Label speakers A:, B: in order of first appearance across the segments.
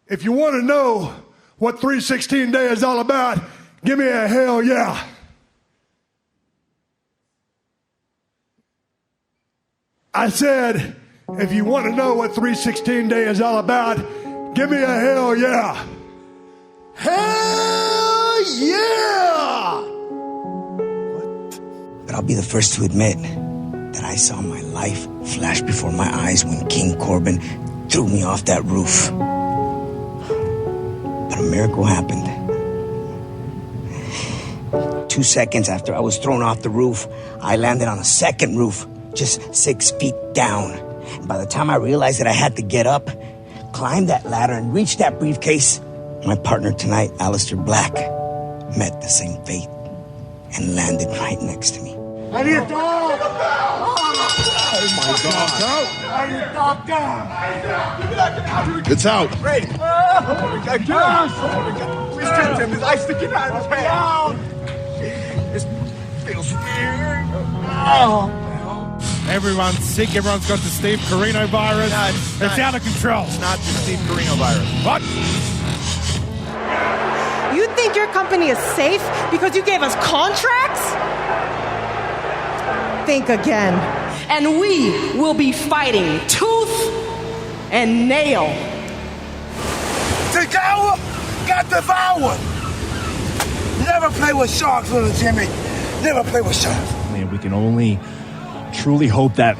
A: If you want to know what 316 Day is all about, give me a hell yeah. I said, if you want to know what 316 Day is all about, give me a hell yeah. Hell yeah!
B: But I'll be the first to admit that I saw my life flash before my eyes when King Corbin threw me off that roof. But a miracle happened. 2 seconds after I was thrown off the roof, I landed on a second roof, just 6 feet down. And by the time I realized that I had to get up, climb that ladder, and reach that briefcase, my partner tonight, Alistair Black, met the same fate and landed right next to me.
A: I need a dog!
C: Oh my God!
A: I need a dog!
C: It's out.
D: Ray! Oh my God! Get us! Oh my God! Please catch him! His ice sticking out of his hand. This feels weird. Oh.
E: Everyone's sick. Everyone's got the Steve Carino virus.
D: No,
E: it's out of control.
D: It's not the Steve Carino virus.
E: What?
F: You think your company is safe because you gave us contracts? Think again. And we will be fighting tooth and nail.
D: Devour got devoured. Never play with sharks, little Jimmy. Never play with sharks.
G: And we can only truly hope that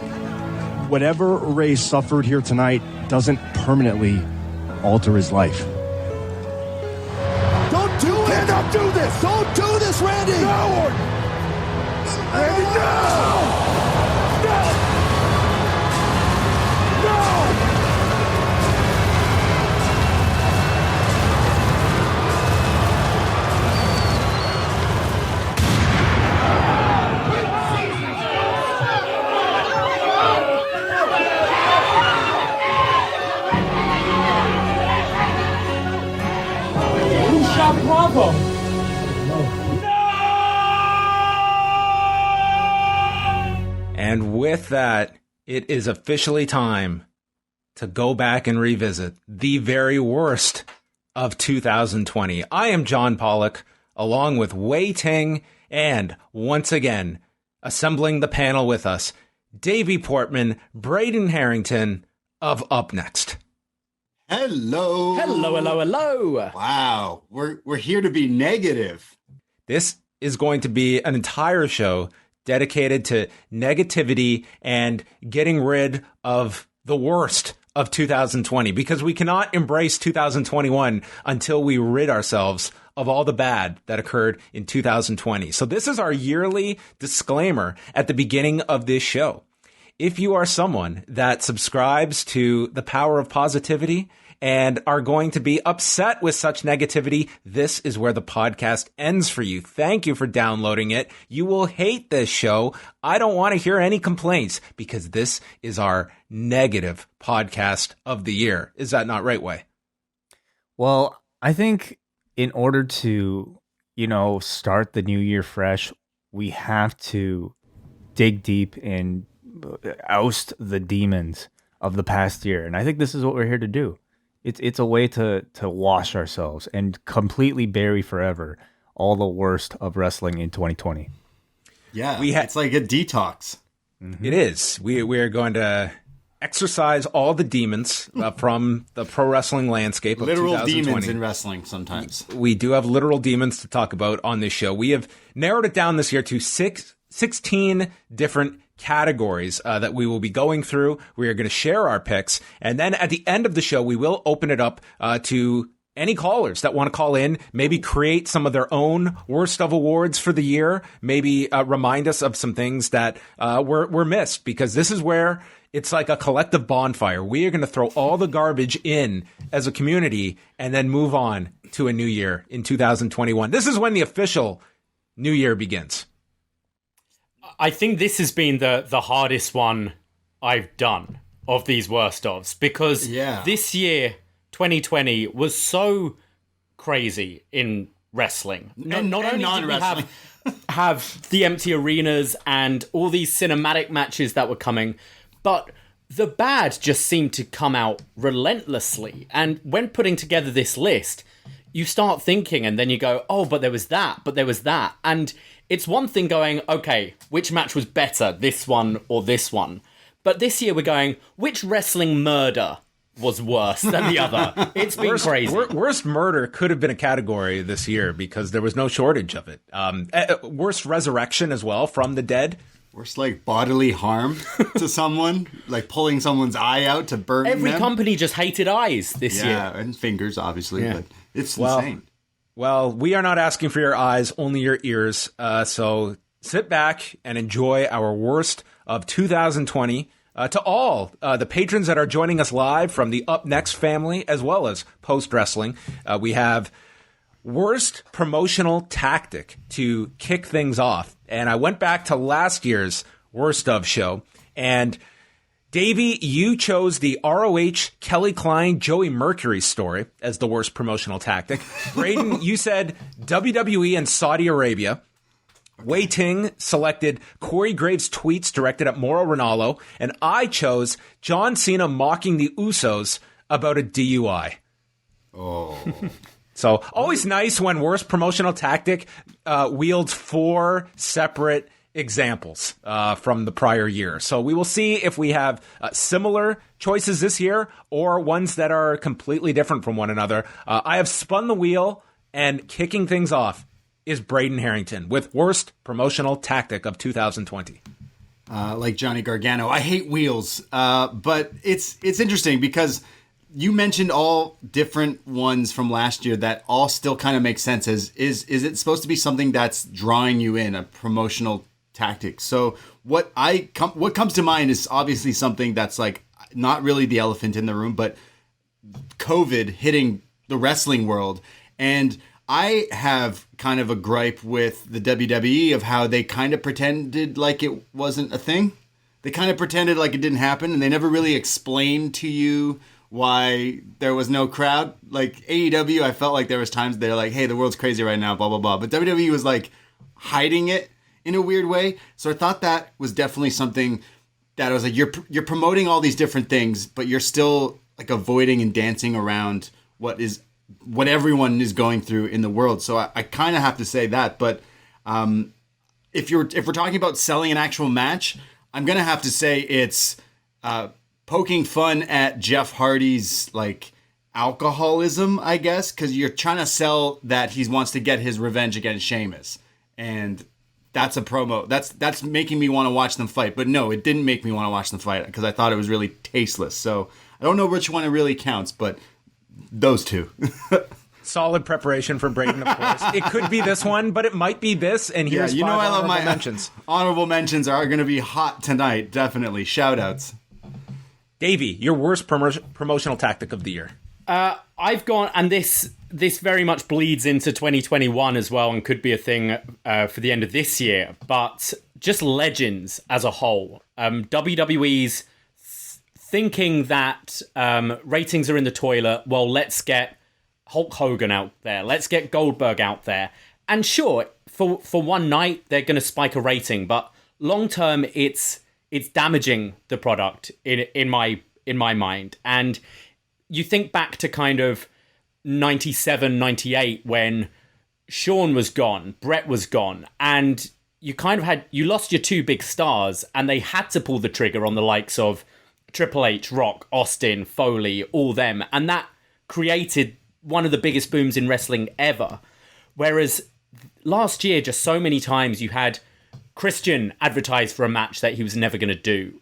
G: whatever Ray suffered here tonight doesn't permanently alter his life.
A: Don't do it! Don't do this! Don't do this, Randy! No! Randy, no! No! No!
F: Who shot Bravo?
H: And with that, it is officially time to go back and revisit the very worst of 2020. I am John Pollock, along with Ting, and once again, assembling the panel with us, Davie Portman, Braden Herrington of upNXT.
I: Hello.
J: Hello, hello, hello.
I: Wow, we're here to be negative.
H: This is going to be an entire show dedicated to negativity and getting rid of the worst of 2020, because we cannot embrace 2021 until we rid ourselves of all the bad that occurred in 2020. So this is our yearly disclaimer at the beginning of this show. If you are someone that subscribes to the power of positivity and are going to be upset with such negativity, this is where the podcast ends for you. Thank you for downloading it. You will hate this show. I don't want to hear any complaints because this is our negative podcast of the year. Is that not right, Way?
J: Well, I think in order to, start the new year fresh, we have to dig deep and oust the demons of the past year. And I think this is what we're here to do. It's a way to wash ourselves and completely bury forever all the worst of wrestling in 2020.
I: Yeah, it's like a detox.
H: Mm-hmm. It is. We are going to exorcise all the demons from the pro wrestling landscape of
I: Literal
H: 2020.
I: demons in wrestling sometimes.
H: We do have literal demons to talk about on this show. We have narrowed it down this year to 16 different categories that we will be going through. We are going to share our picks. And then at the end of the show, we will open it up to any callers that want to call in, maybe create some of their own worst of awards for the year, maybe remind us of some things that were missed, because this is where it's like a collective bonfire. We are going to throw all the garbage in as a community and then move on to a new year in 2021. This is when the official new year begins.
K: I think this has been the hardest one I've done of these worst ofs, because this year, 2020, was so crazy in wrestling. Not only did we have the empty arenas and all these cinematic matches that were coming, but the bad just seemed to come out relentlessly. And when putting together this list, you start thinking and then you go, oh, but there was that, but there was that. And it's one thing going, okay, which match was better, this one or this one? But this year we're going, which wrestling murder was worse than the other? It's been crazy.
H: Worst murder could have been a category this year because there was no shortage of it. Worst resurrection as well from the dead.
I: Worst, like, bodily harm to someone, like pulling someone's eye out to burn
K: Every
I: them.
K: company just hated eyes this year.
I: Yeah, and fingers, obviously, but it's insane.
H: Well, we are not asking for your eyes, only your ears. So sit back and enjoy our worst of 2020. To all the patrons that are joining us live from the upNXT family, as well as post-wrestling, we have worst promotional tactic to kick things off. And I went back to last year's worst of show. And Davey, you chose the ROH Kelly Klein Joey Mercury story as the worst promotional tactic. Braden, you said WWE and Saudi Arabia. Wei Ting selected Corey Graves' tweets directed at Mauro Ranallo. And I chose John Cena mocking the Usos about a DUI.
I: Oh.
H: So always nice when worst promotional tactic wields 4 separate examples from the prior year. So we will see if we have similar choices this year or ones that are completely different from one another. I have spun the wheel, and kicking things off is Braden Herrington with worst promotional tactic of 2020.
I: Like Johnny Gargano, I hate wheels, but it's interesting because you mentioned all different ones from last year that all still kind of make sense. Is it supposed to be something that's drawing you in, a promotional tactic? So what comes to mind is obviously something that's like not really the elephant in the room, but COVID hitting the wrestling world. And I have kind of a gripe with the WWE of how they kind of pretended like it wasn't a thing. They kind of pretended like it didn't happen, and they never really explained to you why there was no crowd. Like AEW, I felt like there was times they're like, hey, the world's crazy right now, blah, blah, blah. But WWE was like hiding it in a weird way. So I thought that was definitely something that I was like, you're promoting all these different things, but you're still like avoiding and dancing around what everyone is going through in the world. So I kind of have to say that. But if we're talking about selling an actual match, I'm going to have to say it's poking fun at Jeff Hardy's like alcoholism, I guess, because you're trying to sell that he wants to get his revenge against Sheamus, and that's a promo. That's making me want to watch them fight. But no, it didn't make me want to watch them fight because I thought it was really tasteless. So I don't know which one it really counts, but those two.
H: Solid preparation for Braden, of course. It could be this one, but it might be this. And here's
I: I love my
H: mentions.
I: Honorable mentions are going to be hot tonight. Definitely. Shout outs.
H: Davey, your worst promotional tactic of the year.
K: I've gone, and this very much bleeds into 2021 as well, and could be a thing for the end of this year. But just Legends as a whole, WWE's thinking that ratings are in the toilet. Well, let's get Hulk Hogan out there. Let's get Goldberg out there. And sure, for one night they're going to spike a rating, but long term, it's damaging the product in my mind. And you think back to kind of 97, 98 when Shawn was gone, Brett was gone, and you kind of you lost your two big stars, and they had to pull the trigger on the likes of Triple H, Rock, Austin, Foley, all them, and that created one of the biggest booms in wrestling ever. Whereas last year, just so many times you had Christian advertised for a match that he was never going to do.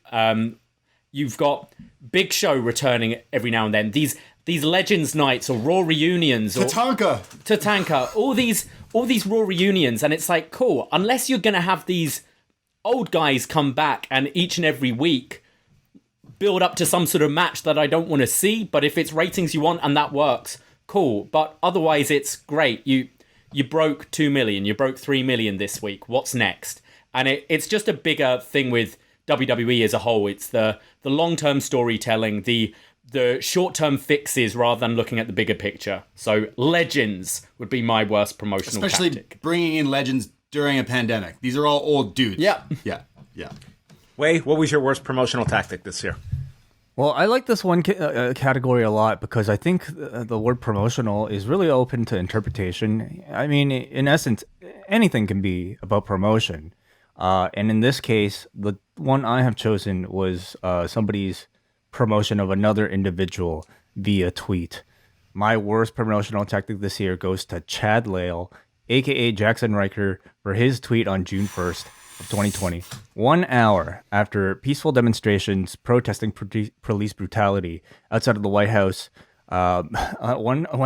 K: You've got Big Show returning every now and then. These Legends nights or Raw reunions, or Tatanka, all these Raw reunions, and it's like, cool. Unless you're going to have these old guys come back and each and every week build up to some sort of match that I don't want to see, but if it's ratings you want and that works, cool. But otherwise, it's great. You broke 2 million, you broke 3 million this week. What's next? And it's just a bigger thing with WWE as a whole. It's the long-term storytelling, the short-term fixes rather than looking at the bigger picture. So Legends would be my worst promotional
I: Especially
K: tactic.
I: Bringing in Legends during a pandemic. These are all old dudes.
K: Yeah.
I: Yeah.
H: Wei, what was your worst promotional tactic this year?
J: Well, I like this one category a lot because I think the word promotional is really open to interpretation. I mean, in essence, anything can be about promotion. And in this case, the one I have chosen was somebody's promotion of another individual via tweet. My worst promotional tactic this year goes to Chad Lale, aka Jackson Riker, for his tweet on June 1st. Of 2020, 1 hour after peaceful demonstrations protesting police brutality outside of the White House, 1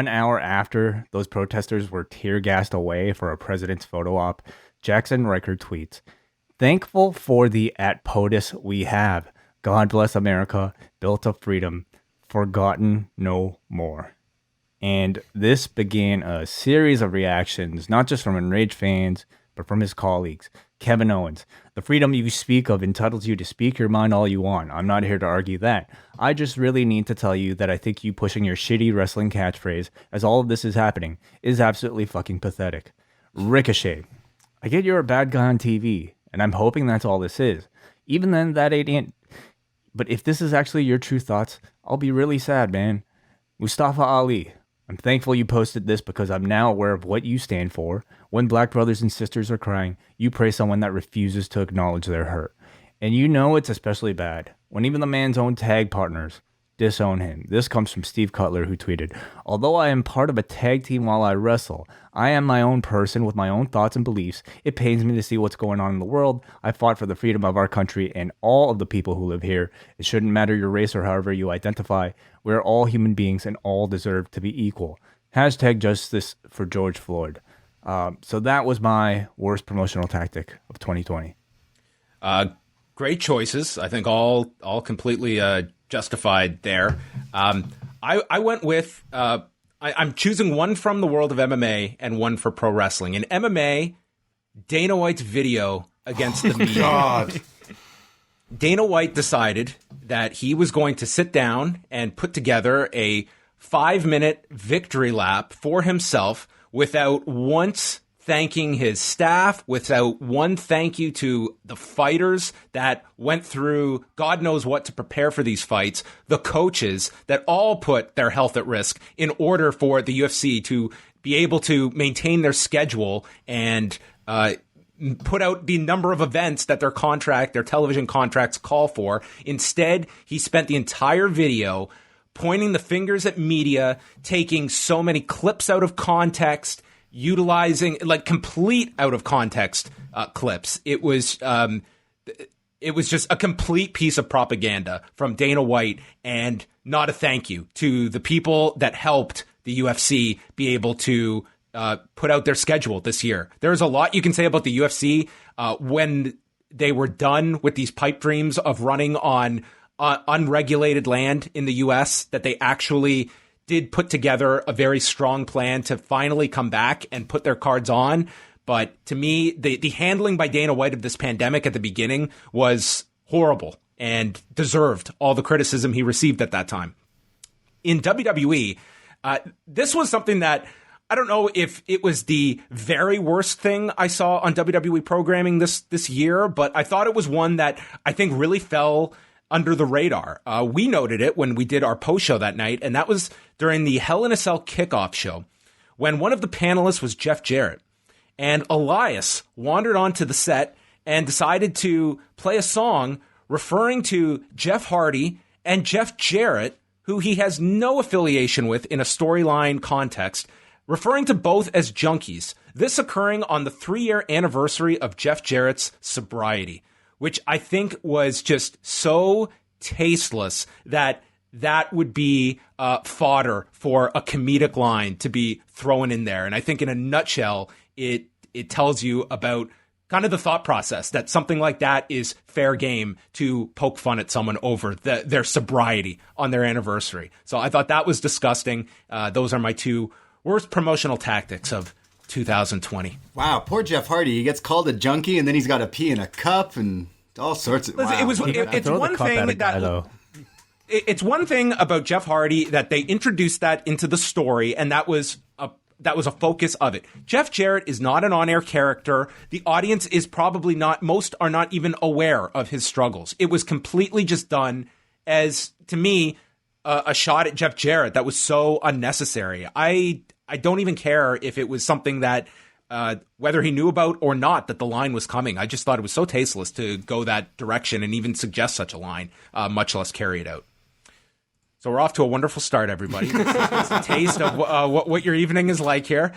J: hour after those protesters were tear gassed away for a president's photo op, Jackson Riker tweets, "Thankful for the at POTUS we have. God bless America, built of freedom, forgotten no more." And this began a series of reactions, not just from enraged fans, but from his colleagues. Kevin Owens, "The freedom you speak of entitles you to speak your mind all you want. I'm not here to argue that. I just really need to tell you that I think you pushing your shitty wrestling catchphrase as all of this is happening is absolutely fucking pathetic." Ricochet, "I get you're a bad guy on TV, and I'm hoping that's all this is. Even then, that ain't it. But if this is actually your true thoughts, I'll be really sad, man. Mustafa Ali, I'm thankful you posted this because I'm now aware of what you stand for. When black brothers and sisters are crying, you praise someone that refuses to acknowledge their hurt. And you know it's especially bad when even the man's own tag partners disown him." This comes from Steve Cutler, who tweeted, "Although I am part of a tag team while I wrestle, I am my own person with my own thoughts and beliefs. It pains me to see what's going on in the world. I fought for the freedom of our country and all of the people who live here. It shouldn't matter your race or however you identify. We're all human beings and all deserve to be equal. Hashtag justice for George Floyd." So that was my worst promotional tactic of 2020.
H: Great choices. I think all completely justified there. I went with I'm choosing one from the world of MMA and one for pro wrestling. In MMA, Dana White's video against the media.
I: God.
H: Dana White decided that he was going to sit down and put together a 5-minute victory lap for himself without once thanking his staff, without one thank you to the fighters that went through God knows what to prepare for these fights, the coaches that all put their health at risk in order for the UFC to be able to maintain their schedule and put out the number of events that their television contracts call for. Instead, he spent the entire video pointing the fingers at media, taking so many clips out of context, utilizing like complete out of context clips. It was just a complete piece of propaganda from Dana White and not a thank you to the people that helped the UFC be able to put out their schedule this year. There's a lot you can say about the UFC when they were done with these pipe dreams of running on unregulated land in the U.S., that they actually did put together a very strong plan to finally come back and put their cards on. But to me, the handling by Dana White of this pandemic at the beginning was horrible and deserved all the criticism he received at that time. In WWE, this was something that I don't know if it was the very worst thing I saw on WWE programming this year, but I thought it was one that I think really fell under the radar. We noted it when we did our post show that night, and that was during the Hell in a Cell kickoff show, when one of the panelists was Jeff Jarrett, and Elias wandered onto the set and decided to play a song referring to Jeff Hardy and Jeff Jarrett, who he has no affiliation with in a storyline context, referring to both as junkies. This occurring on the 3-year anniversary of Jeff Jarrett's sobriety, which I think was just so tasteless that would be fodder for a comedic line to be thrown in there. And I think in a nutshell, it tells you about kind of the thought process that something like that is fair game to poke fun at someone over their sobriety on their anniversary. So I thought that was disgusting. Those are my two worst promotional tactics of 2020.
I: Wow, poor Jeff Hardy. He gets called a junkie, and then he's got to pee in a cup and all sorts of.
H: Wow. It's one thing that it's one thing about Jeff Hardy that they introduced that into the story, and that was a focus of it. Jeff Jarrett is not an on-air character. The audience is probably not. Most are not even aware of his struggles. It was completely just done as, to me, a shot at Jeff Jarrett that was so unnecessary. I don't even care if it was something that, whether he knew about or not, that the line was coming. I just thought it was so tasteless to go that direction and even suggest such a line, much less carry it out. So we're off to a wonderful start, everybody. It's a taste of what your evening is like here.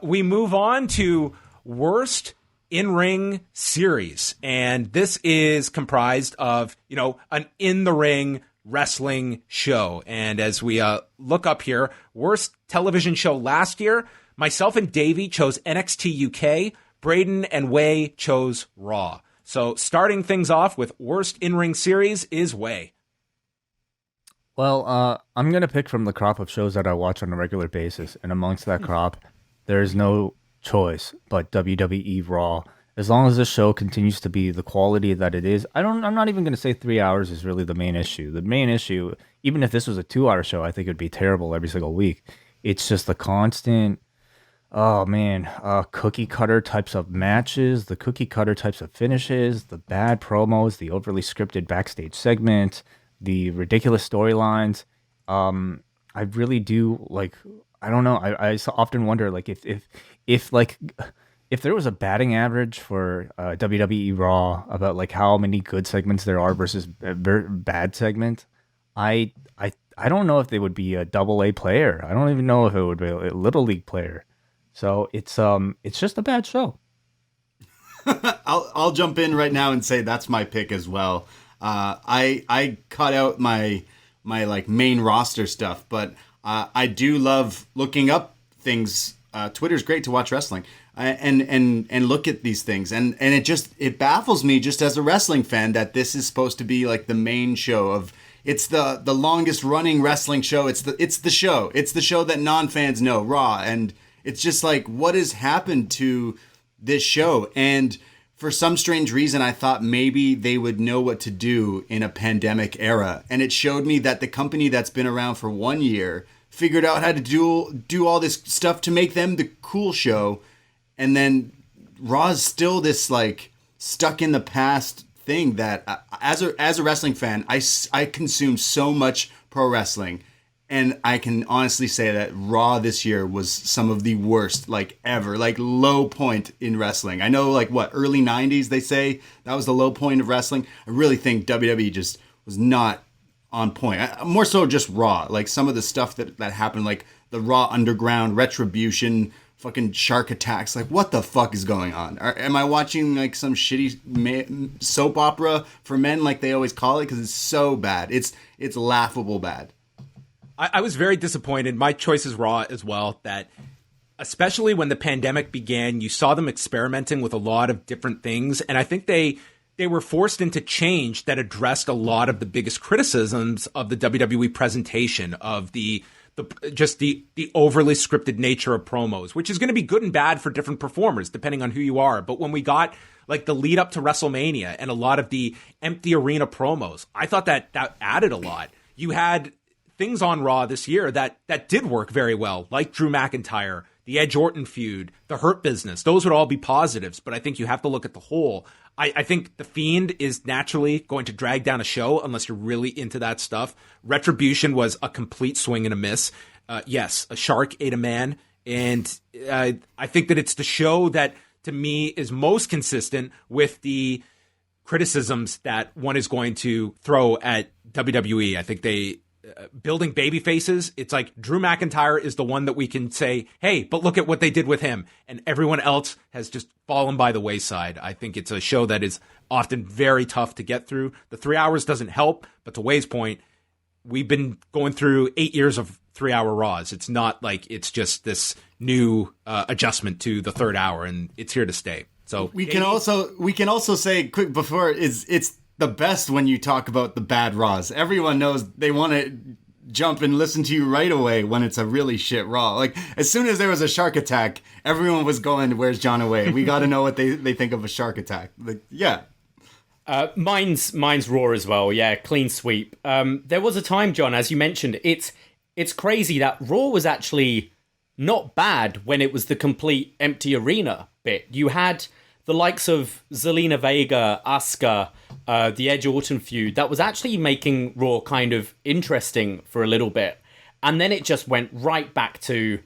H: We move on to worst in-ring series. And this is comprised of, an in-the-ring wrestling show. And as we look up here, worst television show last year, myself and Davey chose NXT UK. Braden and Way chose Raw. So starting things off with worst in-ring series is Way.
J: Well, I'm going to pick from the crop of shows that I watch on a regular basis. And amongst that crop, there is no choice but WWE Raw. As long as the show continues to be the quality that it is, I'm not even going to say 3 hours is really the main issue. The main issue, even if this was a 2-hour show, I think it would be terrible every single week. It's just the constant, cookie cutter types of matches, the cookie cutter types of finishes, the bad promos, the overly scripted backstage segment, the ridiculous storylines. I really do I don't know. I often wonder if there was a batting average for WWE Raw about how many good segments there are versus bad segments. I don't know if they would be a AA player. I don't even know if it would be a little league player. So it's just a bad show.
I: I'll jump in right now and say that's my pick as well. I cut out my main roster stuff, but I do love looking up things. Twitter's great to watch wrestling and look at these things, and it baffles me just as a wrestling fan that this is supposed to be the main show of. It's the longest running wrestling show. It's the show that non-fans know, Raw, and it's just what has happened to this show. And for some strange reason, I thought maybe they would know what to do in a pandemic era. And it showed me that the company that's been around for 1 year figured out how to do all this stuff to make them the cool show. And then Raw's still this stuck in the past thing that as a wrestling fan, I consume so much pro wrestling. And I can honestly say that Raw this year was some of the worst, ever, low point in wrestling. I know, early 90s, they say that was the low point of wrestling. I really think WWE just was not on point. More so just Raw. Some of the stuff that happened, the Raw Underground, Retribution, fucking shark attacks. What the fuck is going on? Am I watching, some shitty soap opera for men, they always call it? Because it's so bad. It's laughable bad.
H: I was very disappointed. My choice is Raw as well, that especially when the pandemic began, you saw them experimenting with a lot of different things. And I think they were forced into change that addressed a lot of the biggest criticisms of the WWE presentation, of the overly scripted nature of promos, which is going to be good and bad for different performers, depending on who you are. But when we got the lead up to WrestleMania and a lot of the empty arena promos, I thought that added a lot. You had things on Raw this year that did work very well, like Drew McIntyre, the Edge Orton feud, the Hurt Business. Those would all be positives, but I think you have to look at the whole. I think The Fiend is naturally going to drag down a show unless you're really into that stuff. Retribution was a complete swing and a miss. Yes, a shark ate a man, and I think that it's the show that, to me, is most consistent with the criticisms that one is going to throw at WWE. I think they... building baby faces, it's Drew McIntyre is the one that we can say, hey, but look at what they did with him. And everyone else has just fallen by the wayside. I think it's a show that is often very tough to get through. The 3 hours doesn't help, but to Way's point, we've been going through 8 years of 3-hour Raws. It's not it's just this new adjustment to the third hour, and it's here to stay. So
I: we can also say quick before it's the best when you talk about the bad Raws. Everyone knows they want to jump and listen to you right away when it's a really shit Raw. As soon as there was a shark attack, everyone was going, where's John Away? We got to know what they think of a shark attack. Yeah.
K: Mine's Raw as well. Yeah, clean sweep. There was a time, John, as you mentioned, it's crazy that Raw was actually not bad when it was the complete empty arena bit. You had the likes of Zelina Vega, Asuka, the Edge Orton feud, that was actually making Raw kind of interesting for a little bit. And then it just went right back to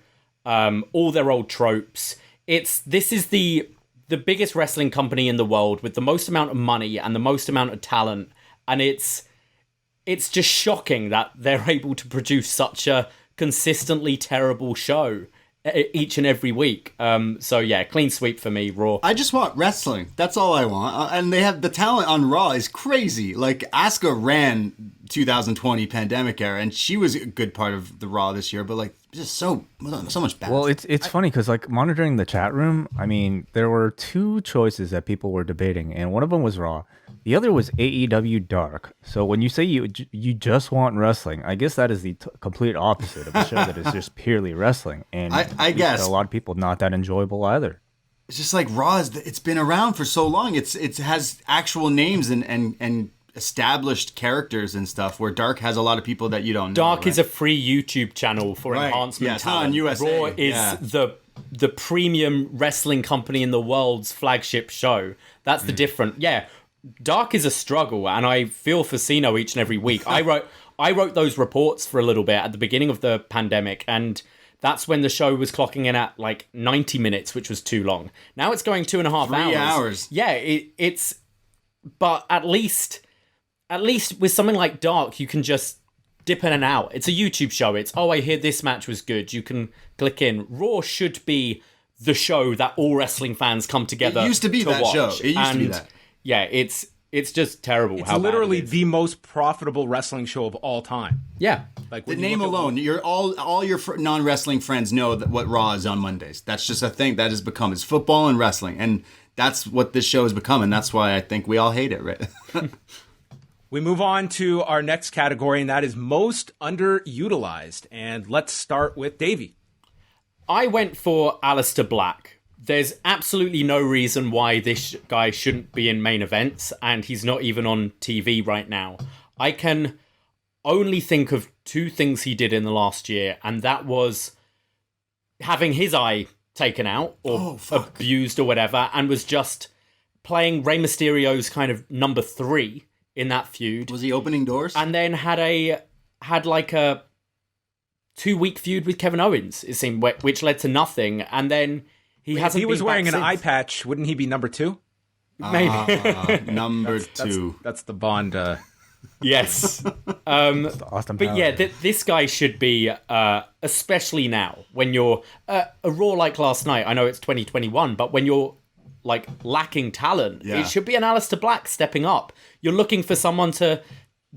K: all their old tropes. This is the biggest wrestling company in the world with the most amount of money and the most amount of talent. And it's just shocking that they're able to produce such a consistently terrible show each and every week. So yeah, clean sweep for me, Raw.
I: I just want wrestling. That's all I want. And they have the talent on Raw is crazy. Like Asuka ran 2020 pandemic era, and she was a good part of the Raw this year. But like, just so much bad.
J: Well, it's funny because like monitoring the chat room, I mean, there were two choices that people were debating, and one of them was Raw. The other was AEW Dark. So when you say you just want wrestling, I guess that is the complete opposite of a show that is just purely wrestling. And
I: I guess
J: a lot of people not that enjoyable either.
I: It's just like Raw it's been around for so long. It has actual names and established characters and stuff. Where Dark has a lot of people that you don't know.
K: Dark is a free YouTube channel for enhancement.
I: Yeah, it's not on USA.
K: Raw is the premium wrestling company in the world's flagship show. That's the difference. Yeah. Dark is a struggle, and I feel for Cino each and every week. I wrote those reports for a little bit at the beginning of the pandemic, and that's when the show was clocking in at like 90 minutes, which was too long. Now it's going 2.5 hours.
I: 3 hours.
K: Yeah, it's. But at least with something like Dark, you can just dip in and out. It's a YouTube show. It's, I hear this match was good. You can click in. Raw should be the show that all wrestling fans come together.
I: It used to be that
K: watch.
I: show. It used to be that.
K: Yeah, it's just terrible.
H: It's literally the most profitable wrestling show of all time.
K: Yeah,
H: like
I: the name alone, all your non-wrestling friends know that what Raw is on Mondays. That's just a thing that has become. It's football and wrestling, and that's what this show has become, and that's why I think we all hate it, right?
H: We move on to our next category, and that is most underutilized. And let's start with Davey.
K: I went for Aleister Black. There's absolutely no reason why this guy shouldn't be in main events, and he's not even on TV right now. I can only think of two things he did in the last year, and that was having his eye taken out or abused or whatever, and was just playing Rey Mysterio's kind of number 3 in that feud.
I: Was he opening doors?
K: And then had like a 2-week feud with Kevin Owens, it seemed, which led to nothing, and then
H: if he was wearing an eye patch, wouldn't he be number 2?
K: Maybe.
I: Number 2.
H: That's the Bond.
K: Yes.
J: Austin
K: but yeah, this guy should be, especially now, when you're a Raw like last night. I know it's 2021, but when you're like lacking talent, it should be an Aleister Black stepping up. You're looking for someone to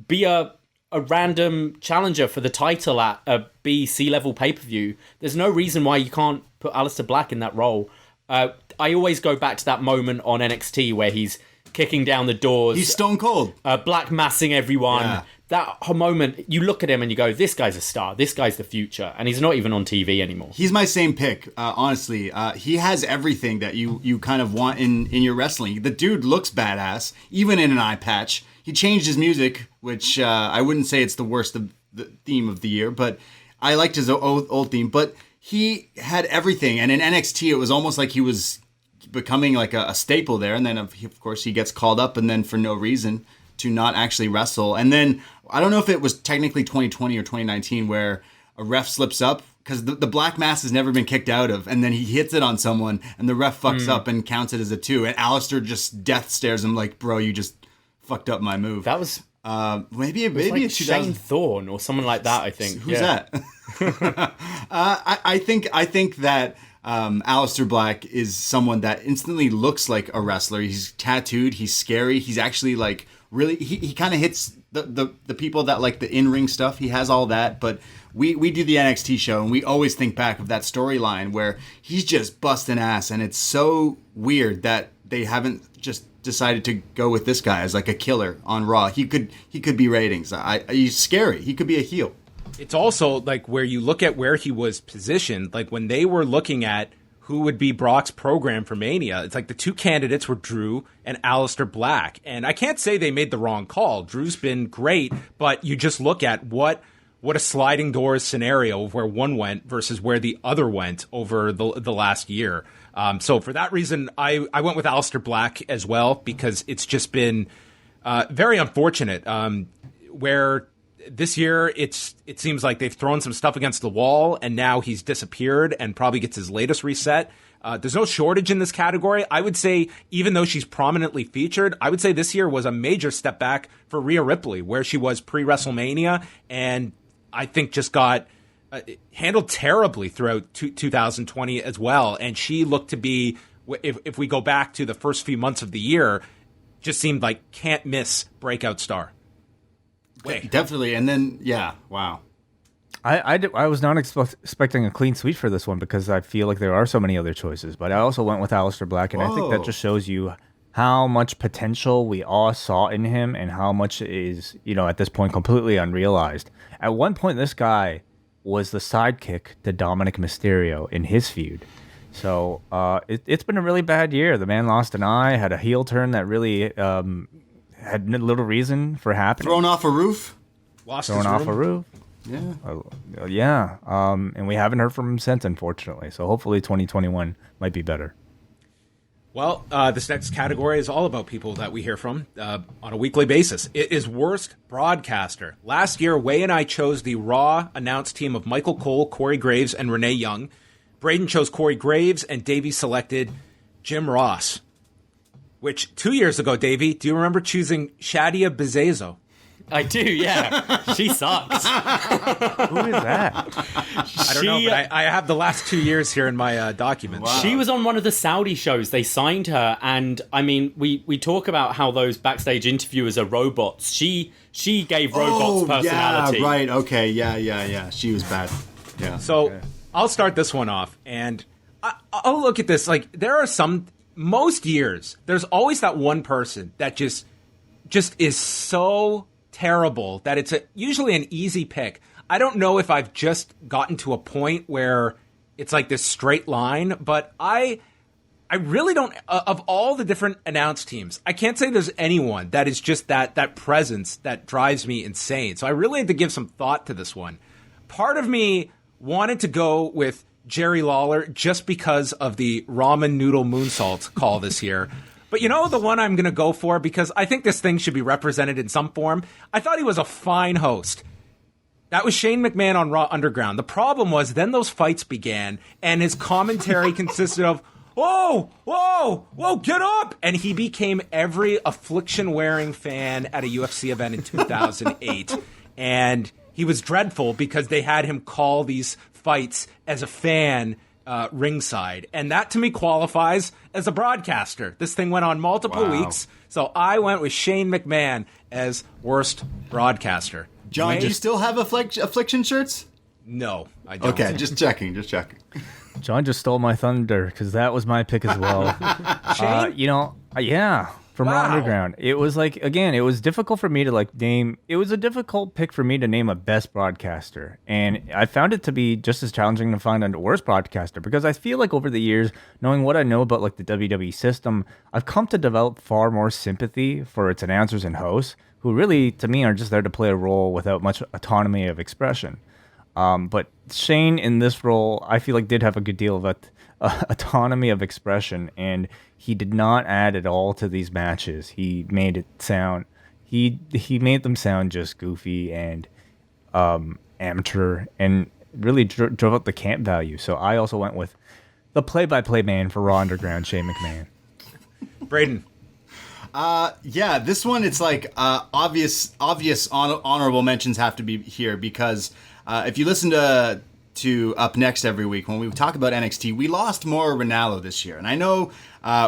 K: be a random challenger for the title at a B/C level pay-per-view. There's no reason why you can't put Aleister Black in that role. I always go back to that moment on NXT where he's kicking down the doors.
I: He's stone cold.
K: Black massing everyone.
I: Yeah.
K: That moment, you look at him and you go, this guy's a star. This guy's the future. And he's not even on TV anymore.
I: He's my same pick, honestly. He has everything that you kind of want in your wrestling. The dude looks badass, even in an eye patch. He changed his music, which I wouldn't say it's the worst of the theme of the year, but I liked his old theme. But he had everything, and in NXT, it was almost like he was becoming like a staple there. And then, of course, he gets called up, and then for no reason to not actually wrestle. And then I don't know if it was technically 2020 or 2019 where a ref slips up, because the black mass has never been kicked out of, and then he hits it on someone, and the ref fucks up and counts it as a 2, and Aleister just death stares him like, bro, you just fucked up my move.
K: That was
I: maybe
K: like Shane Thorne or someone like that. I think.
I: Who's that? I think that Aleister Black is someone that instantly looks like a wrestler. He's tattooed. He's scary. He's actually like really. He kind of hits the people that like the in-ring stuff. He has all that, but we do the NXT show, and we always think back of that storyline where he's just busting ass, and it's so weird that they haven't just decided to go with this guy as like a killer on Raw. He could be ratings. He's scary. He could be a heel.
H: It's also like where you look at where he was positioned, like when they were looking at who would be Brock's program for Mania, it's like the two candidates were Drew and Aleister Black. And I can't say they made the wrong call. Drew's been great, but you just look at what what a sliding doors scenario of where one went versus where the other went over the last year. So for that reason, I went with Aleister Black as well, because it's just been very unfortunate where this year it seems like they've thrown some stuff against the wall and now he's disappeared and probably gets his latest reset. There's no shortage in this category. I would say, even though she's prominently featured, I would say this year was a major step back for Rhea Ripley, where she was pre-WrestleMania, and I think just got handled terribly throughout 2020 as well. And she looked to be, if we go back to the first few months of the year, just seemed like can't miss breakout star.
I: Definitely. And then, wow.
J: I was not expecting a clean sweep for this one because I feel like there are so many other choices. But I also went with Aleister Black, and I think that just shows you how much potential we all saw in him and how much is, at this point completely unrealized. At one point, this guy was the sidekick to Dominic Mysterio in his feud. So it's been a really bad year. The man lost an eye, had a heel turn that really had little reason for happening.
I: Thrown off a roof?
J: Thrown off a roof.
I: Yeah.
J: And we haven't heard from him since, unfortunately. So hopefully 2021 might be better.
H: Well, this next category is all about people that we hear from on a weekly basis. It is Worst Broadcaster. Last year, Way and I chose the Raw announced team of Michael Cole, Corey Graves, and Renee Young. Braden chose Corey Graves, and Davey selected Jim Ross. Which, 2 years ago, Davey, do you remember choosing Shadia Bezezo?
K: I do, yeah. She sucks.
J: Who is that?
H: I don't know, but I have the last 2 years here in my documents.
K: Wow. She was on one of the Saudi shows. They signed her, and I mean, we talk about how those backstage interviewers are robots. She gave robots personality.
I: Yeah, right. Okay. Yeah. She was bad. Yeah.
H: So I'll start this one off, and I'll look at this. Like, there are most years, there's always that one person that just is so terrible that it's usually an easy pick. I don't know if I've just gotten to a point where it's like this straight line, but I really don't, of all the different announced teams, I can't say there's anyone that is just that presence that drives me insane. So I really had to give some thought to this one. Part of me wanted to go with Jerry Lawler just because of the ramen noodle moonsault call this year. But the one I'm going to go for, because I think this thing should be represented in some form, I thought he was a fine host. That was Shane McMahon on Raw Underground. The problem was then those fights began, and his commentary consisted of, whoa, get up! And he became every Affliction-wearing fan at a UFC event in 2008. And he was dreadful because they had him call these fights as a fan ringside. And that to me qualifies as a broadcaster. This thing went on multiple weeks. So I went with Shane McMahon as Worst Broadcaster.
I: John, do you still have Affliction shirts?
H: No, I don't.
I: Okay, just checking.
J: John just stole my thunder because that was my pick as well. From Raw Underground. It was it was difficult for me to name. It was a difficult pick for me to name a best broadcaster, and I found it to be just as challenging to find a worst broadcaster because I feel like over the years, knowing what I know about the WWE system, I've come to develop far more sympathy for its announcers and hosts, who really, to me, are just there to play a role without much autonomy of expression. But Shane in this role, I feel like did have a good deal of autonomy of expression, and he did not add at all to these matches. He made it sound, he made them sound just goofy and amateur, and really drove up the camp value. So I also went with the play-by-play man for Raw Underground, Shane McMahon.
H: Braden.
I: This one, it's obvious honorable mentions have to be here because if you listen to Up Next every week, when we talk about NXT, we lost Mauro Ranallo this year. And I know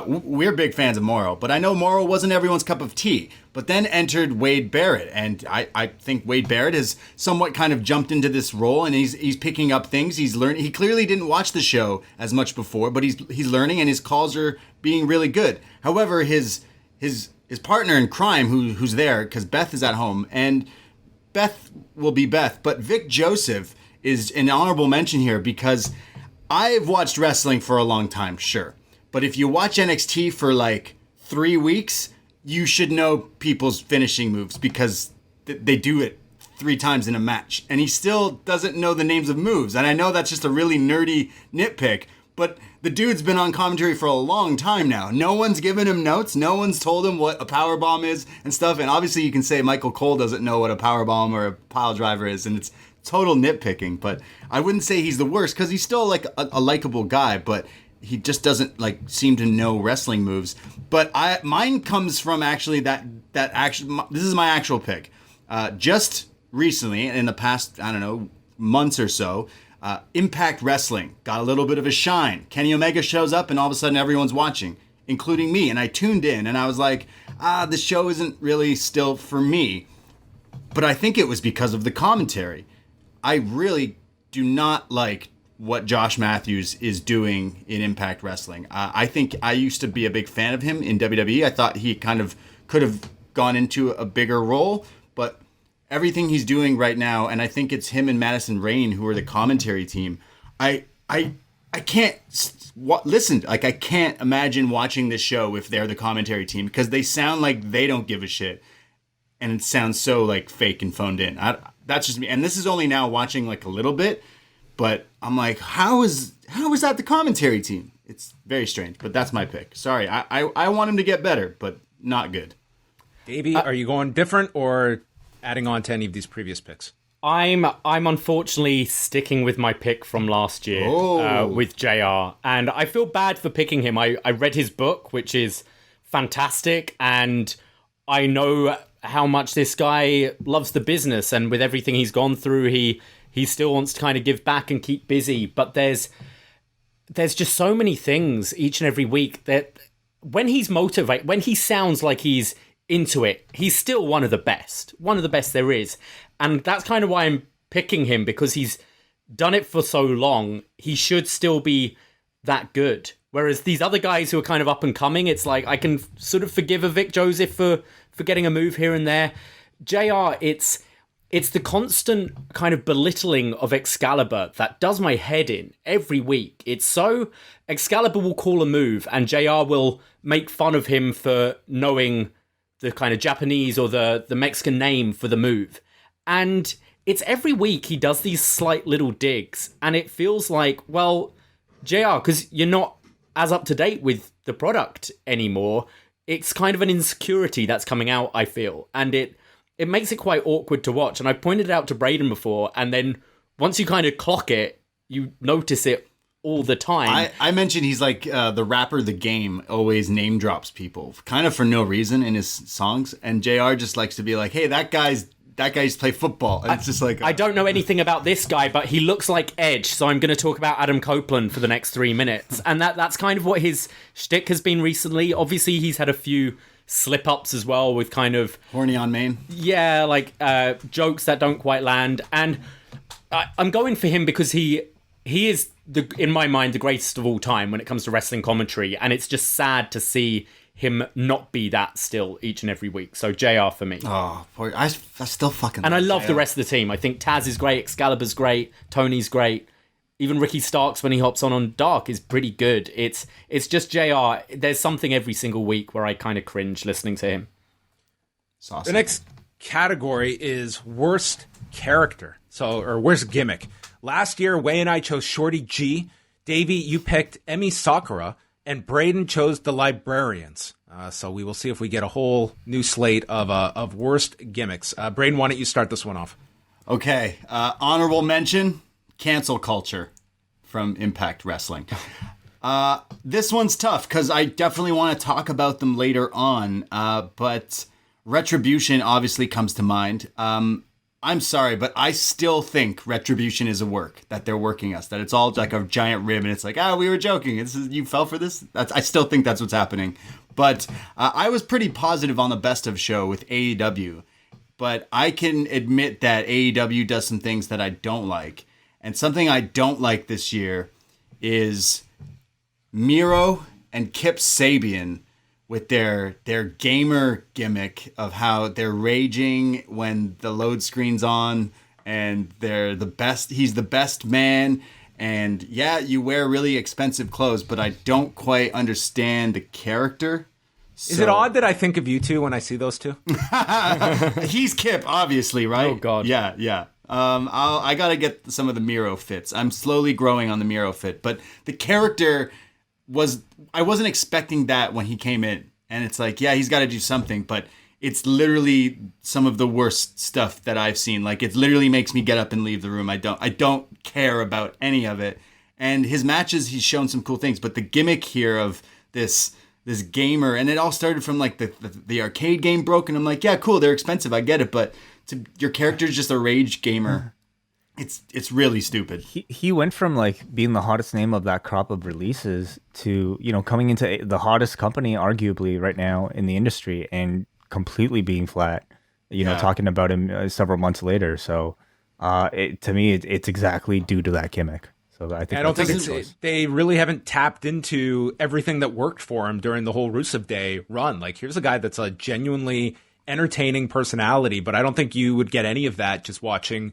I: we're big fans of Mauro, but I know Mauro wasn't everyone's cup of tea. But then entered Wade Barrett, and I think Wade Barrett has somewhat kind of jumped into this role, and he's picking up things. He's learning. He clearly didn't watch the show as much before, but he's learning, and his calls are being really good. However, his partner in crime, who's there, because Beth is at home, and Beth will be Beth, but Vic Joseph is an honorable mention here because I've watched wrestling for a long time, sure. But if you watch NXT for 3 weeks, you should know people's finishing moves because they do it 3 times in a match, and he still doesn't know the names of moves. And I know that's just a really nerdy nitpick, but the dude's been on commentary for a long time now. No one's given him notes. No one's told him what a powerbomb is and stuff. And obviously you can say Michael Cole doesn't know what a powerbomb or a pile driver is, and it's total nitpicking. But I wouldn't say he's the worst, because he's still like a likable guy, but he just doesn't like seem to know wrestling moves. But mine comes from actually that actual. This is my actual pick. Just recently, in the past, I don't know, months or so, Impact Wrestling got a little bit of a shine. Kenny Omega shows up and all of a sudden everyone's watching, including me. And I tuned in and I was like, this show isn't really still for me. But I think it was because of the commentary. I really do not like what Josh Matthews is doing in Impact Wrestling. I think I used to be a big fan of him in WWE. I thought he kind of could have gone into a bigger role, but everything he's doing right now, and I think it's him and Madison Rayne who are the commentary team. I can't listen. Like, I can't imagine watching this show if they're the commentary team, because they sound like they don't give a shit, and it sounds so like fake and phoned in. That's just me, and this is only now watching like a little bit, but I'm like, how is that the commentary team? It's very strange, but that's my pick. Sorry, I want him to get better, but not good.
H: Davey, are you going different or adding on to any of these previous picks?
K: I'm unfortunately sticking with my pick from last year with JR, and I feel bad for picking him. I read his book, which is fantastic, and I know how much this guy loves the business, and with everything he's gone through, he still wants to kind of give back and keep busy. But there's just so many things each and every week that when he's motivated, when he sounds like he's into it, he's still one of the best there is. And that's kind of why I'm picking him, because he's done it for so long. He should still be that good. Whereas these other guys who are kind of up and coming, it's like I can sort of forgive a Vic Joseph for getting a move here and there. JR, it's the constant kind of belittling of Excalibur that does my head in every week. It's so Excalibur will call a move and JR will make fun of him for knowing the kind of Japanese or the Mexican name for the move. And it's every week he does these slight little digs, and it feels like, well, JR, because you're not as up to date with the product anymore, it's kind of an insecurity that's coming out, I feel. And it makes it quite awkward to watch. And I pointed it out to Braden before, and then once you kind of clock it, you notice it all the time.
I: I mentioned he's like the rapper The Game always name drops people kind of for no reason in his songs, and JR just likes to be like, hey, that guy's play football, and it's just like
K: I don't know anything about this guy, but he looks like Edge, so I'm going to talk about Adam Copeland for the next 3 minutes. And that's kind of what his shtick has been recently. Obviously he's had a few slip ups as well with kind of
I: horny on main,
K: like jokes that don't quite land. And I'm going for him because he is in my mind the greatest of all time when it comes to wrestling commentary, and it's just sad to see him not be that still each and every week. So JR for me.
I: Oh, boy, I still fucking.
K: And I love
I: JR.
K: the rest of the team. I think Taz is great, Excalibur's great, Tony's great. Even Ricky Starks when he hops on Dark is pretty good. It's just JR. There's something every single week where I kind of cringe listening to him.
H: The next category is worst character, or worst gimmick. Last year, Wei and I chose Shorty G. Davey, you picked Emi Sakura, and Braden chose the Librarians. So we will see if we get a whole new slate of worst gimmicks. Braden, why don't you start this one off?
I: Okay. Honorable mention, cancel culture from Impact Wrestling. This one's tough because I definitely want to talk about them later on, but Retribution obviously comes to mind. I'm sorry, but I still think Retribution is a work, that they're working us, that it's all like a giant rib, and it's like, we were joking. You fell for this? I still think that's what's happening. But I was pretty positive on the Best of show with AEW, but I can admit that AEW does some things that I don't like. And something I don't like this year is Miro and Kip Sabian with their gamer gimmick of how they're raging when the load screen's on, and they're the best. He's the best man, and yeah, you wear really expensive clothes, but I don't quite understand the character
H: Is it odd that I think of you two when I see those two?
I: He's Kip, obviously, right?
K: Oh, God.
I: Yeah. I gotta get some of the Miro fits. I'm slowly growing on the Miro fit, but the character I wasn't expecting that when he came in. And it's like, yeah, he's got to do something, but it's literally some of the worst stuff that I've seen. Like, it literally makes me get up and leave the room. I don't care about any of it. And his matches, he's shown some cool things, but the gimmick here of this gamer, and it all started from like the arcade game broke, and I'm like, yeah, cool, they're expensive, I get it, but your character's just a rage gamer. It's really stupid.
J: He went from like being the hottest name of that crop of releases to, you know, coming into the hottest company arguably right now in the industry and completely being flat, you know, talking about him several months later. So to me, it's exactly due to that gimmick. So I don't think
H: they really haven't tapped into everything that worked for him during the whole Rusev Day run. Like, here's a guy that's a genuinely entertaining personality, but I don't think you would get any of that just watching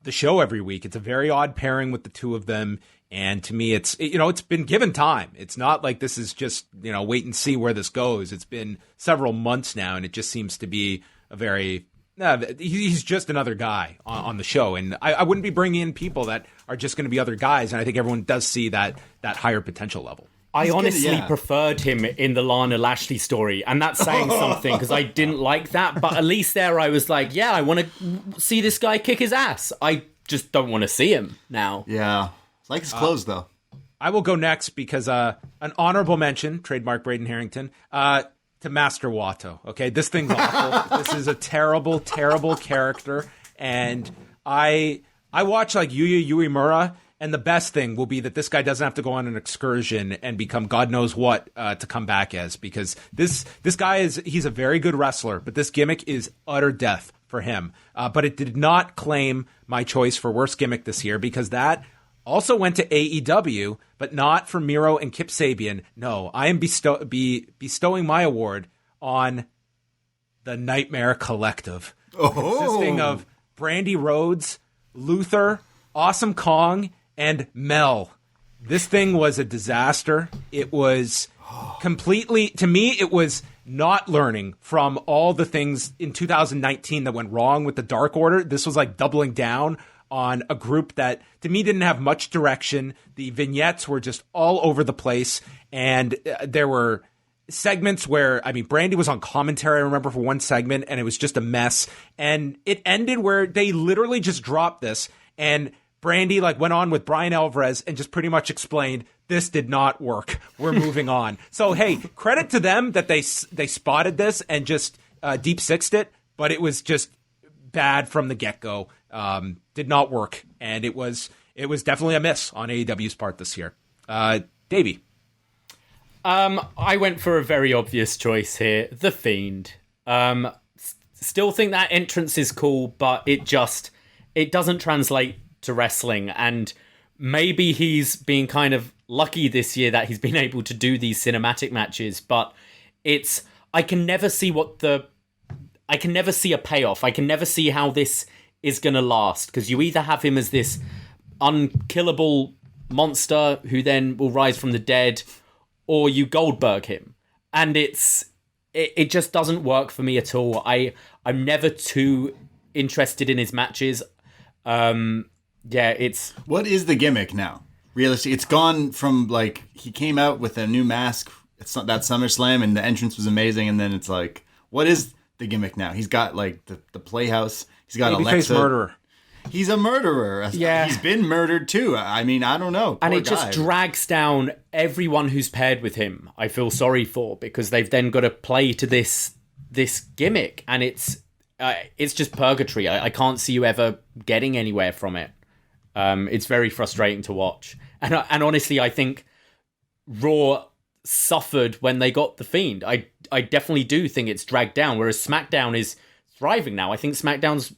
H: the show every week. It's a very odd pairing with the two of them. And to me, it's been given time. It's not like this is just, wait and see where this goes. It's been several months now, and it just seems to be a very... he's just another guy on the show, and I wouldn't be bringing in people that are just going to be other guys, and I think everyone does see that higher potential level.
K: I honestly preferred him in the Lana Lashley story, and that's saying something because I didn't like that, but at least there I was like, yeah, I want to see this guy kick his ass. I just don't want to see him now.
I: Yeah. I like his clothes, though.
H: I will go next because an honorable mention, trademark Braden Herrington, to Master Wato. Okay, this thing's awful. This is a terrible, terrible character, and I watch like Yuya Uemura, and the best thing will be that this guy doesn't have to go on an excursion and become God knows what to come back as, because this guy he's a very good wrestler, but this gimmick is utter death for him. But it did not claim my choice for worst gimmick this year, because that also went to AEW, but not for Miro and Kip Sabian. No, I am bestowing my award on the Nightmare Collective. Consisting of Brandy Rhodes, Luther, Awesome Kong, and Mel. This thing was a disaster. It was completely, to me, it was not learning from all the things in 2019 that went wrong with the Dark Order. This was like doubling down on a group that, to me, didn't have much direction. The vignettes were just all over the place, and there were segments where, Brandy was on commentary, I remember, for one segment, and it was just a mess. And it ended where they literally just dropped this, and Brandy went on with Brian Alvarez and just pretty much explained, this did not work. We're moving on. So, hey, credit to them that they spotted this and just deep sixed it, but it was just bad from the get-go. Did not work, and it was definitely a miss on AEW's part this year. Davey.
K: I went for a very obvious choice here, The Fiend. Still think that entrance is cool, but it doesn't translate to wrestling, and maybe he's been kind of lucky this year that he's been able to do these cinematic matches, but I can never see a payoff. I can never see how this is going to last, because you either have him as this unkillable monster who then will rise from the dead, or you Goldberg him. And it just doesn't work for me at all. I'm never too interested in his matches. What is the gimmick now? Realistically, it's gone from he came out with a new mask at that SummerSlam and the entrance was amazing, and then it's what is the gimmick now? He's got the Playhouse. He's got Alexa.
H: Murderer.
I: He's a murderer. Yeah. He's been murdered too. I don't know.
K: And it just drags down everyone who's paired with him. I feel sorry for, because they've then got to play to this gimmick, and it's just purgatory. I can't see you ever getting anywhere from it. It's very frustrating to watch. And honestly, I think Raw suffered when they got The Fiend. I definitely do think it's dragged down, whereas SmackDown is thriving now. I think SmackDown's,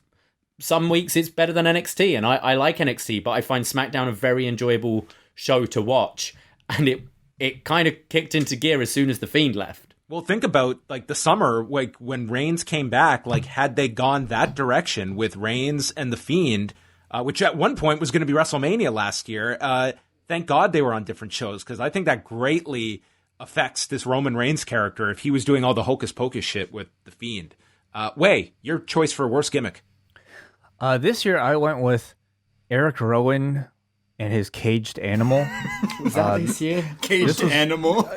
K: some weeks it's better than NXT, and I like NXT, but I find SmackDown a very enjoyable show to watch, and it kind of kicked into gear as soon as The Fiend left.
H: Well, think about the summer, when Reigns came back, had they gone that direction with Reigns and The Fiend, which at one point was going to be WrestleMania last year. Thank God they were on different shows, because I think that greatly affects this Roman Reigns character if he was doing all the hocus pocus shit with the Fiend. Wei, your choice for worst gimmick.
J: This year I went with Eric Rowan and his caged animal.
I: Was that this year? Caged animal.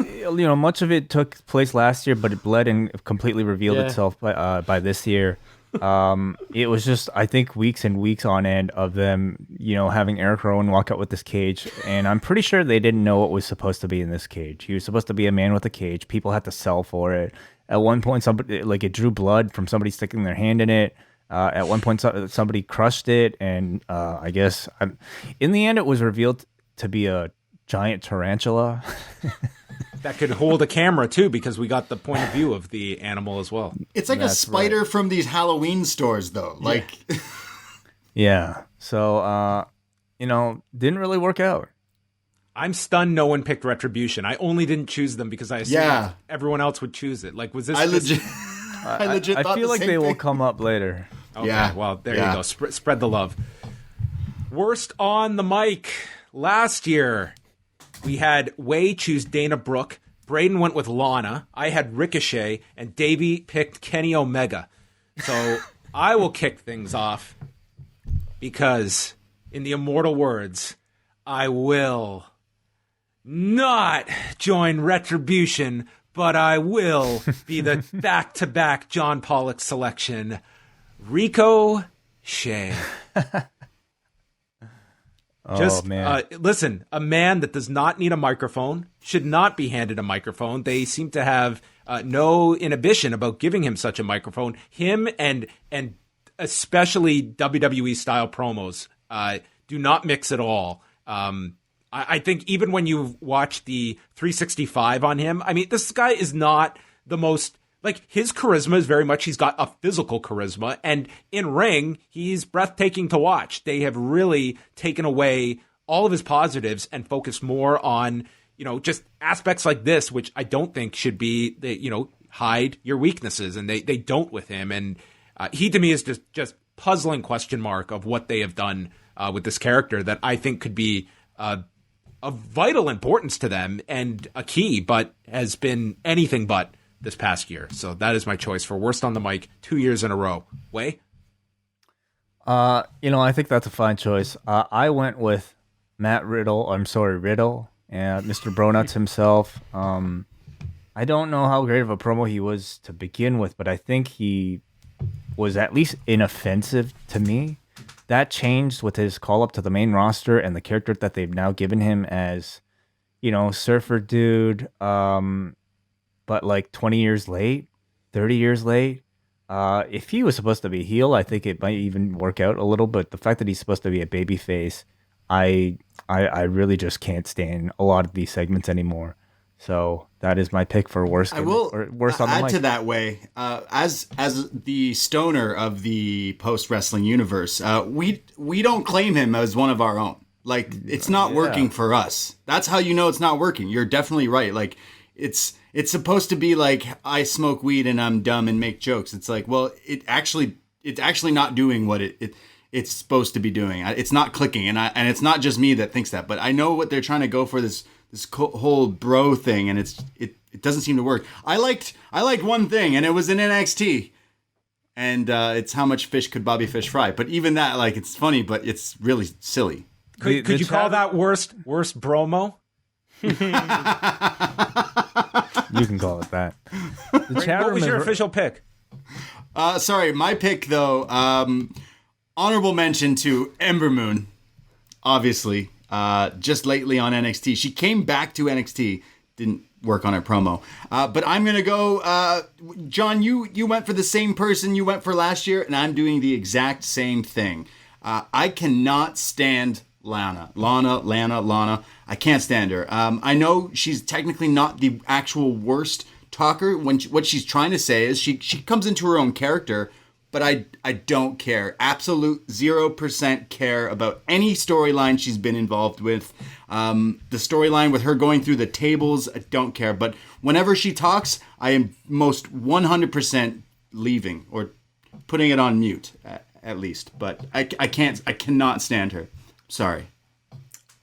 J: Much of it took place last year, but it bled and completely revealed itself by this year. It was just, I think, weeks and weeks on end of them, having Eric Rowan walk out with this cage, and I'm pretty sure they didn't know what was supposed to be in this cage. He was supposed to be a man with a cage. People had to sell for it. At one point, it drew blood from somebody sticking their hand in it. At one point, somebody crushed it, and I guess in the end, it was revealed to be a giant tarantula.
H: That could hold a camera, too, because we got the point of view of the animal as well.
I: It's like a spider from these Halloween stores, though.
J: Yeah. So, didn't really work out.
H: I'm stunned no one picked Retribution. I only didn't choose them because I assumed everyone else would choose it. Was this...
I: I legit
J: I feel like they will come up later.
H: Okay, well, there you go. Spread the love. Worst on the mic. Last year, we had Wei choose Dana Brooke. Braden went with Lana. I had Ricochet. And Davey picked Kenny Omega. So I will kick things off because, in the immortal words, I will not join Retribution, but I will be the back-to-back John Pollock selection, Ricochet.
J: Man.
H: Listen, a man that does not need a microphone should not be handed a microphone. They seem to have no inhibition about giving him such a microphone. Him and especially WWE-style promos do not mix at all. I think even when you watch the 365 on him, I mean, this guy is not the most... his charisma is very much, he's got a physical charisma, and in ring, he's breathtaking to watch. They have really taken away all of his positives and focused more on, just aspects like this, which I don't think should be, hide your weaknesses, and they don't with him. And he, to me, is just puzzling question mark of what they have done with this character that I think could be of vital importance to them and a key, but has been anything but this past year. So that is my choice for worst on the mic 2 years in a row. Wei?
J: I think that's a fine choice. I went with Riddle, and Mr. Bronuts himself. I don't know how great of a promo he was to begin with, but I think he was at least inoffensive to me. That changed with his call up to the main roster and the character that they've now given him as, surfer dude, but 20 years late, 30 years late. If he was supposed to be heel, I think it might even work out a little, but the fact that he's supposed to be a babyface, I really just can't stand a lot of these segments anymore. So that is my pick for worst.
I: I will
J: worst on the
I: add
J: mic.
I: to that way. As the stoner of the post wrestling universe, we don't claim him as one of our own. It's not working for us. That's how you know it's not working. You're definitely right. It's supposed to be I smoke weed and I'm dumb and make jokes. It's it's actually not doing what it's supposed to be doing. It's not clicking, and it's not just me that thinks that. But I know what they're trying to go for, this whole bro thing, and it doesn't seem to work. I liked one thing, and it was in NXT, and it's how much fish could Bobby Fish fry. But even that, it's funny, but it's really silly.
H: Could you call that worst bromo?
J: You can call it that.
H: What was your official pick?
I: Sorry, my pick though. Honorable mention to Ember Moon, obviously. Just lately on NXT, she came back to NXT. Didn't work on her promo, but I'm gonna go. John, you went for the same person you went for last year, and I'm doing the exact same thing. I cannot stand Lana. I can't stand her. I know she's technically not the actual worst talker. What she's trying to say is she comes into her own character, but I don't care. Absolute 0% care about any storyline she's been involved with. The storyline with her going through the tables, I don't care. But whenever she talks, I am most 100% leaving or putting it on mute at least. But I cannot stand her. Sorry.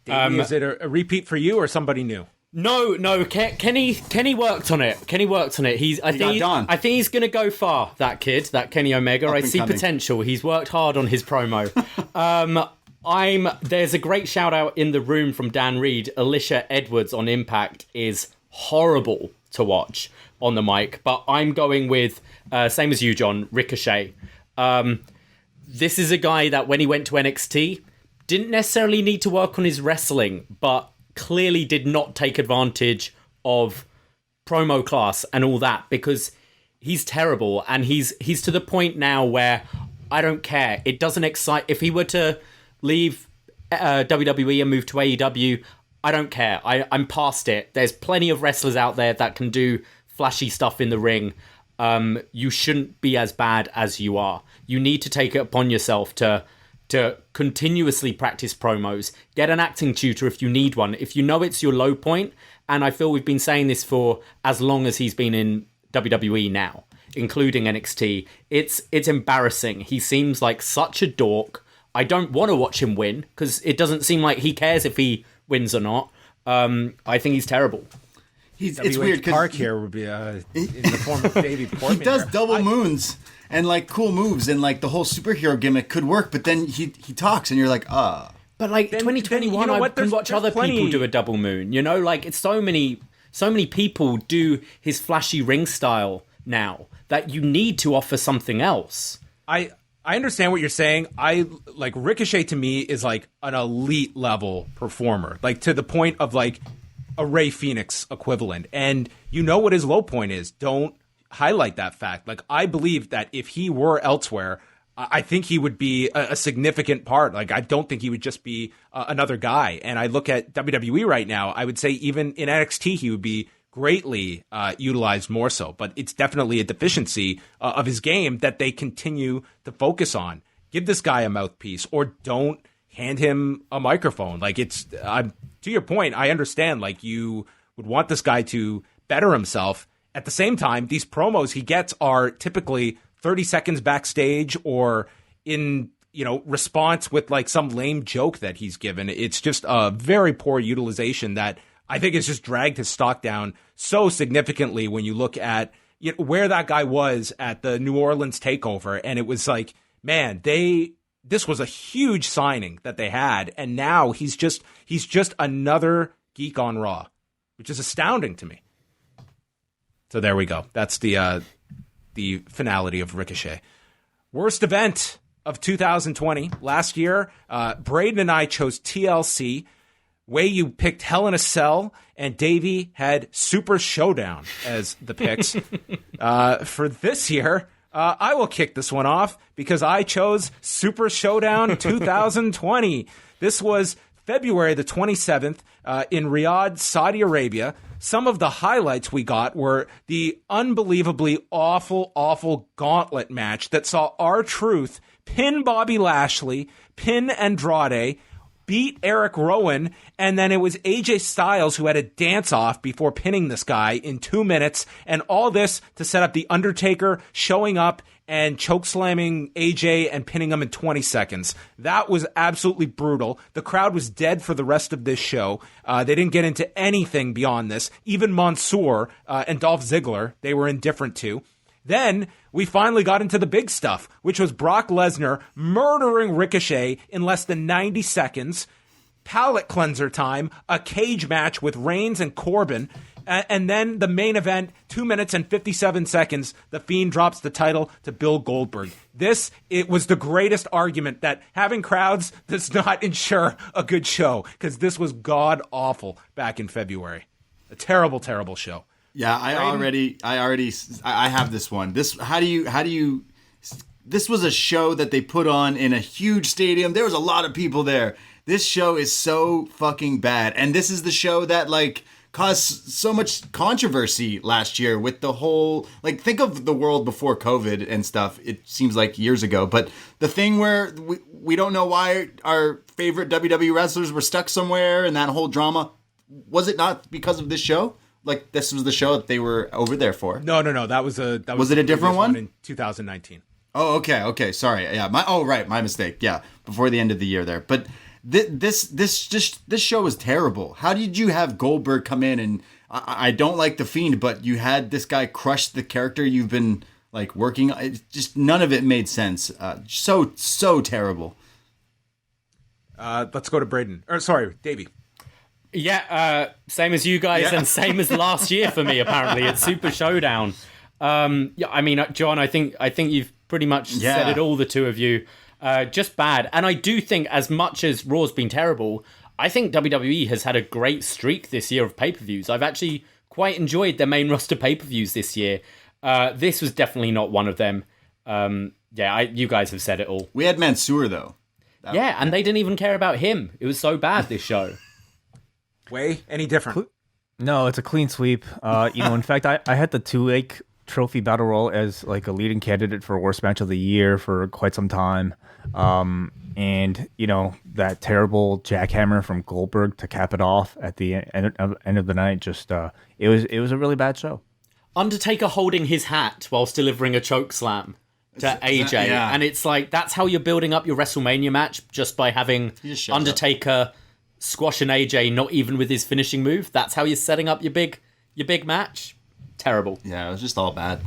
H: Davey, is it a repeat for you or somebody new?
K: No, Kenny worked on it. I think he's going to go far, that kid, that Kenny Omega. I see potential. He's worked hard on his promo. There's a great shout out in the room from Dan Reed. Alicia Edwards on Impact is horrible to watch on the mic, but I'm going with, same as you, John, Ricochet. This is a guy that when he went to NXT, didn't necessarily need to work on his wrestling, but clearly did not take advantage of promo class and all that, because he's terrible, and he's to the point now where I don't care. It doesn't excite. If he were to leave WWE and move to AEW, I don't care. I'm past it. There's plenty of wrestlers out there that can do flashy stuff in the ring. You shouldn't be as bad as you are. You need to take it upon yourself to continuously practice promos. Get an acting tutor if you need one. If you know it's your low point, and I feel we've been saying this for as long as he's been in WWE now, including NXT, it's embarrassing. He seems like such a dork. I don't want to watch him win, because it doesn't seem like he cares if he wins or not. I think he's terrible.
I: It's weird because
H: Park here would be in the form of Davie Portman.
I: He does double moons and like cool moves, and like the whole superhero gimmick could work, but then he talks and you're like, But
K: like 2021, I can watch other people do a double moon. You know, like it's so many people do his flashy ring style now that you need to offer something else.
H: I understand what you're saying. Like Ricochet to me is like an elite level performer, like to the point of like a Rey Fenix equivalent. And you know what his low point is. Don't highlight that fact. Like I believe that if he were elsewhere, I think he would be a significant part. Like I don't think he would just be another guy. And I look at WWE right now, I would say even in NXT he would be greatly utilized more so. But it's definitely a deficiency of his game that they continue to focus on. Give this guy a mouthpiece, or don't hand him a microphone. Like it's to your point, I understand like you would want this guy to better himself. At the same time, these promos he gets are typically 30 seconds backstage or in, response with like some lame joke that he's given. It's just a very poor utilization that I think has just dragged his stock down so significantly when you look at where that guy was at the New Orleans takeover. And it was like, man, this was a huge signing that they had. And now he's just another geek on Raw, which is astounding to me. So there we go. That's the finality of Ricochet. Worst event of 2020. Last year, Braden and I chose TLC. Way you picked Hell in a Cell, and Davey had Super Showdown as the picks. For this year, I will kick this one off because I chose Super Showdown 2020. This was February the 27th in Riyadh, Saudi Arabia. Some of the highlights we got were the unbelievably awful gauntlet match that saw R-Truth pin Bobby Lashley, pin Andrade, beat Eric Rowan, and then it was AJ Styles who had a dance-off before pinning this guy in 2 minutes, and all this to set up The Undertaker showing up and chokeslamming AJ and pinning him in 20 seconds. That was absolutely brutal. The crowd was dead for the rest of this show. They didn't get into anything beyond this. Even Mansoor and Dolph Ziggler, they were indifferent to. Then we finally got into the big stuff, which was Brock Lesnar murdering Ricochet in less than 90 seconds, palate cleanser time, a cage match with Reigns and Corbin, and then the main event, 2 minutes and 57 seconds, The Fiend drops the title to Bill Goldberg. It was the greatest argument that having crowds does not ensure a good show, because this was god-awful back in February. A terrible, terrible show.
I: Yeah, I have this one. This was a show that they put on in a huge stadium. There was a lot of people there. This show is so fucking bad. And this is the show that like caused so much controversy last year with the whole, like, think of the world before COVID and stuff. It seems like years ago, but the thing where we don't know why our favorite WWE wrestlers were stuck somewhere and that whole drama, was it not because of this show? Like, this was the show that they were over there for.
H: No. That was
I: it a different one
H: in 2019.
I: Oh, okay. Sorry. Yeah. My mistake. Yeah. Before the end of the year there. But This show is terrible. How did you have Goldberg come in and I don't like the Fiend, but you had this guy crush the character you've been like working on? It just none of it made sense. So terrible.
H: Let's go to Braden. Or sorry, Davey.
K: Yeah, same as you guys, and same as last year for me. Apparently, it's Super Showdown. Yeah, I mean, John, I think you've pretty much said it all. The two of you, just bad. And I do think, as much as Raw's been terrible, I think WWE has had a great streak this year of pay-per-views. I've actually quite enjoyed their main roster pay-per-views this year. This was definitely not one of them. You guys have said it all.
I: We had Mansoor though.
K: And they didn't even care about him. It was so bad, this show.
H: Way any different?
J: No, it's a clean sweep. In fact, I had the 2-week trophy battle royal as like a leading candidate for worst match of the year for quite some time. And that terrible jackhammer from Goldberg to cap it off at the end of the night, just it was a really bad show.
K: Undertaker holding his hat whilst delivering a choke slam to AJ, and it's like, that's how you're building up your WrestleMania match, just by having Undertaker squashing AJ, not even with his finishing move. That's how you're setting up your big match. Terrible.
I: Yeah, it was just all bad.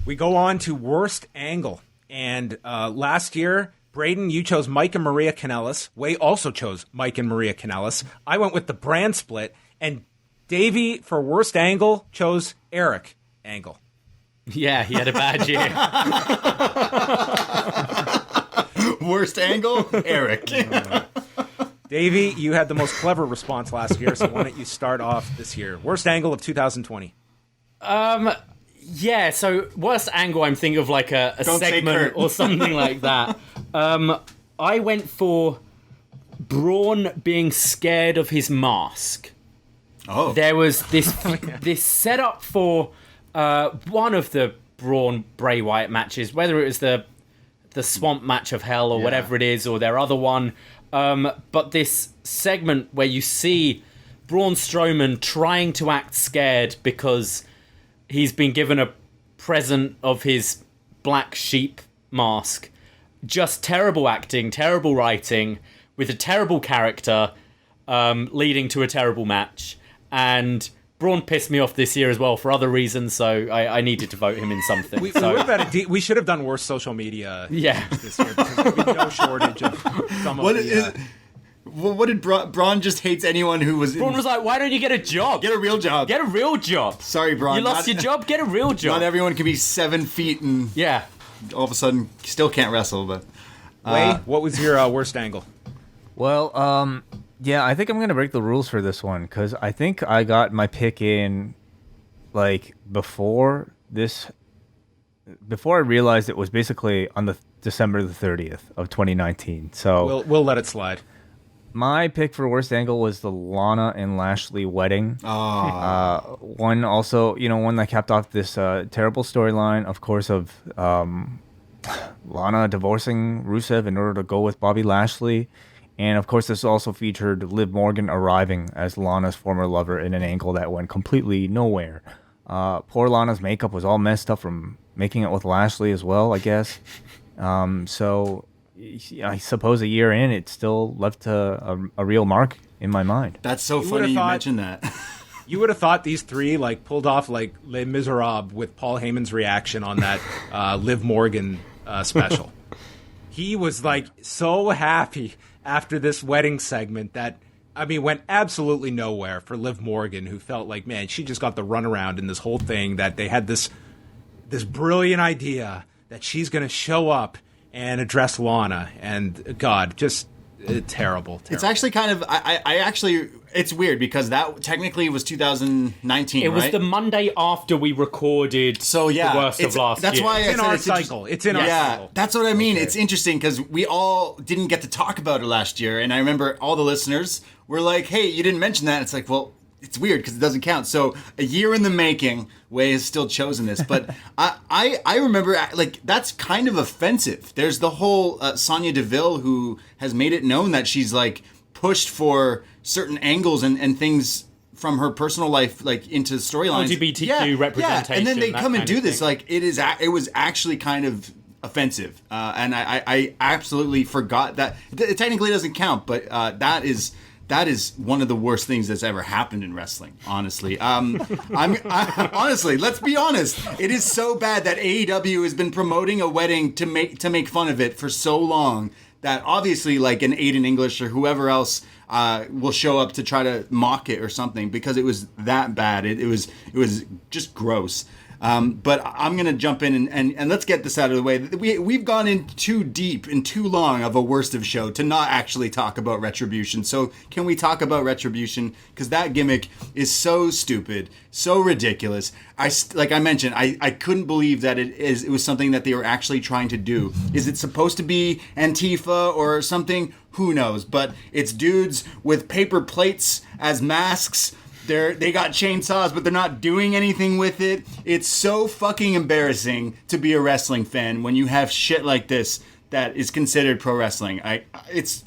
H: We go on to worst angle, and last year, Braden, you chose Mike and Maria Kanellis. Way also chose Mike and Maria Kanellis. I went with the brand split, and Davey, for worst angle, chose Eric Angle.
K: Yeah, he had a bad year.
I: Worst angle, Eric.
H: Davey, you had the most clever response last year, so why don't you start off this year? Worst angle of 2020.
K: So worst angle, I'm thinking of like a segment or something like that. I went for Braun being scared of his mask.
I: Oh.
K: There was this setup for one of the Braun Bray Wyatt matches, whether it was the Swamp Match of Hell or whatever it is, or their other one. But this segment where you see Braun Strowman trying to act scared because he's been given a present of his black sheep mask. Just terrible acting, terrible writing, with a terrible character, leading to a terrible match. And Braun pissed me off this year as well for other reasons, so I needed to vote him in something.
H: We should have done worse social media this year, because there'd be no shortage of some of the...
I: What did Braun just hates anyone who was...
K: Braun was like, why don't you get a job?
I: Get a real job.
K: Get a real job.
I: Sorry, Braun.
K: You lost your job? Get a real job.
I: Not everyone can be 7 feet and all of a sudden still can't wrestle, but...
H: Wei, what was your worst angle?
J: Well, I think I'm going to break the rules for this one, because I think I got my pick in, like, before I realized it was basically on the December the 30th of 2019. So
H: we'll let it slide.
J: My pick for worst angle was the Lana and Lashley wedding. One that capped off this terrible storyline, of course, of Lana divorcing Rusev in order to go with Bobby Lashley. And, of course, this also featured Liv Morgan arriving as Lana's former lover in an angle that went completely nowhere. Poor Lana's makeup was all messed up from making it with Lashley as well, I guess. So I suppose a year in, it still left a real mark in my mind.
I: That's so funny you mentioned that.
H: You would have thought these three pulled off Les Miserables with Paul Heyman's reaction on that Liv Morgan special. He was so happy after this wedding segment that, went absolutely nowhere for Liv Morgan, who felt like, man, she just got the runaround in this whole thing, that they had this brilliant idea that she's going to show up and address Lana. And, God, just terrible.
I: It's actually kind of, it's weird because that technically was 2019,
K: It was the Monday after we recorded the worst of last year.
I: That's why
H: it's in our cycle. It's in our cycle.
I: That's what I mean. Okay. It's interesting because we all didn't get to talk about it last year. And I remember all the listeners were like, hey, you didn't mention that. It's like, well, it's weird because it doesn't count. So a year in the making, Wei has still chosen this. But I remember, that's kind of offensive. There's the whole Sonya Deville who has made it known that she's pushed for certain angles and things from her personal life into storylines.
K: LGBTQ representation.
I: Yeah, and then they come and do this. It was actually kind of offensive. And I absolutely forgot that. It technically doesn't count, but that is one of the worst things that's ever happened in wrestling, honestly. Honestly, let's be honest. It is so bad that AEW has been promoting a wedding to make fun of it for so long that obviously like an Aiden English or whoever else will show up to try to mock it or something because it was that bad. It was just gross. But I'm going to jump in and let's get this out of the way. We've gone in too deep and too long of a worst of show to not actually talk about Retribution. So can we talk about Retribution? Because that gimmick is so stupid, so ridiculous. Like I mentioned, I couldn't believe that it was something that they were actually trying to do. Is it supposed to be Antifa or something? Who knows? But it's dudes with paper plates as masks. They got chainsaws, but they're not doing anything with it. It's so fucking embarrassing to be a wrestling fan when you have shit like this that is considered pro wrestling. It's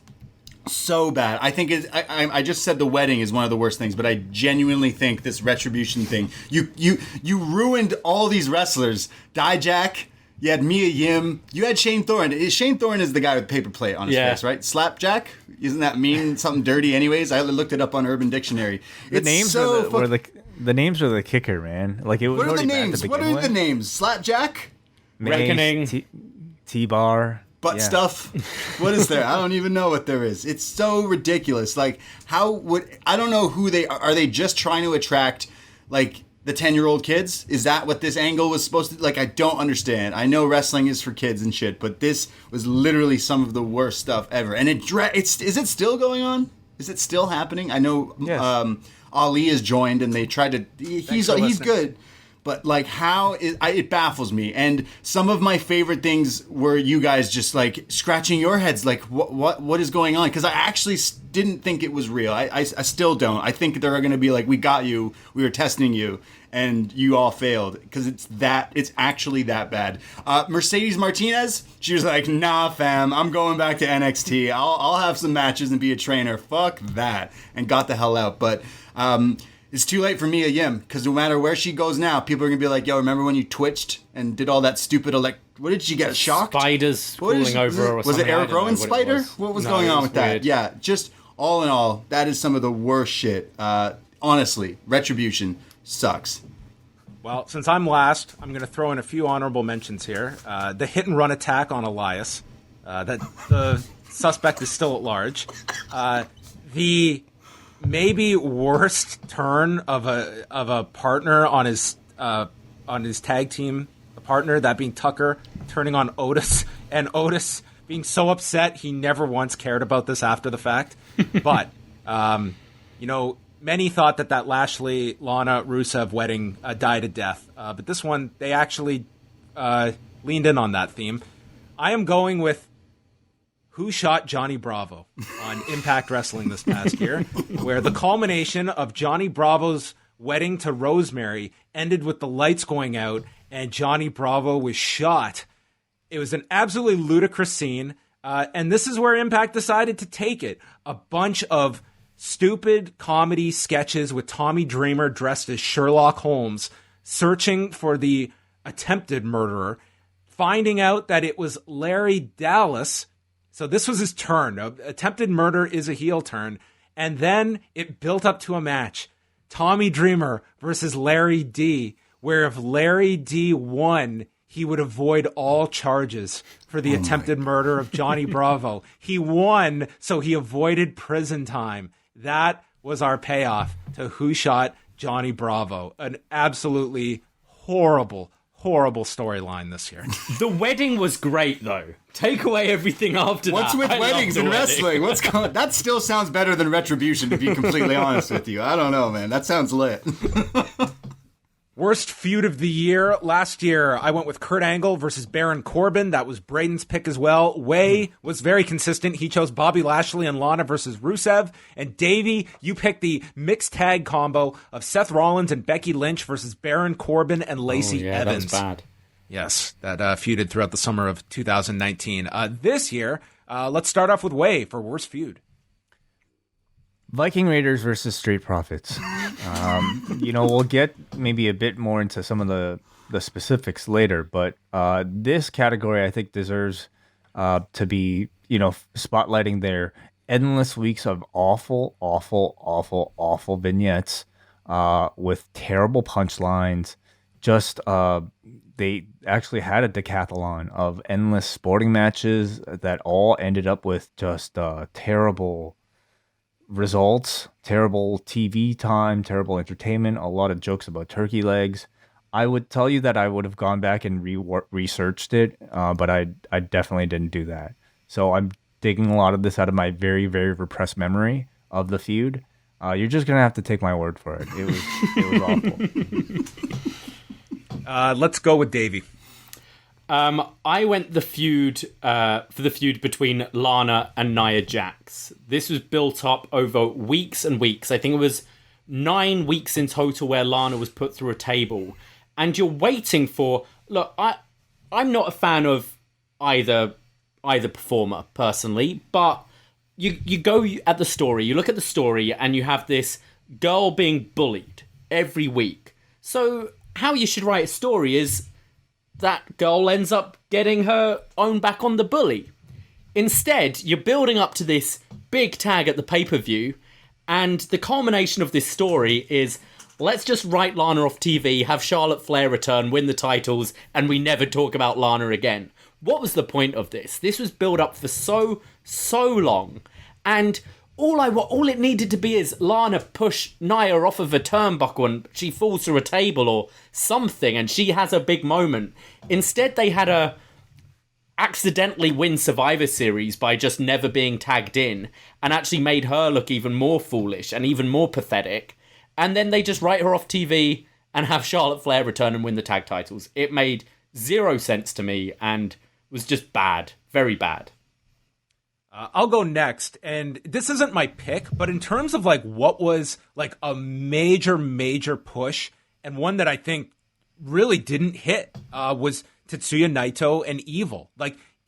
I: so bad. I think I just said the wedding is one of the worst things, but I genuinely think this Retribution thing. You ruined all these wrestlers. Dijak. You had Mia Yim. You had Shane Thorne. Shane Thorne is the guy with the paper plate on his face, right? Slapjack? Isn't that mean something dirty anyways? I looked it up on Urban Dictionary.
J: The names were the kicker, man. Like it was.
I: What are the
J: names?
I: What are the names? Slapjack?
K: Reckoning.
J: T-bar.
I: Butt stuff. What is there? I don't even know what there is. It's so ridiculous. Like I don't know who they are. Are they just trying to attract like the 10-year-old kids? Is that what this angle was supposed to... Like, I don't understand. I know wrestling is for kids and shit, but this was literally some of the worst stuff ever. And is it still going on? Is it still happening? I know Ali is joined and they tried to... He's good. But, like, it baffles me. And some of my favorite things were you guys just, like, scratching your heads, like, what is going on? Because I actually didn't think it was real. I still don't. I think they're going to be like, we got you, we were testing you, and you all failed. Because it's actually that bad. Mercedes Martinez, she was like, nah, fam, I'm going back to NXT. I'll have some matches and be a trainer. Fuck that. And got the hell out. But... it's too late for Mia Yim, because no matter where she goes now, people are going to be like, yo, remember when you twitched and did all that stupid what did she get, shocked?
K: Spiders falling over her or something.
I: Was it Eric Rowan's spider? What was going on with that? Yeah, just all in all, that is some of the worst shit. Honestly, Retribution sucks.
H: Well, since I'm last, I'm going to throw in a few honorable mentions here. The hit and run attack on Elias. That the suspect is still at large. The... maybe worst turn of a partner on his tag team partner, that being Tucker turning on Otis, and Otis being so upset he never once cared about this after the fact. But many thought that Lashley Lana Rusev wedding died a death, but this one they actually leaned in on that theme. I am going with Who Shot Johnny Bravo on Impact Wrestling this past year, where the culmination of Johnny Bravo's wedding to Rosemary ended with the lights going out and Johnny Bravo was shot. It was an absolutely ludicrous scene, and this is where Impact decided to take it. A bunch of stupid comedy sketches with Tommy Dreamer dressed as Sherlock Holmes searching for the attempted murderer, finding out that it was Larry Dallas. So this was his turn. Attempted murder is a heel turn. And then it built up to a match. Tommy Dreamer versus Larry D, where if Larry D won, he would avoid all charges for the attempted murder of Johnny Bravo. He won, so he avoided prison time. That was our payoff to Who Shot Johnny Bravo. An absolutely horrible storyline this year.
K: The wedding was great, though. Take away everything after
I: What's
K: that.
I: with weddings and wrestling? That still sounds better than Retribution, to be completely honest with you. I don't know, man. That sounds lit.
H: Worst feud of the year. Last year, I went with Kurt Angle versus Baron Corbin. That was Braden's pick as well. Way was very consistent. He chose Bobby Lashley and Lana versus Rusev. And Davey, you picked the mixed tag combo of Seth Rollins and Becky Lynch versus Baron Corbin and Lacey Evans.
K: That's bad.
H: Yes, that feuded throughout the summer of 2019. This year, let's start off with Way for worst feud.
J: Viking Raiders versus Street Profits. We'll get maybe a bit more into some of the the specifics later, but this category I think deserves to be, spotlighting their endless weeks of awful, awful, awful, awful vignettes with terrible punchlines. Just they actually had a decathlon of endless sporting matches that all ended up with just terrible results, terrible TV time, terrible entertainment, a lot of jokes about turkey legs. I would tell you that I would have gone back and researched it, but I definitely didn't do that. So I'm digging a lot of this out of my very, very repressed memory of the feud. You're just gonna have to take my word for it. It was
H: awful. Let's go with Davey.
K: I went the feud for the feud between Lana and Nia Jax. This was built up over weeks and weeks. I think it was 9 weeks in total where Lana was put through a table. And you're waiting for... Look, I'm not a fan of either performer, personally, but you go at the story, you look at the story, and you have this girl being bullied every week. So how you should write a story is that girl ends up getting her own back on the bully. Instead, you're building up to this big tag at the pay-per-view, and the culmination of this story is, let's just write Lana off TV, have Charlotte Flair return, win the titles, and we never talk about Lana again. What was the point of this? This was built up for so long, and all it needed to be is Lana push Nia off of a turnbuckle and she falls through a table or something, and she has a big moment. Instead, they had her accidentally win Survivor Series by just never being tagged in, and actually made her look even more foolish and even more pathetic. And then they just write her off TV and have Charlotte Flair return and win the tag titles. It made zero sense to me and was just bad. Very bad.
H: I'll go next, and this isn't my pick, but in terms of what was a major push, and one that I think really didn't hit, was Tetsuya Naito and Evil.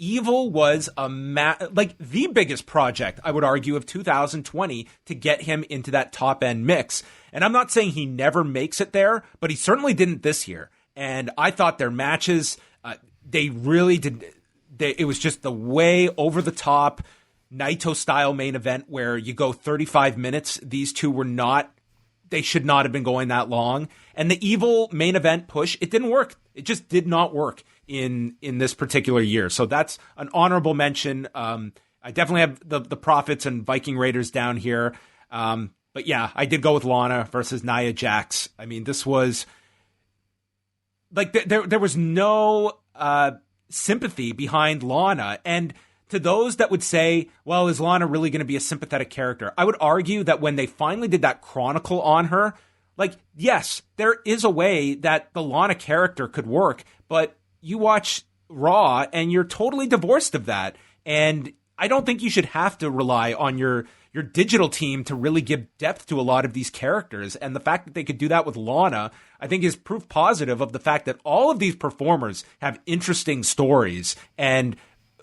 H: Evil was the biggest project, I would argue, of 2020 to get him into that top end mix. And I'm not saying he never makes it there, but he certainly didn't this year. And I thought their matches, they really did. It was just the way over the top Naito style main event where you go 35 minutes. These two they should not have been going that long. And the Evil main event push, it didn't work. It just did not work in this particular year. So that's an honorable mention. I definitely have the Profits and Viking Raiders down here. But yeah, I did go with Lana versus Nia Jax. I mean, this was there was no sympathy behind Lana. And to those that would say, well, is Lana really going to be a sympathetic character? I would argue that when they finally did that chronicle on her, yes, there is a way that the Lana character could work, but you watch Raw and you're totally divorced of that. And I don't think you should have to rely on your digital team to really give depth to a lot of these characters. And the fact that they could do that with Lana, I think, is proof positive of the fact that all of these performers have interesting stories, and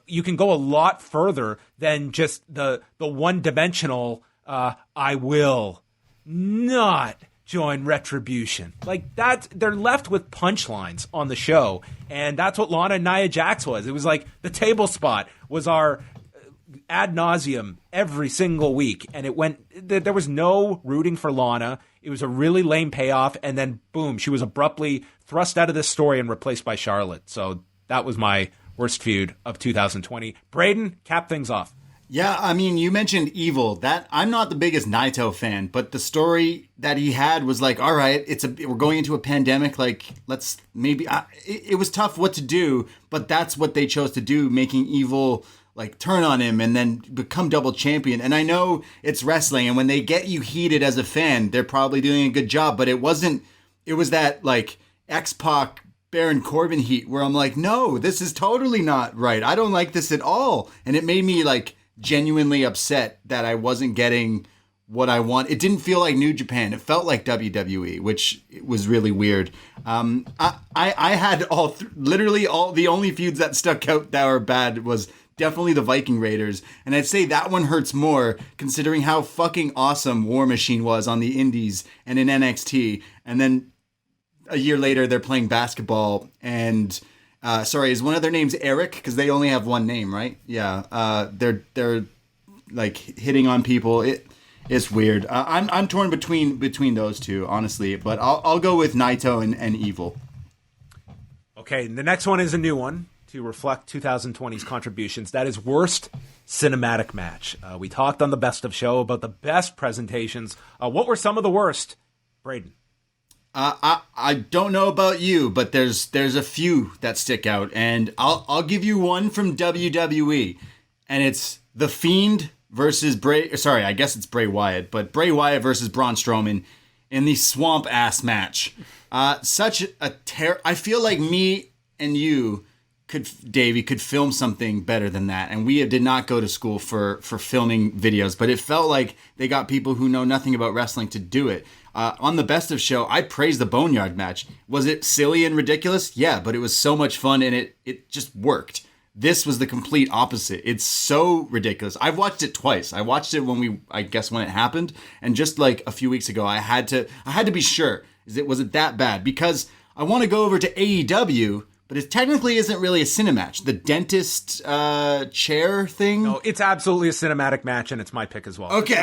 H: you can go a lot further than just the one-dimensional, I will not join Retribution. They're left with punchlines on the show, and that's what Lana and Nia Jax was. It was the table spot was our ad nauseum every single week, and there was no rooting for Lana. It was a really lame payoff, and then boom, she was abruptly thrust out of this story and replaced by Charlotte. So that was my worst feud of 2020. Braden, cap things off.
I: Yeah, I mean, you mentioned Evil. That I'm not the biggest Naito fan, but the story that he had was all right, we're going into a pandemic. Let's maybe. It was tough what to do, but that's what they chose to do, making Evil turn on him and then become double champion. And I know it's wrestling, and when they get you heated as a fan, they're probably doing a good job. But it wasn't. It was that X-Pac Baron Corbin heat where I'm no, this is totally not right. I don't like this at all, and it made me genuinely upset that I wasn't getting what I want. It didn't feel like New Japan. It felt like WWE, which was really weird. I had literally all the only feuds that stuck out that were bad was definitely the Viking Raiders. And I'd say that one hurts more considering how fucking awesome War Machine was on the Indies and in NXT. And then a year later they're playing basketball, and sorry, is one of their names Eric? Because they only have one name, right? Yeah. They're like hitting on people. It's weird. I'm torn between those two, honestly, but I'll go with Naito and Evil.
H: Okay, the next one is a new one to reflect 2020's contributions. That is worst cinematic match. We talked on the best of show about the best presentations. What were some of the worst, Braden?
I: I don't know about you, but there's a few that stick out, and I'll give you one from WWE, and it's The Fiend versus Bray. Sorry, I guess it's Bray Wyatt, but Bray Wyatt versus Braun Strowman in the swamp ass match. Such a I feel like me and you Davey could film something better than that, and we did not go to school for filming videos, but it felt like they got people who know nothing about wrestling to do it. On the best of show, I praised the Boneyard match. Was it silly and ridiculous? Yeah, but it was so much fun, and it just worked. This was the complete opposite. It's so ridiculous. I've watched it twice. I watched it when it happened, and just like a few weeks ago, I had to be sure. Was it that bad? Because I want to go over to AEW, but it technically isn't really a cinematch. The dentist chair thing.
H: No, it's absolutely a cinematic match, and it's my pick as well.
I: Okay.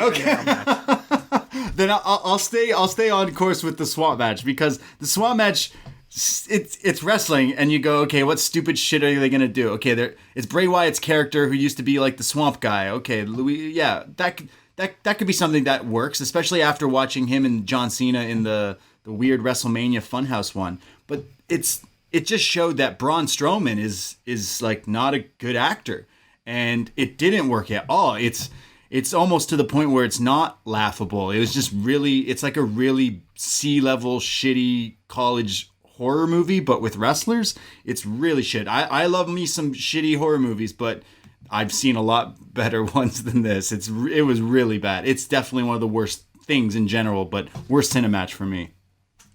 I: Then I'll stay on course with the swamp match, because the swamp match, it's wrestling, and you go, okay, what stupid shit are they gonna do? Okay, it's Bray Wyatt's character who used to be like the swamp guy. Okay, that could be something that works, especially after watching him and John Cena in the weird WrestleMania Funhouse one. But it just showed that Braun Strowman is like not a good actor, and it didn't work at all. It's almost to the point where it's not laughable. It was just it's like a really C-level shitty college horror movie, but with wrestlers. It's really shit. I love me some shitty horror movies, but I've seen a lot better ones than this. It was really bad. It's definitely one of the worst things in general, but worst cinematch for me.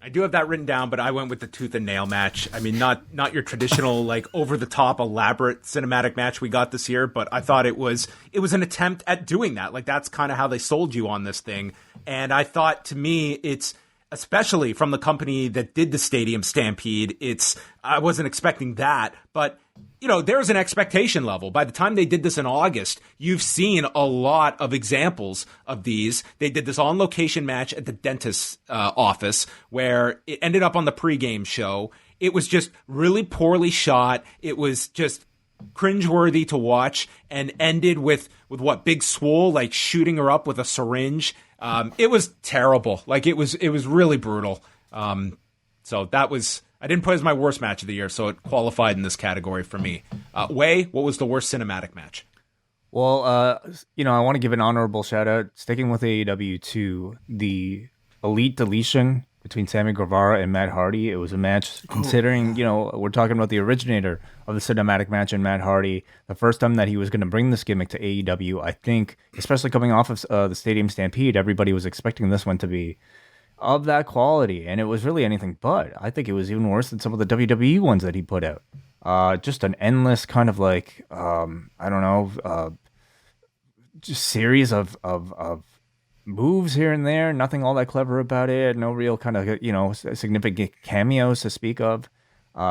H: I do have that written down, but I went with the tooth and nail match. I mean, not your traditional like over the top elaborate cinematic match we got this year, but I thought it was an attempt at doing that. Like that's kind of how they sold you on this thing. And I thought, to me, it's especially from the company that did the Stadium Stampede, I wasn't expecting that, but there's an expectation level. By the time they did this in August, you've seen a lot of examples of these. They did this on-location match at the dentist's office where it ended up on the pregame show. It was just really poorly shot. It was just cringeworthy to watch, and ended with what, Big Swole like shooting her up with a syringe. It was terrible. Like it was really brutal. So that was, I didn't put it as my worst match of the year, so it qualified in this category for me. Wei, what was the worst cinematic match?
J: Well, I want to give an honorable shout out, sticking with AEW, to the Elite Deletion between Sammy Guevara and Matt Hardy. It was a match, considering, we're talking about the originator of the cinematic match in Matt Hardy. The first time that he was going to bring this gimmick to AEW, I think, especially coming off of the Stadium Stampede, everybody was expecting this one to be of that quality, and it was really anything but. I think it was even worse than some of the WWE ones that he put out. Just an endless kind of like, just series of moves here and there, nothing all that clever about it, no real kind of, significant cameos to speak of.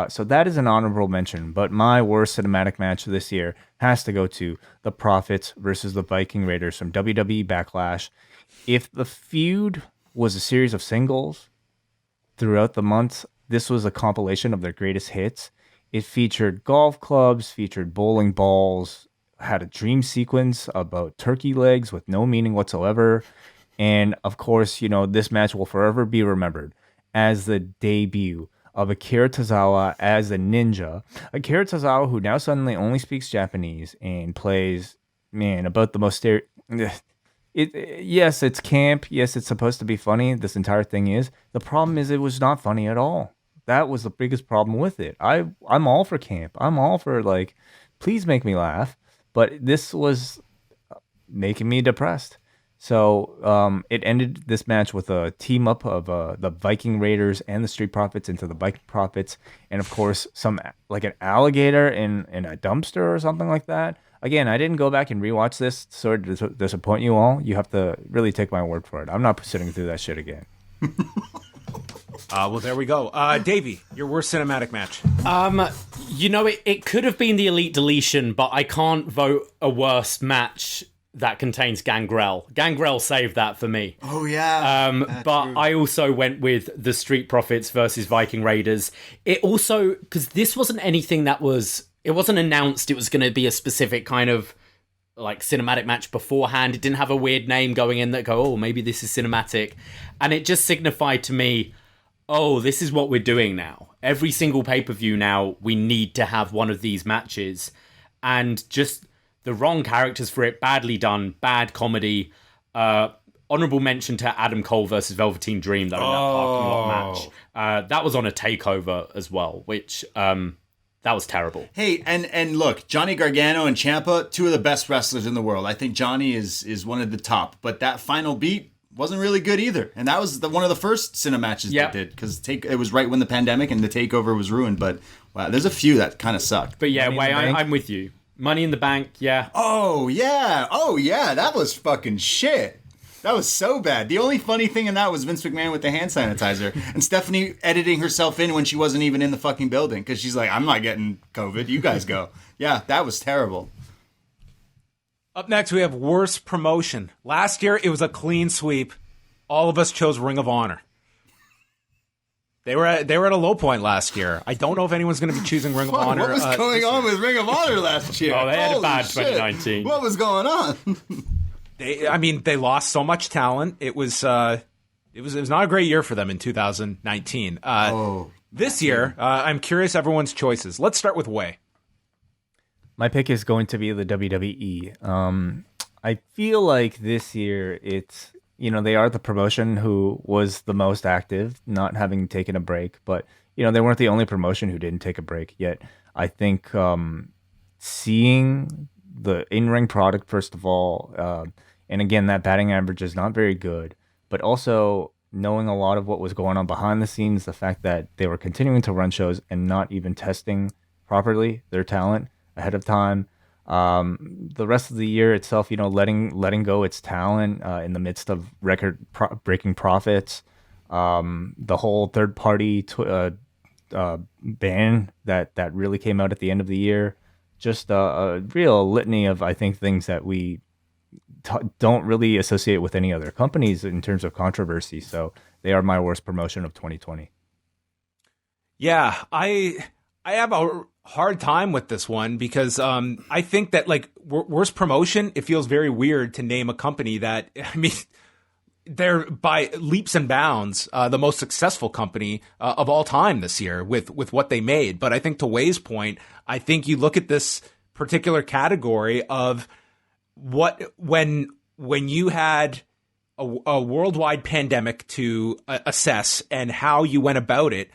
J: So that is an honorable mention, but my worst cinematic match this year has to go to the Profits versus the Viking Raiders from WWE Backlash. If the feud was a series of singles throughout the months, this was a compilation of their greatest hits. It featured golf clubs, featured bowling balls, had a dream sequence about turkey legs with no meaning whatsoever. And of course, this match will forever be remembered as the debut of Akira Tozawa as the ninja. Akira Tozawa, who now suddenly only speaks Japanese and plays, about the most yes, it's camp. Yes, it's supposed to be funny. This entire thing is. The problem is it was not funny at all. That was the biggest problem with it. I'm all for camp. I'm all for, like, please make me laugh. But this was making me depressed. So it ended this match with a team up of the Viking Raiders and the Street Profits into the Viking Profits. And, of course, some like an alligator in a dumpster or something like that. Again, I didn't go back and rewatch this. Sorry to disappoint you all. You have to really take my word for it. I'm not sitting through that shit again.
H: Well, there we go. Davey, your worst cinematic match.
K: It could have been the Elite Deletion, but I can't vote a worst match that contains Gangrel. Gangrel saved that for me.
I: Oh, yeah.
K: But true. I also went with the Street Profits versus Viking Raiders. It also, because this wasn't anything that it wasn't announced it was going to be a specific kind of like cinematic match beforehand. It didn't have a weird name going in that go, oh, maybe this is cinematic. And it just signified to me, oh, this is what we're doing now. Every single pay-per-view now, we need to have one of these matches. And just the wrong characters for it, badly done, bad comedy. Honorable mention to Adam Cole versus Velveteen Dream, though, in that parking lot match. That was on a takeover as well, which that was terrible.
I: Hey, and look, Johnny Gargano and Ciampa, two of the best wrestlers in the world. I think Johnny is one of the top, but that final beat wasn't really good either. And that was one of the first Cine matches they did, because it was right when the pandemic and the takeover was ruined. But wow, there's a few that kind of sucked.
K: But yeah, I'm with you. Money in the Bank, yeah.
I: Oh yeah, that was fucking shit. That was so bad. The only funny thing in that was Vince McMahon with the hand sanitizer and Stephanie editing herself in when she wasn't even in the fucking building, because she's like, I'm not getting COVID, you guys go. Yeah, that was terrible.
H: Up next, we have worst promotion. Last year, it was a clean sweep. All of us chose Ring of Honor. They were at a low point last year. I don't know if anyone's going to be choosing Ring of Honor.
I: What was going on with Ring of Honor last year?
K: Oh, they had a bad 2019.
I: What was going on?
H: They lost so much talent. It was not a great year for them in 2019. This year, I'm curious everyone's choices. Let's start with Wei.
J: My pick is going to be the WWE. I feel like this year it's, they are the promotion who was the most active, not having taken a break. But, they weren't the only promotion who didn't take a break yet. I think seeing the in-ring product, first of all, and again, that batting average is not very good, but also knowing a lot of what was going on behind the scenes, the fact that they were continuing to run shows and not even testing properly their talent ahead of time. The rest of the year itself, letting go its talent in the midst of record-breaking profits. The whole third-party ban that really came out at the end of the year. Just a real litany of, I think, things that we don't really associate with any other companies in terms of controversy. So they are my worst promotion of 2020.
H: Yeah, I have a hard time with this one because I think that worst promotion, it feels very weird to name a company that, they're by leaps and bounds the most successful company of all time this year with what they made. But I think to Wei's point, I think you look at this particular category of when you had a worldwide pandemic to assess and how you went about it,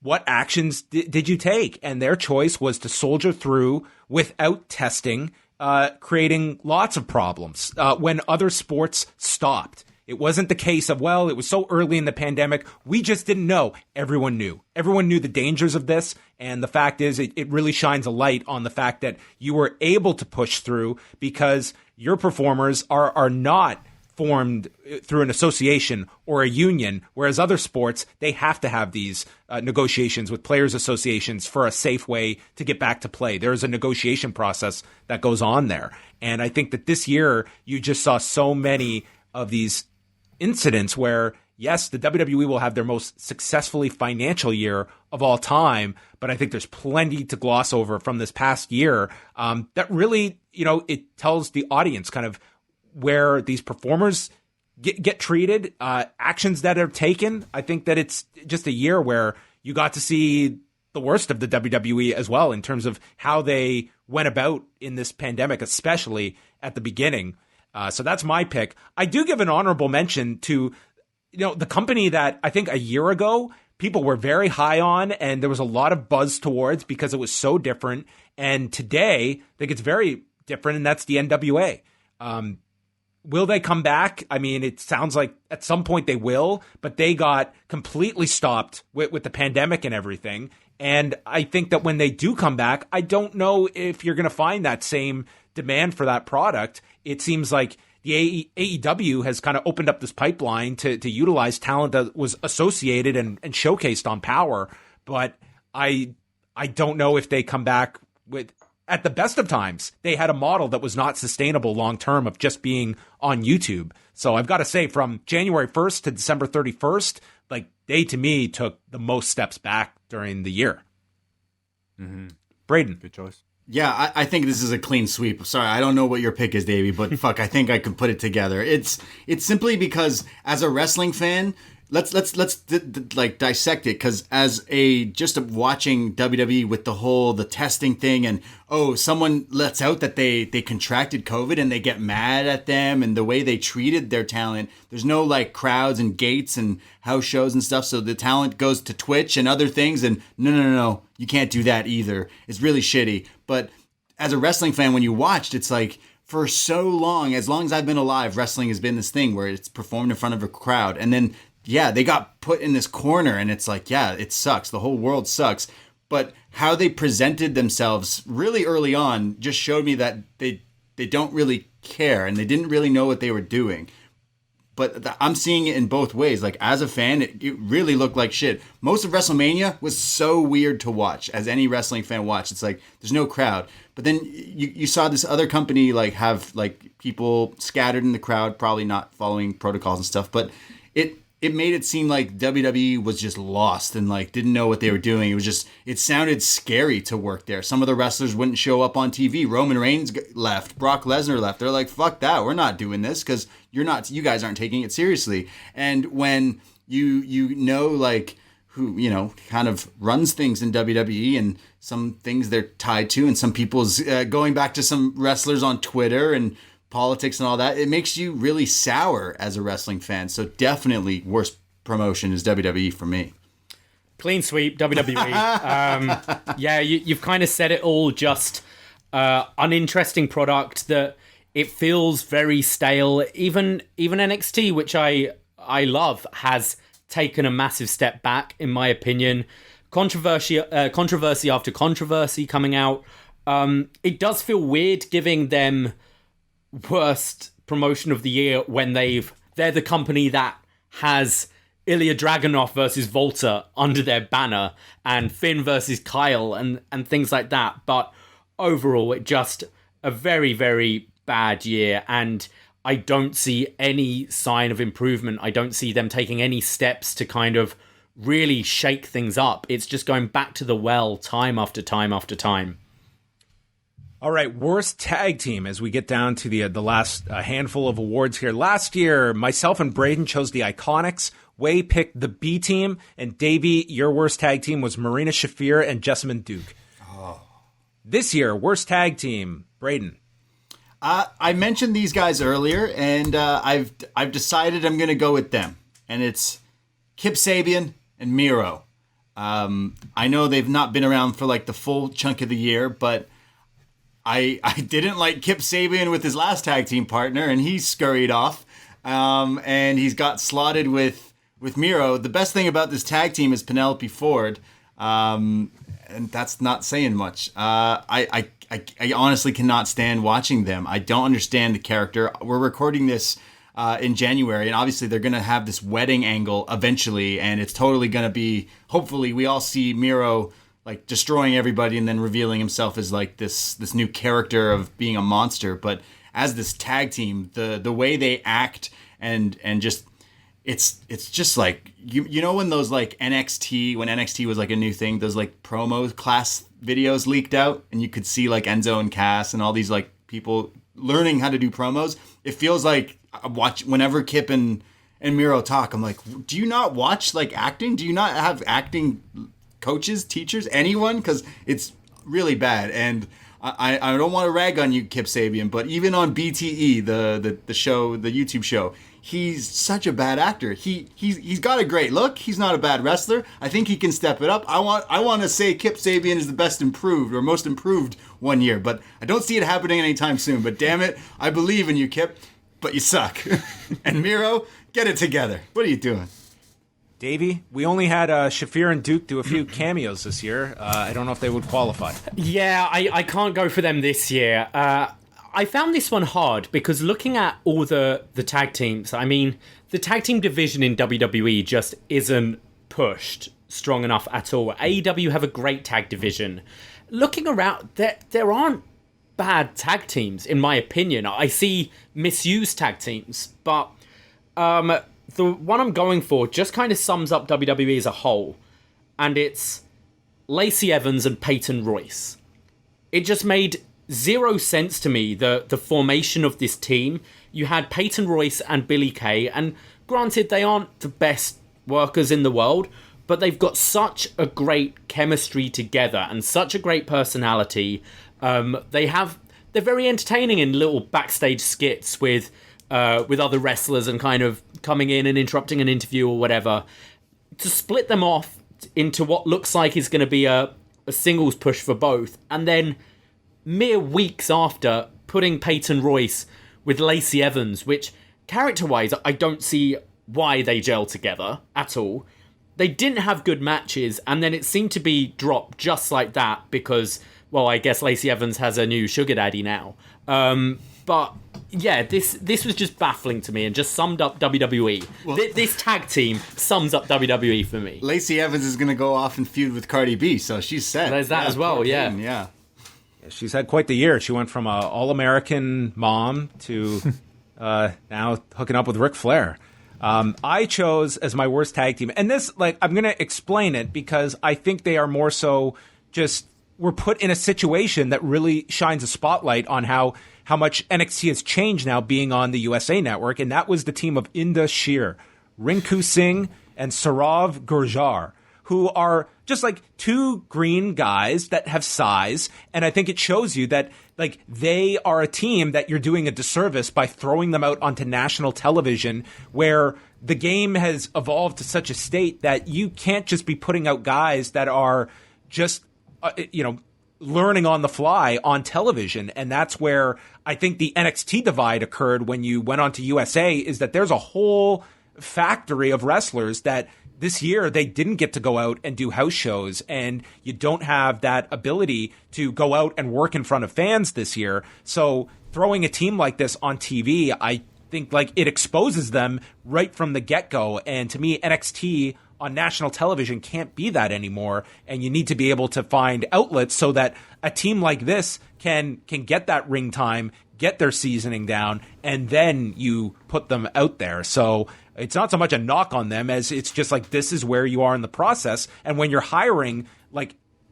H: what actions did you take? And their choice was to soldier through without testing, creating lots of problems when other sports stopped. It wasn't the case of, it was so early in the pandemic, we just didn't know. Everyone knew. Everyone knew the dangers of this. And the fact is, it really shines a light on the fact that you were able to push through because your performers are not formed through an association or a union, whereas other sports, they have to have these negotiations with players' associations for a safe way to get back to play. There is a negotiation process that goes on there. And I think that this year, you just saw so many of these incidents where, yes, the WWE will have their most successfully financial year of all time, but I think there's plenty to gloss over from this past year that really, it tells the audience kind of where these performers get treated, actions that are taken. I think that it's just a year where you got to see the worst of the WWE as well in terms of how they went about in this pandemic, especially at the beginning. So that's my pick. I do give an honorable mention to, the company that I think a year ago people were very high on and there was a lot of buzz towards because it was so different. And today, I think it's very different, and that's the NWA. Will they come back? It sounds like at some point they will, but they got completely stopped with the pandemic and everything. And I think that when they do come back, I don't know if you're going to find that same demand for that product. It seems like the AEW has kind of opened up this pipeline to utilize talent that was associated and showcased on Power. But I don't know if they come back with, at the best of times, they had a model that was not sustainable long term of just being on YouTube. So I've got to say, from January 1st to December 31st, like, they to me took the most steps back during the year.
J: Mm-hmm.
H: Braden.
J: Good choice.
I: Yeah, I think this is a clean sweep. Sorry, I don't know what your pick is, Davey, but fuck, I think I could put it together. It's simply because as a wrestling fan, let's like dissect it, because as just watching WWE with the testing thing, and someone lets out that they contracted COVID and they get mad at them and the way they treated their talent. There's no like crowds and gates and house shows and stuff, so the talent goes to Twitch and other things, and no, you can't do that either. It's really shitty. But as a wrestling fan, when you watched, it's like, for so long, as long as I've been alive, wrestling has been this thing where it's performed in front of a crowd, and then they got put in this corner, and it's like, it sucks. The whole world sucks. But how they presented themselves really early on just showed me that they don't really care, and they didn't really know what they were doing. But I'm seeing it in both ways. Like, as a fan, it really looked like shit. Most of WrestleMania was so weird to watch, as any wrestling fan watched. It's like, there's no crowd. But then you saw this other company like have like people scattered in the crowd, probably not following protocols and stuff. But it made it seem like WWE was just lost and like didn't know what they were doing. It sounded scary to work there. Some of the wrestlers wouldn't show up on TV. Roman Reigns left. Brock Lesnar left. They're like, fuck that. We're not doing this because you guys aren't taking it seriously. And when you know like who, kind of runs things in WWE and some things they're tied to, and some people's going back to some wrestlers on Twitter and politics and all that, it makes you really sour as a wrestling fan. So definitely worst promotion is WWE for me.
K: Clean sweep, WWE. You've kind of said it all. Just uninteresting product that it feels very stale. Even NXT, which I love, has taken a massive step back, in my opinion. Controversy after controversy coming out. It does feel weird giving them worst promotion of the year when they're the company that has Ilya Dragunov versus Volta under their banner, and Finn versus Kyle and things like that. But overall, it just a very, very bad year, and I don't see any sign of improvement. I don't see them taking any steps to kind of really shake things up. It's just going back to the well time after time after time.
H: All right, worst tag team as we get down to the last handful of awards here. Last year, myself and Braden chose the Iconics. Way picked the B team, and Davey, your worst tag team was Marina Shafir and Jessamine Duke. Oh. This year, worst tag team, Braden.
I: I mentioned these guys earlier, and I've decided I'm going to go with them, and it's Kip Sabian and Miro. I know they've not been around for like the full chunk of the year, but I didn't like Kip Sabian with his last tag team partner, and he scurried off, and he's got slotted with Miro. The best thing about this tag team is Penelope Ford, and that's not saying much. I honestly cannot stand watching them. I don't understand the character. We're recording this in January, and obviously they're going to have this wedding angle eventually, and it's totally going to be, hopefully we all see Miro like destroying everybody and then revealing himself as like this new character of being a monster. But as this tag team, the way they act and just it's just like you know when those like when NXT was like a new thing, those like promo class videos leaked out and you could see like Enzo and Cass and all these like people learning how to do promos. It feels like I watch whenever Kip and Miro talk, I'm like, do you not watch like acting? Do you not have acting coaches, teachers, anyone? Because it's really bad. And I don't want to rag on you, Kip Sabian, but even on BTE, the show, the YouTube show, he's such a bad actor. He's got a great look. He's not a bad wrestler. I think he can step it up. I want to say Kip Sabian is the best improved or most improved one year, but I don't see it happening anytime soon. But damn it, I believe in you, Kip, but you suck. And Miro, get it together. What are you doing?
H: Davey, we only had Shafir and Duke do a few cameos this year. I don't know if they would qualify.
K: Yeah, I can't go for them this year. I found this one hard because looking at all the tag teams, I mean, the tag team division in WWE just isn't pushed strong enough at all. AEW have a great tag division. Looking around, there aren't bad tag teams, in my opinion. I see misused tag teams, but the one I'm going for just kind of sums up WWE as a whole, and it's Lacey Evans and Peyton Royce. It just made zero sense to me, the formation of this team. You had Peyton Royce and Billie Kay, and granted, they aren't the best workers in the world, but they've got such a great chemistry together and such a great personality. They're very entertaining in little backstage skits with other wrestlers and kind of coming in and interrupting an interview or whatever. To split them off into what looks like is going to be a singles push for both, and then mere weeks after putting Peyton Royce with Lacey Evans, which character-wise I don't see why they gel together at all. They didn't have good matches, and then it seemed to be dropped just like that because, well, I guess Lacey Evans has a new sugar daddy now. But yeah, this was just baffling to me and just summed up WWE. Well, this tag team sums up WWE for me.
I: Lacey Evans is going to go off and feud with Cardi B, so she's set.
K: There's that as well, yeah.
I: Yeah.
H: She's had quite the year. She went from a all-American mom to now hooking up with Ric Flair. I chose as my worst tag team, and this, I'm going to explain it because I think they are more so just we're put in a situation that really shines a spotlight on how much NXT has changed now being on the USA Network, and that was the team of Inda Sheer, Rinku Singh, and Saurav Gurjar, who are just two green guys that have size. And I think it shows you that they are a team that you're doing a disservice by throwing them out onto national television, where the game has evolved to such a state that you can't just be putting out guys that are just, learning on the fly on television. And that's where I think the NXT divide occurred when you went on to USA, is that there's a whole factory of wrestlers that this year they didn't get to go out and do house shows, and you don't have that ability to go out and work in front of fans this year. So throwing a team like this on TV, I think it exposes them right from the get-go. And to me, NXT on national television can't be that anymore, and you need to be able to find outlets so that a team like this can get that ring time, get their seasoning down, and then you put them out there. So it's not so much a knock on them as it's just this is where you are in the process. And when you're hiring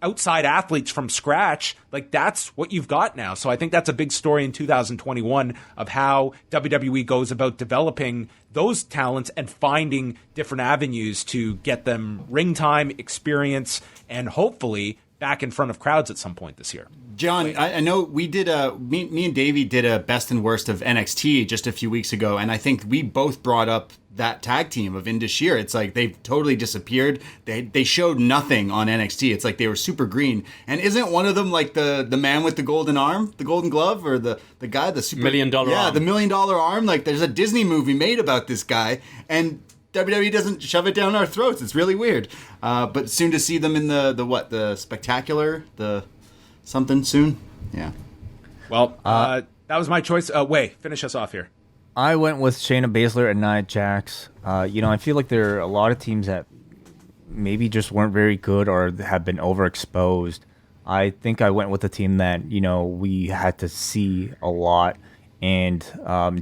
H: outside athletes from scratch, that's what you've got now. So I think that's a big story in 2021 of how WWE goes about developing those talents and finding different avenues to get them ring time, experience, and hopefully back in front of crowds at some point this year.
I: John, I know we did me and Davey did a best and worst of NXT just a few weeks ago, and I think we both brought up that tag team of Inda Sheer. It's they've totally disappeared. They showed nothing on NXT. It's they were super green. And isn't one of them the man with the golden arm, the golden glove, or the guy, the super
K: $1 million arm?
I: Yeah, the $1 million arm. There's a Disney movie made about this guy, and WWE doesn't shove it down our throats. It's really weird. But soon to see them in the Spectacular, the something soon. Yeah.
H: Well, that was my choice. Wei, finish us off here.
J: I went with Shayna Baszler and Nia Jax. I feel like there are a lot of teams that maybe just weren't very good or have been overexposed. I think I went with a team that, we had to see a lot. And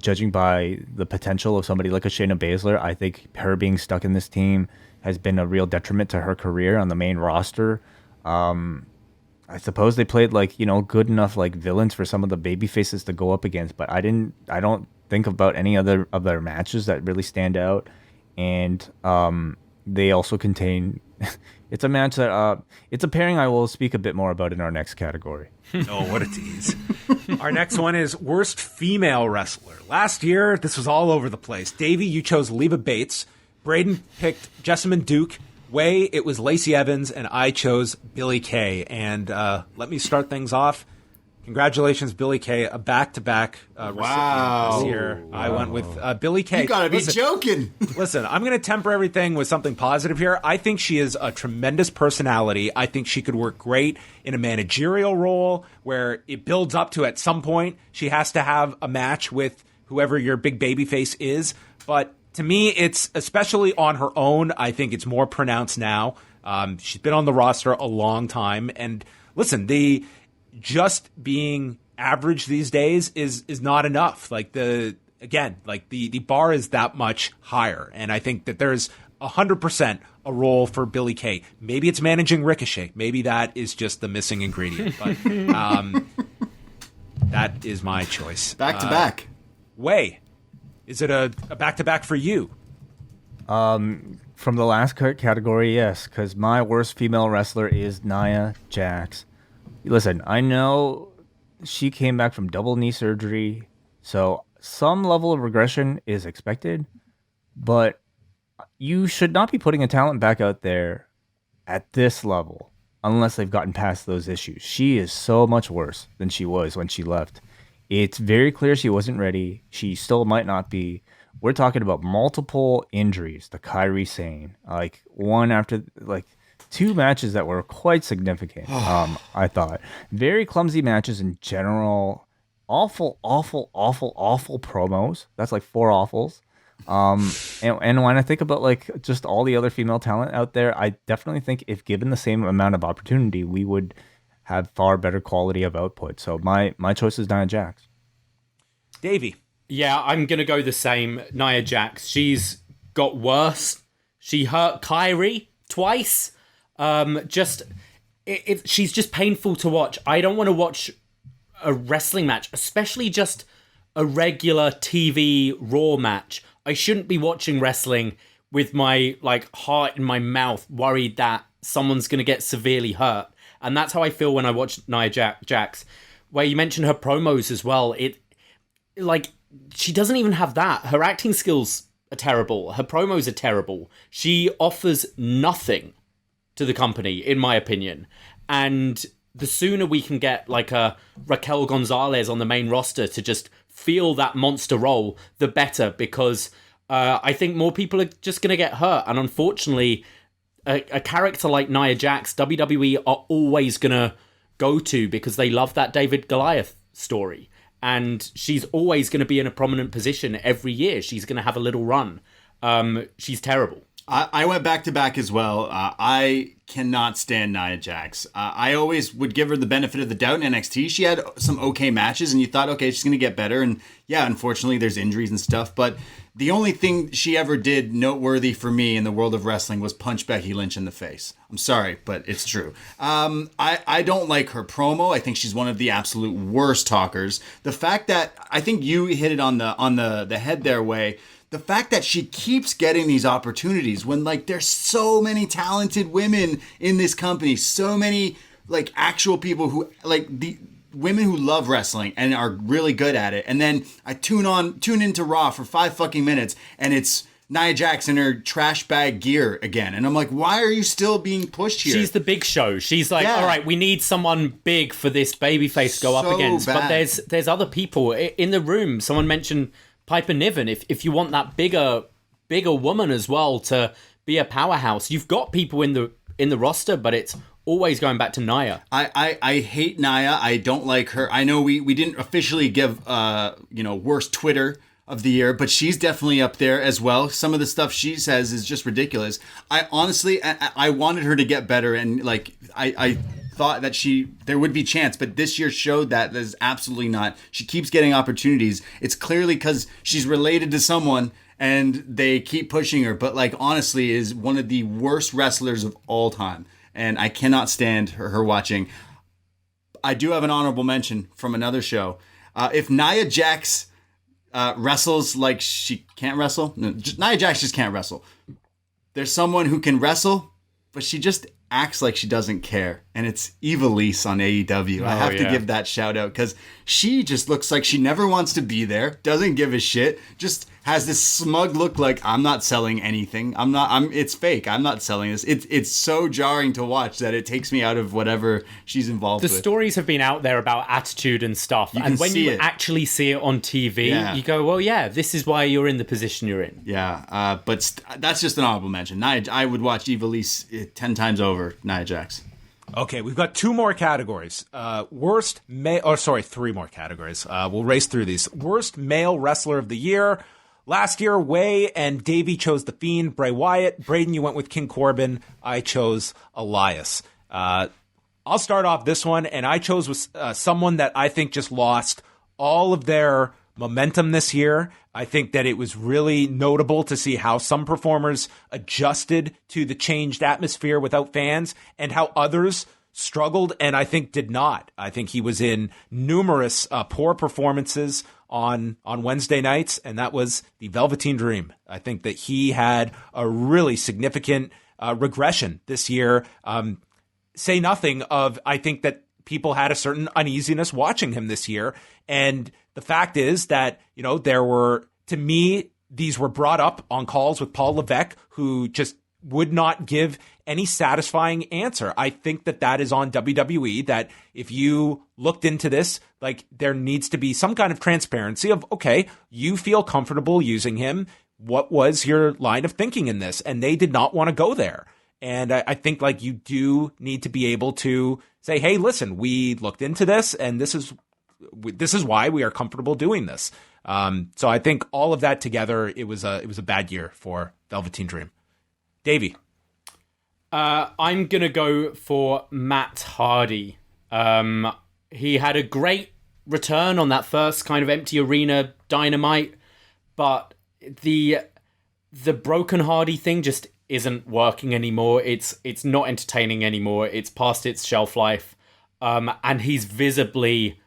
J: judging by the potential of somebody like a Shayna Baszler, I think her being stuck in this team has been a real detriment to her career on the main roster. I suppose they played good enough villains for some of the baby faces to go up against, but I don't think about any other of their matches that really stand out. And they also contain it's a match that it's a pairing I will speak a bit more about in our next category.
H: Oh, what a tease. Our next one is worst female wrestler. Last year, this was all over the place. Davey, you chose Leva Bates. Braden picked Jessamine Duke. Wei, it was Lacey Evans, and I chose Billie Kay. And let me start things off. Congratulations, Billie Kay, a back-to-back recipient this year. I went with Billie Kay.
I: You gotta be joking.
H: Listen, I'm going to temper everything with something positive here. I think she is a tremendous personality. I think she could work great in a managerial role where it builds up to, at some point, she has to have a match with whoever your big babyface is. But to me, it's especially on her own. I think it's more pronounced now. She's been on the roster a long time. And listen, just being average these days is not enough. Like the bar is that much higher. And I think that there's 100% a role for Billie Kay. Maybe it's managing Ricochet. Maybe that is just the missing ingredient. But that is my choice.
I: Back to back.
H: Wei, is it a back-to-back for you?
J: From the last category, yes, because my worst female wrestler is Nia Jax. Listen, I know she came back from double knee surgery, so some level of regression is expected, but you should not be putting a talent back out there at this level unless they've gotten past those issues. She is so much worse than she was when she left. It's very clear she wasn't ready. She still might not be. We're talking about multiple injuries to Kairi Sane, like one after, like, 2 matches that were quite significant. I thought very clumsy matches in general. Awful promos. That's like 4 awfuls. And when I think about like just all the other female talent out there, I definitely think if given the same amount of opportunity, we would have far better quality of output. So my choice is Nia Jax.
H: Davey.
K: Yeah, I'm gonna go the same. Nia Jax. She's got worse. She hurt Kairi twice. She's just painful to watch. I don't want to watch a wrestling match, especially just a regular TV Raw match. I shouldn't be watching wrestling with my heart in my mouth, worried that someone's going to get severely hurt. And that's how I feel when I watch Nia Jax. Where you mentioned her promos as well. She doesn't even have that. Her acting skills are terrible. Her promos are terrible. She offers nothing to the company, in my opinion. And the sooner we can get like a Raquel Gonzalez on the main roster to just feel that monster role, the better, because I think more people are just going to get hurt. And unfortunately, a character like Nia Jax, WWE are always going to go to because they love that David Goliath story. And she's always going to be in a prominent position every year. She's going to have a little run. She's terrible.
I: I went back to back as well. I cannot stand Nia Jax. I always would give her the benefit of the doubt in NXT. She had some okay matches and you thought, okay, she's going to get better. And yeah, unfortunately there's injuries and stuff. But the only thing she ever did noteworthy for me in the world of wrestling was punch Becky Lynch in the face. I'm sorry, but it's true. I don't like her promo. I think she's one of the absolute worst talkers. The fact that, I think you hit it on the head there, Way. The fact that she keeps getting these opportunities when there's so many talented women in this company, so many actual people who the women who love wrestling and are really good at it. And then I tune into Raw for 5 fucking minutes and it's Nia Jax in her trash bag gear again. And I'm like, why are you still being pushed here?
K: She's the big show. She's like, all right, we need someone big for this babyface to go up against.
I: Bad.
K: But there's other people in the room. Someone mentioned Piper Niven. If you want that bigger woman as well to be a powerhouse, you've got people in the roster, but it's always going back to Nia.
I: I hate Nia. I don't like her. I know we didn't officially give worst Twitter of the year, but she's definitely up there as well. Some of the stuff she says is just ridiculous. I honestly I wanted her to get better, and I thought that there would be chance, but this year showed that there's absolutely not. She keeps getting opportunities. It's clearly because she's related to someone and they keep pushing her, but honestly is one of the worst wrestlers of all time, and I cannot stand her watching. I do have an honorable mention from another show. If Nia Jax wrestles like she can't wrestle, Nia Jax just can't wrestle. There's someone who can wrestle, but she just acts like she doesn't care, and it's Evilise on AEW. I have to give that shout out because she just looks like she never wants to be there, doesn't give a shit, just has this smug look like, I'm not selling anything. It's fake. I'm not selling this. It's so jarring to watch that it takes me out of whatever she's involved with.
K: The stories have been out there about attitude and stuff. And when you actually see it on TV, you go, well, yeah, this is why you're in the position you're in.
I: Yeah, but that's just an honorable mention. I would watch Ivelisse 10 times over Nia Jax.
H: Okay, we've got 2 more categories. 3 more categories. We'll race through these. Worst male wrestler of the year. Last year, Way and Davey chose The Fiend, Bray Wyatt. Braden, you went with King Corbin. I chose Elias. I'll start off this one, and I chose with someone that I think just lost all of their momentum this year. I think that it was really notable to see how some performers adjusted to the changed atmosphere without fans and how others struggled and I think did not. I think he was in numerous poor performances on Wednesday nights, and that was the Velveteen Dream. I think that he had a really significant regression this year. Say nothing of, I think that people had a certain uneasiness watching him this year. And the fact is that, there were, to me, these were brought up on calls with Paul Levesque, who just would not give any satisfying answer. I think that is on WWE, that if you looked into this, like, there needs to be some kind of transparency of, okay, you feel comfortable using him. What was your line of thinking in this? And they did not want to go there. And I think, like, you do need to be able to say, hey, listen, we looked into this and this is why we are comfortable doing this. So I think all of that together, it was a bad year for Velveteen Dream. Davey.
K: I'm going to go for Matt Hardy. He had a great return on that first kind of empty arena Dynamite, but the broken Hardy thing just isn't working anymore. It's not entertaining anymore. It's past its shelf life. And he's visibly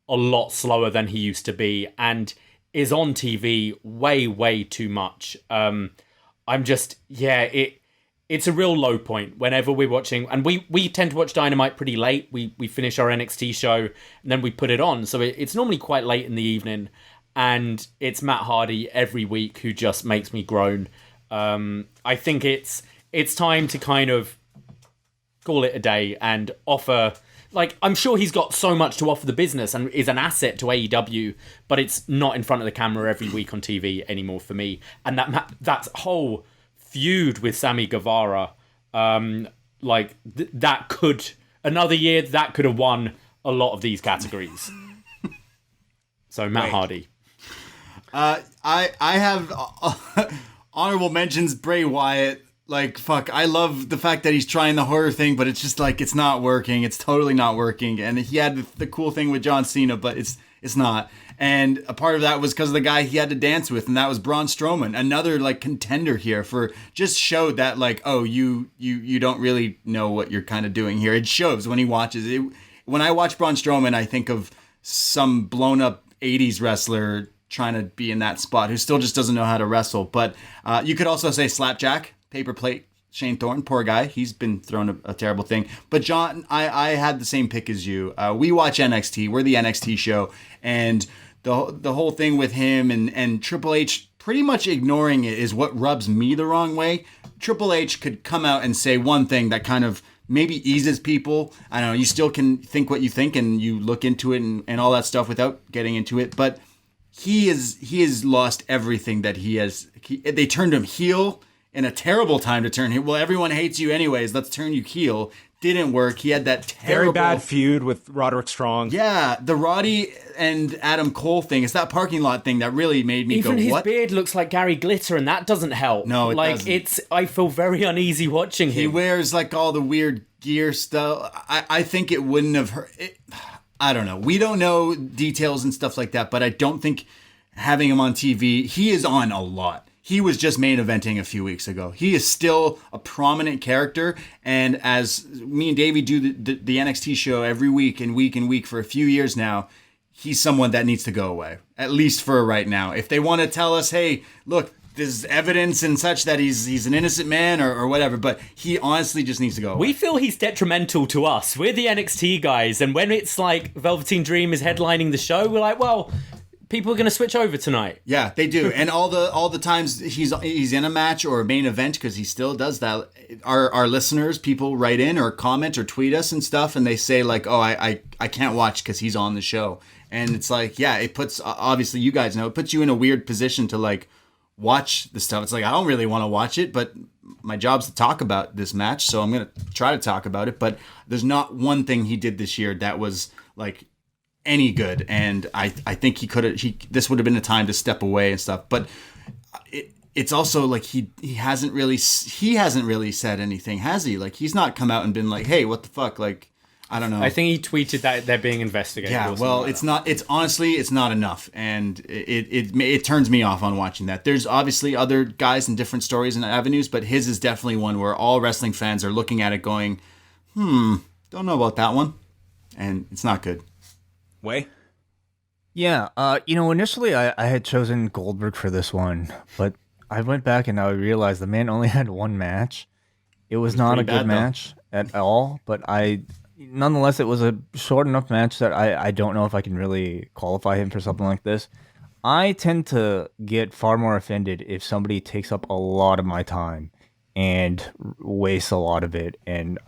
K: a lot slower than he used to be and is on TV way, way too much. It's a real low point whenever we're watching, and we tend to watch Dynamite pretty late. We finish our NXT show and then we put it on. So it's normally quite late in the evening, and it's Matt Hardy every week who just makes me groan. I think it's time to kind of call it a day and offer, like, I'm sure he's got so much to offer the business and is an asset to AEW, but it's not in front of the camera every week on TV anymore for me. And that whole feud with Sammy Guevara, that could, another year, that could have won a lot of these categories. So Matt Hardy.
I: I have honorable mentions. Bray Wyatt. Like, fuck, I love the fact that he's trying the horror thing, but it's just like, it's not working. It's totally not working. And he had the cool thing with John Cena, but it's not. And a part of that was because of the guy he had to dance with, and that was Braun Strowman, another like contender here for, just showed that, like, oh, you don't really know what you're kind of doing here. It shows when he watches it. When I watch Braun Strowman, I think of some blown up 80s wrestler trying to be in that spot who still just doesn't know how to wrestle. But you could also say Slapjack, Paper Plate, Shane Thorne, poor guy. He's been thrown a terrible thing. But John, I had the same pick as you. We watch NXT. We're the NXT show. And the whole thing with him and Triple H pretty much ignoring it is what rubs me the wrong way. Triple H could come out and say one thing that kind of maybe eases people. I don't know. You still can think what you think and you look into it and all that stuff without getting into it. But he has lost everything that he has. They turned him heel in a terrible time to turn him. Well, everyone hates you anyways. Let's turn you heel. Didn't work. He had that terrible,
H: very bad feud with Roderick Strong.
I: Yeah, the Roddy and Adam Cole thing. It's that parking lot thing that really made me
K: Even
I: go,
K: his
I: what?
K: beard looks like Gary Glitter, and that doesn't help.
I: No, it doesn't.
K: I feel very uneasy watching him.
I: He wears like all the weird gear stuff. I think it wouldn't have hurt. I don't know. We don't know details and stuff like that, but I don't think having him on TV, he is on a lot. He was just main eventing a few weeks ago. He is still a prominent character. And as me and Davey do the NXT show every week and week for a few years now, he's someone that needs to go away, at least for right now. If they want to tell us, hey, look, there's evidence and such that he's an innocent man or whatever, but he honestly just needs to go away.
K: We feel he's detrimental to us. We're the NXT guys. And when it's like Velveteen Dream is headlining the show, we're like, well, people are going to switch over tonight.
I: Yeah, they do. And all the times he's in a match or a main event, because he still does that. Our listeners, people write in or comment or tweet us and stuff, and they say like, "Oh, I can't watch because he's on the show." And it's like, yeah, it puts, obviously you guys know, it puts you in a weird position to like watch the stuff. It's like, I don't really want to watch it, but my job's to talk about this match, so I'm going to try to talk about it. But there's not one thing he did this year that was like any good. And I think this would have been a time to step away and stuff. But it's also like he hasn't really said anything, has he? Like, he's not come out and been like, hey, what the fuck? Like, I don't know.
K: I think he tweeted that they're being investigated.
I: Yeah, well, it's not. It's honestly, it's not enough, and it turns me off on watching that. There's obviously other guys and different stories and avenues, but his is definitely one where all wrestling fans are looking at it, going, don't know about that one, and it's not good.
H: Way.
J: Yeah, initially I had chosen Goldberg for this one, but I went back and I realized the man only had one match. It was not a good match at all, but nonetheless, it was a short enough match that I don't know if I can really qualify him for something like this. I tend to get far more offended if somebody takes up a lot of my time and wastes a lot of it and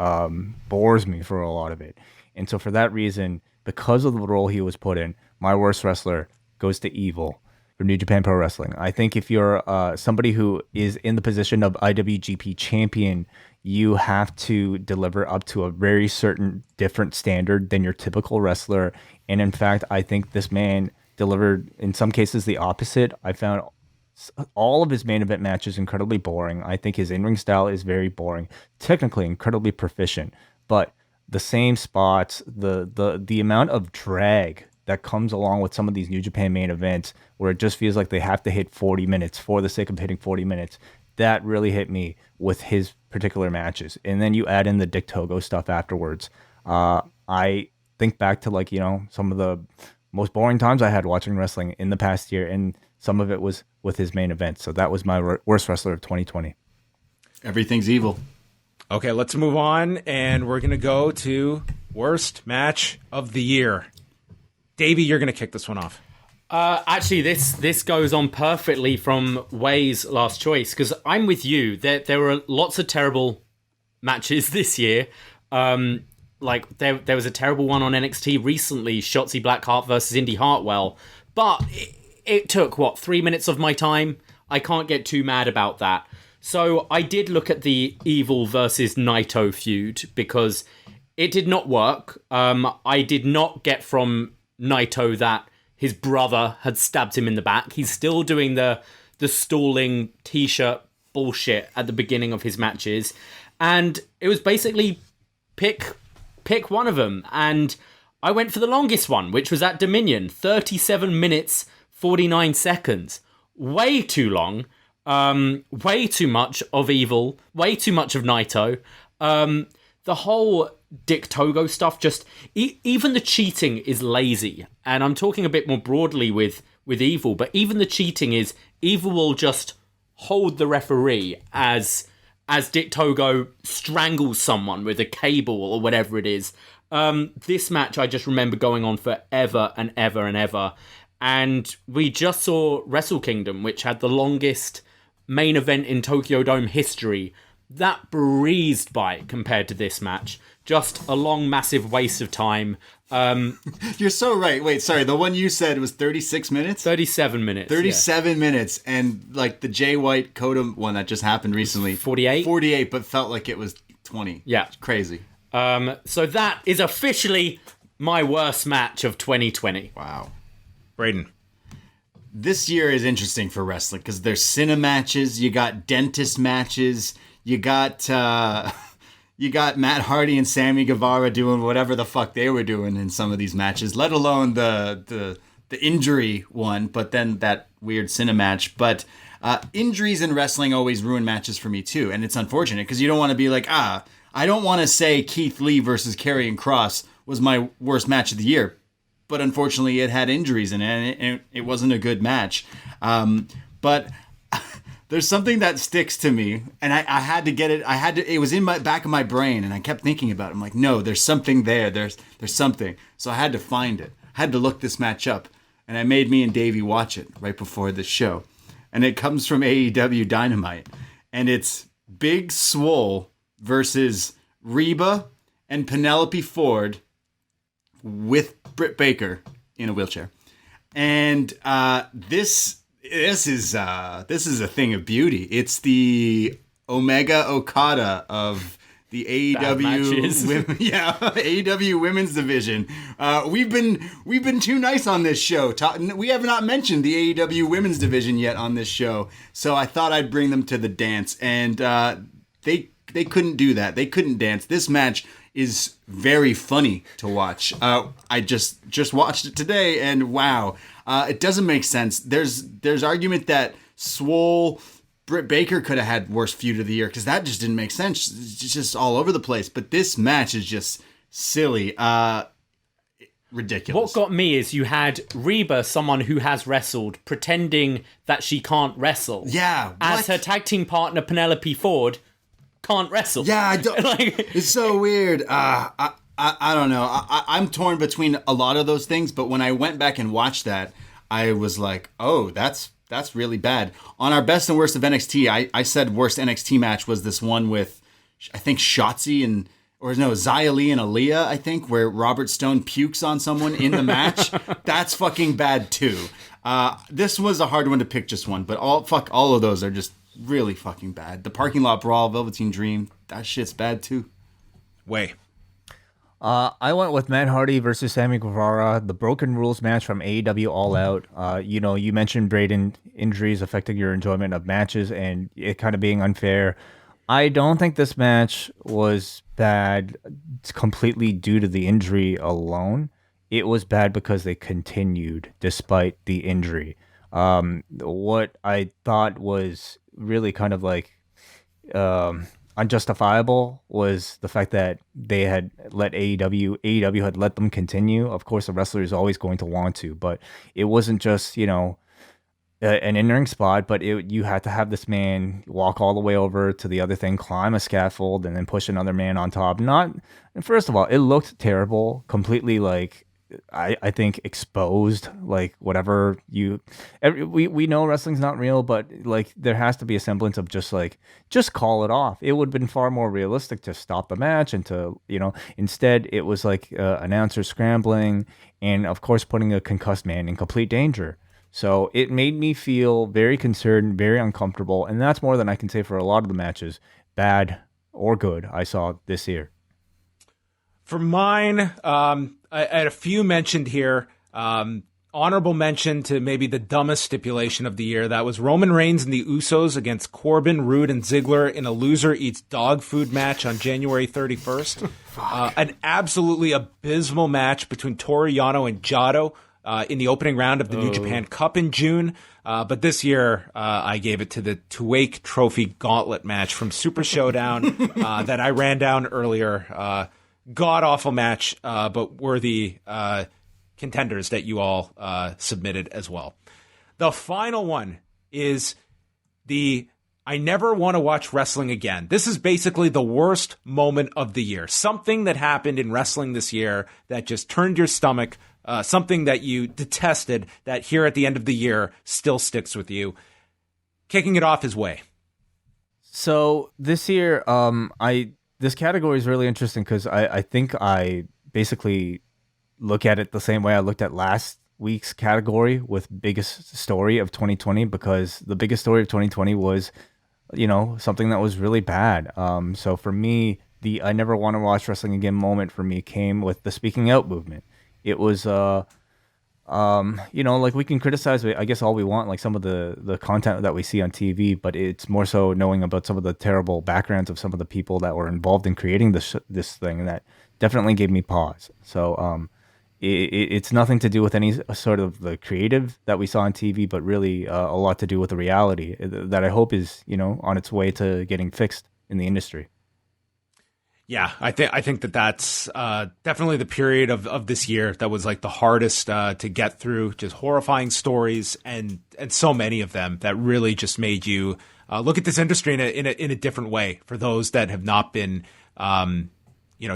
J: bores me for a lot of it. And so for that reason, because of the role he was put in, my worst wrestler goes to Evil for New Japan Pro Wrestling. I think if you're somebody who is in the position of IWGP champion, you have to deliver up to a very certain different standard than your typical wrestler. And in fact, I think this man delivered, in some cases, the opposite. I found all of his main event matches incredibly boring. I think his in-ring style is very boring, technically incredibly proficient, but the same spots, the amount of drag that comes along with some of these New Japan main events where it just feels like they have to hit 40 minutes for the sake of hitting 40 minutes, that really hit me with his particular matches. And then you add in the Dick Togo stuff afterwards. I think back to some of the most boring times I had watching wrestling in the past year, and some of it was with his main event. So that was my worst wrestler of 2020.
I: Everything's Evil.
H: Okay, let's move on, and we're going to go to worst match of the year. Davey, you're going to kick this one off.
K: Actually, this goes on perfectly from Way's last choice, because I'm with you. There were lots of terrible matches this year. Like there was a terrible one on NXT recently, Shotzi Blackheart versus Indy Hartwell. But it took, 3 minutes of my time? I can't get too mad about that. So I did look at the Evil versus Naito feud, because it did not work. I did not get from Naito that his brother had stabbed him in the back. He's still doing the stalling t-shirt bullshit at the beginning of his matches. And it was basically pick one of them. And I went for the longest one, which was at Dominion. 37 minutes, 49 seconds. Way too long. Way too much of Evil. Way too much of Naito. The whole Dick Togo stuff, just even the cheating is lazy. And I'm talking a bit more broadly with Evil, but even the cheating is Evil will just hold the referee as Dick Togo strangles someone with a cable or whatever it is. This match I just remember going on forever and ever and ever. And we just saw Wrestle Kingdom, which had the longest main event in Tokyo Dome history. That breezed by compared to this match. Just a long, massive waste of time.
I: You're so right. Wait, sorry. The one you said was 36 minutes?
K: 37 minutes.
I: 37 minutes. And like the Jay White Coda one that just happened recently.
K: 48?
I: 48, but felt like it was 20.
K: Yeah.
I: It's crazy.
K: So that is officially my worst match of 2020.
I: Wow.
H: Braden.
I: This year is interesting for wrestling because there's cine matches, you got dentist matches, you got Matt Hardy and Sammy Guevara doing whatever the fuck they were doing in some of these matches, let alone the injury one, but then that weird cine match. But injuries in wrestling always ruin matches for me too, and it's unfortunate because you don't want to be like, I don't want to say Keith Lee versus Karrion Kross was my worst match of the year. But unfortunately, it had injuries in it, and it wasn't a good match. But there's something that sticks to me, and I had to get it. It was in my back of my brain, and I kept thinking about it. I'm like, no, there's something there. There's something. So I had to find it. I had to look this match up. and I made me and Davey watch it right before the show. And it comes from AEW Dynamite. And it's Big Swole versus Reba and Penelope Ford with Britt Baker in a wheelchair. And this is a thing of beauty. It's the Omega Okada of the AEW AEW women's division. We've been too nice on this show. We have not mentioned the AEW women's division yet on this show, so I thought I'd bring them to the dance. And they couldn't do that. They couldn't dance. This match is very funny to watch. I just watched it today, and wow, it doesn't make sense. There's argument that Swole Britt Baker could have had worst feud of the year because that just didn't make sense. It's just all over the place. But this match is just silly, ridiculous.
K: What got me is you had Reba, someone who has wrestled, pretending that she can't wrestle.
I: Yeah,
K: as her tag team partner Penelope Ford can't wrestle.
I: Yeah, I don't, it's so weird. I don't know. I'm torn between a lot of those things. But when I went back and watched that, I was like, oh, that's really bad. On our best and worst of NXT, I said worst NXT match was this one with, I think, Shotzi Xia Li and Aaliyah, I think, where Robert Stone pukes on someone in the match. That's fucking bad too. This was a hard one to pick, just one, but all of those are just really fucking bad. The parking lot brawl, Velveteen Dream, that shit's bad too.
H: Way.
J: I went with Matt Hardy versus Sammy Guevara, the Broken Rules match from AEW All Out. You mentioned Braden injuries affecting your enjoyment of matches and it kind of being unfair. I don't think this match was bad completely due to the injury alone. It was bad because they continued despite the injury. What I thought was really kind of like unjustifiable was the fact that they had let AEW had let them continue. Of course, the wrestler is always going to want to, but it wasn't just, an in-ring spot, but you had to have this man walk all the way over to the other thing, climb a scaffold, and then push another man on top. First of all, it looked terrible, completely like, I think exposed, like whatever we know wrestling's not real, but like there has to be a semblance of just call it off. It would have been far more realistic to stop the match and to, instead it was like announcer scrambling and of course putting a concussed man in complete danger. So it made me feel very concerned, very uncomfortable. And that's more than I can say for a lot of the matches, bad or good, I saw this year.
H: For mine, I had a few mentioned here. Honorable mention to maybe the dumbest stipulation of the year. That was Roman Reigns and the Usos against Corbin, Rude, and Ziggler in a loser eats dog food match on January 31st. An absolutely abysmal match between Toru Yano and Jado in the opening round of the New Japan Cup in June. But this year, I gave it to the Tuake Trophy Gauntlet match from Super Showdown that I ran down earlier. God-awful match, but worthy contenders that you all submitted as well. The final one is the I never want to watch wrestling again. This is basically the worst moment of the year. Something that happened in wrestling this year that just turned your stomach, something that you detested that here at the end of the year still sticks with you. Kicking it off is Way.
J: So this year, this category is really interesting because I think I basically look at it the same way I looked at last week's category with biggest story of 2020, because the biggest story of 2020 was, something that was really bad. So for me, the I never want to watch wrestling again moment for me came with the speaking out movement. It was, like we can criticize, I guess, all we want, like some of the content that we see on TV, but it's more so knowing about some of the terrible backgrounds of some of the people that were involved in creating this thing, and that definitely gave me pause. So it's nothing to do with any sort of the creative that we saw on TV, but really a lot to do with the reality that I hope is, on its way to getting fixed in the industry.
H: Yeah, I think that's definitely the period of this year that was like the hardest to get through. Just horrifying stories and so many of them that really just made you look at this industry in a different way. For those that have not been,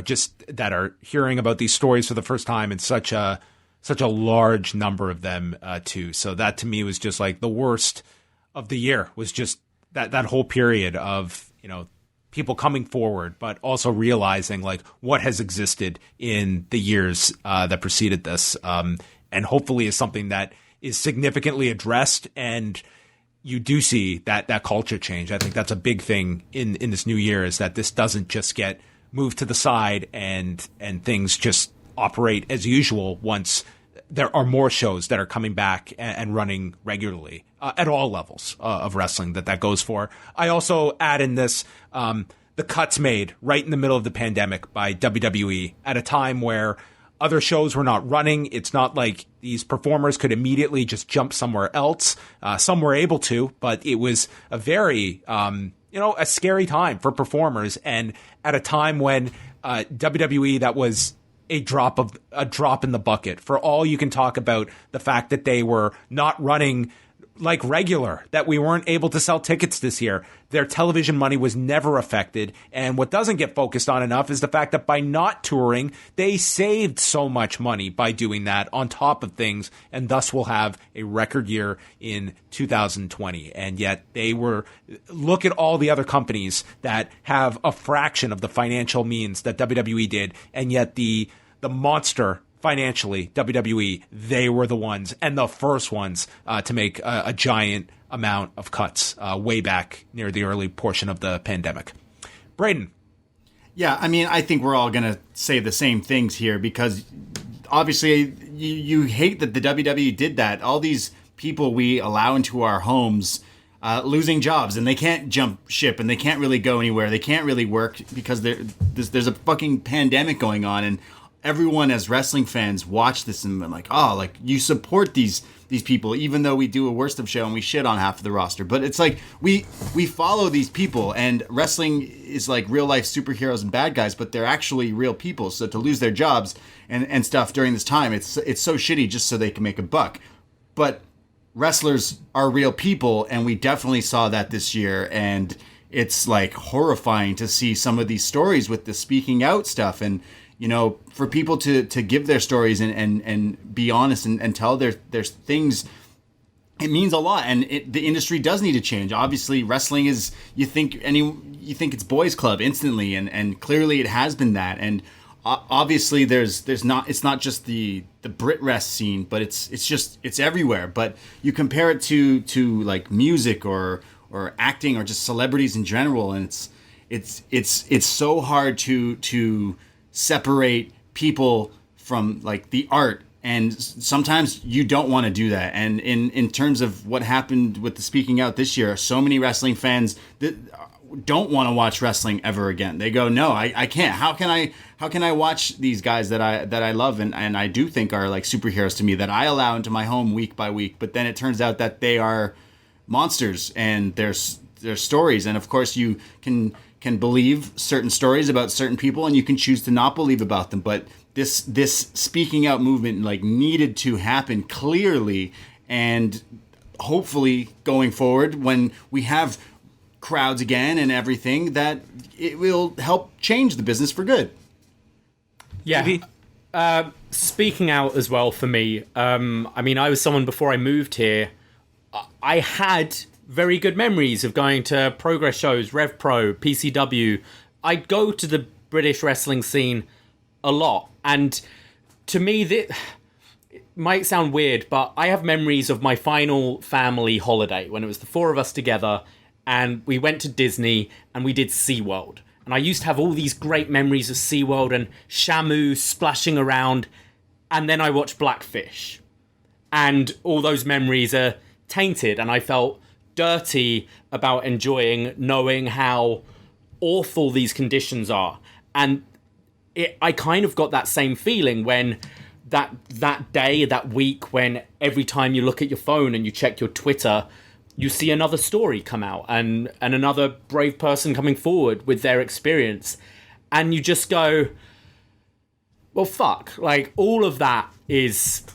H: just that are hearing about these stories for the first time in such a such a large number of them too. So that to me was just like the worst of the year, was just that whole period of, you know, people coming forward, but also realizing like what has existed in the years that preceded this, and hopefully is something that is significantly addressed, and you do see that culture change. I think that's a big thing in this new year, is that this doesn't just get moved to the side and things just operate as usual once there are more shows that are coming back and running regularly at all levels of wrestling that goes for. I also add in this the cuts made right in the middle of the pandemic by WWE at a time where other shows were not running. It's not like these performers could immediately just jump somewhere else. Some were able to, but it was a very, a scary time for performers. And at a time when WWE, that was a drop in the bucket. For all you can talk about the fact that they were not running like regular, that we weren't able to sell tickets this year. Their television money was never affected. And what doesn't get focused on enough is the fact that by not touring, they saved so much money by doing that on top of things, and thus will have a record year in 2020. And yet look at all the other companies that have a fraction of the financial means that WWE did, and yet the monster financially, WWE, they were the ones and the first ones to make a giant amount of cuts way back near the early portion of the pandemic. Braden.
I: Yeah, I mean, I think we're all going to say the same things here, because obviously you hate that the WWE did that. All these people we allow into our homes losing jobs, and they can't jump ship, and they can't really go anywhere. They can't really work because there's a fucking pandemic going on, and everyone as wrestling fans watch this and been like, oh, like you support these people, even though we do a worst of show and we shit on half of the roster. But it's like we follow these people, and wrestling is like real life superheroes and bad guys, but they're actually real people. So to lose their jobs and stuff during this time, it's so shitty just so they can make a buck. But wrestlers are real people, and we definitely saw that this year. And it's like horrifying to see some of these stories with the speaking out stuff, and you know, for people to give their stories and be honest and tell their things, it means a lot. And the industry does need to change. Obviously, wrestling is, you think it's boys club instantly, and clearly it has been that. And obviously it's not just the Brit rest scene, but it's everywhere. But you compare it to like music or acting or just celebrities in general, and it's so hard to separate people from like the art, and sometimes you don't want to do that. And in terms of what happened with the speaking out this year, so many wrestling fans that don't want to watch wrestling ever again. They go, no, I can't. How can I watch these guys that I love and I do think are like superheroes to me, that I allow into my home week by week, but then it turns out that they are monsters, and their stories. And of course you can believe certain stories about certain people, and you can choose to not believe about them. But this speaking out movement like needed to happen clearly, and hopefully going forward when we have crowds again and everything, that it will help change the business for good.
K: Yeah. Speaking out as well for me. I mean, I was someone before I moved here. I had very good memories of going to progress shows, Rev Pro, PCW. I'd go to the British wrestling scene a lot. And to me, it might sound weird, but I have memories of my final family holiday when it was the four of us together, and we went to Disney and we did SeaWorld. And I used to have all these great memories of SeaWorld and Shamu splashing around. And then I watched Blackfish. And all those memories are tainted, and I felt dirty about enjoying knowing how awful these conditions are. And I kind of got that same feeling when that day, that week, when every time you look at your phone and you check your Twitter, you see another story come out and another brave person coming forward with their experience. And you just go, well, fuck. Like, all of that is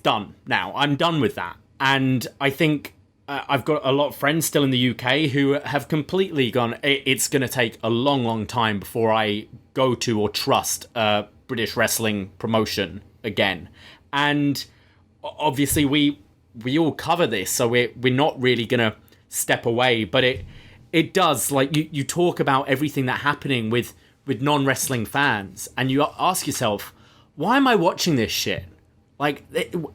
K: done now. I'm done with that. And I think I've got a lot of friends still in the UK who have completely gone, it's going to take a long, long time before I go to or trust a British wrestling promotion again. And obviously we all cover this, so we're not really gonna step away, but it does, like, you talk about everything that's happening with non-wrestling fans, and you ask yourself, why am I watching this shit? Like,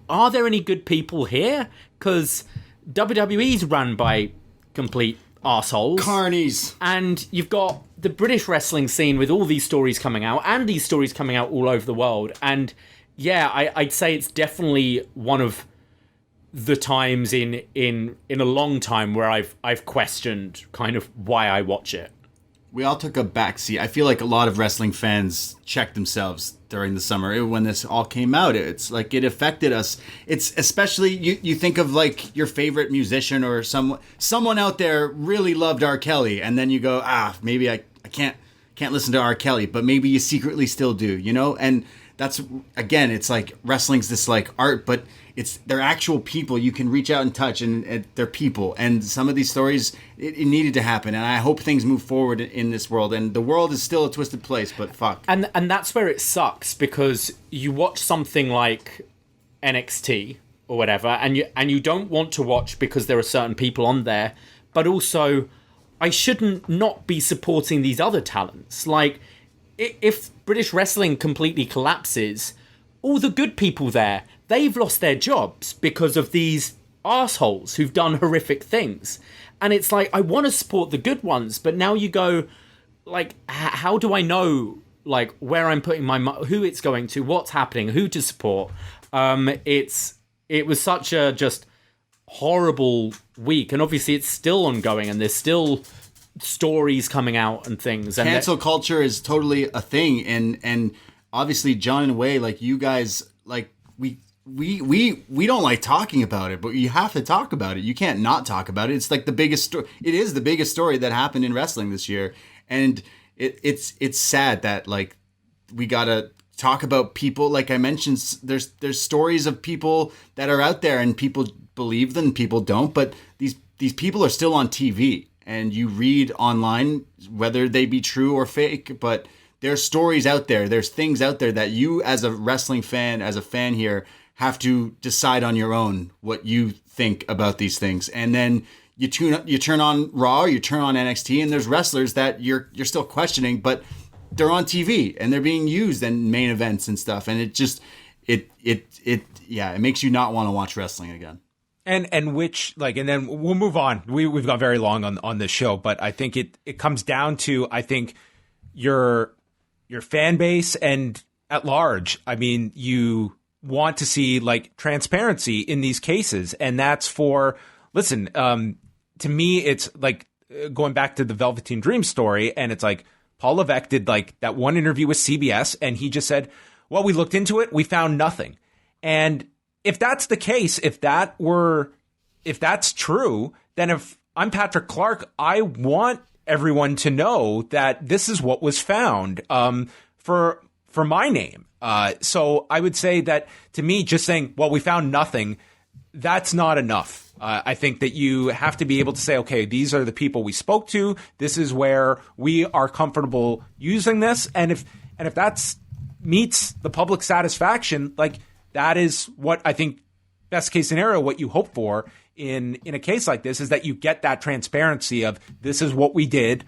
K: are there any good people here? Because WWE's run by complete arseholes.
I: Carnies.
K: And you've got the British wrestling scene with all these stories coming out, and these stories coming out all over the world. And yeah, I'd say it's definitely one of the times in a long time where I've questioned kind of why I watch it.
I: We all took a backseat. I feel like a lot of wrestling fans checked themselves during the summer when this all came out. It's like it affected us. It's especially you think of like your favorite musician or someone out there really loved R. Kelly, and then you go, maybe I can't listen to R. Kelly, but maybe you secretly still do, you know? And that's, again, it's like wrestling's this like art, but they're actual people you can reach out and touch, and they're people. And some of these stories, it needed to happen. And I hope things move forward in this world. And the world is still a twisted place, but fuck.
K: And that's where it sucks, because you watch something like NXT or whatever, and you don't want to watch because there are certain people on there, but also I shouldn't not be supporting these other talents. Like, if British wrestling completely collapses, all the good people there, they've lost their jobs because of these assholes who've done horrific things. And it's like, I want to support the good ones, but now you go, like, how do I know, like, where I'm putting my who it's going to, what's happening, who to support? It was such a just horrible week, and obviously it's still ongoing, and there's still stories coming out and things. And
I: cancel culture is totally a thing, and obviously John and Wei, like, you guys, like, we don't like talking about it, but you have to talk about it. You can't not talk about it. It's like the biggest story. It is the biggest story that happened in wrestling this year, and it's sad that, like, we gotta talk about people. Like I mentioned, there's stories of people that are out there, and people believe them, people don't. But these people are still on TV, and you read online, whether they be true or fake, but there's stories out there. There's things out there that you, as a wrestling fan, as a fan here, have to decide on your own what you think about these things. And then you turn on Raw, you turn on NXT, and there's wrestlers that you're still questioning, but they're on TV and they're being used in main events and stuff. And it just, it makes you not want to watch wrestling again.
H: And then we'll move on. We've gone very long on this show, but I think it comes down to, I think, your fan base and at large. I mean, you want to see, like, transparency in these cases, and that's for, listen, to me, it's like going back to the Velveteen Dream story, and it's like Paul Levesque did, like, that one interview with CBS, and he just said, well, we looked into it, we found nothing. And if that's the case, if that's true, then if I'm Patrick Clark, I want everyone to know that this is what was found for my name. So I would say that, to me, just saying, well, we found nothing, that's not enough. I think that you have to be able to say, okay, these are the people we spoke to. This is where we are comfortable using this. And if that meets the public satisfaction, like, that is what I think, best case scenario, what you hope for in a case like this, is that you get that transparency of, this is what we did.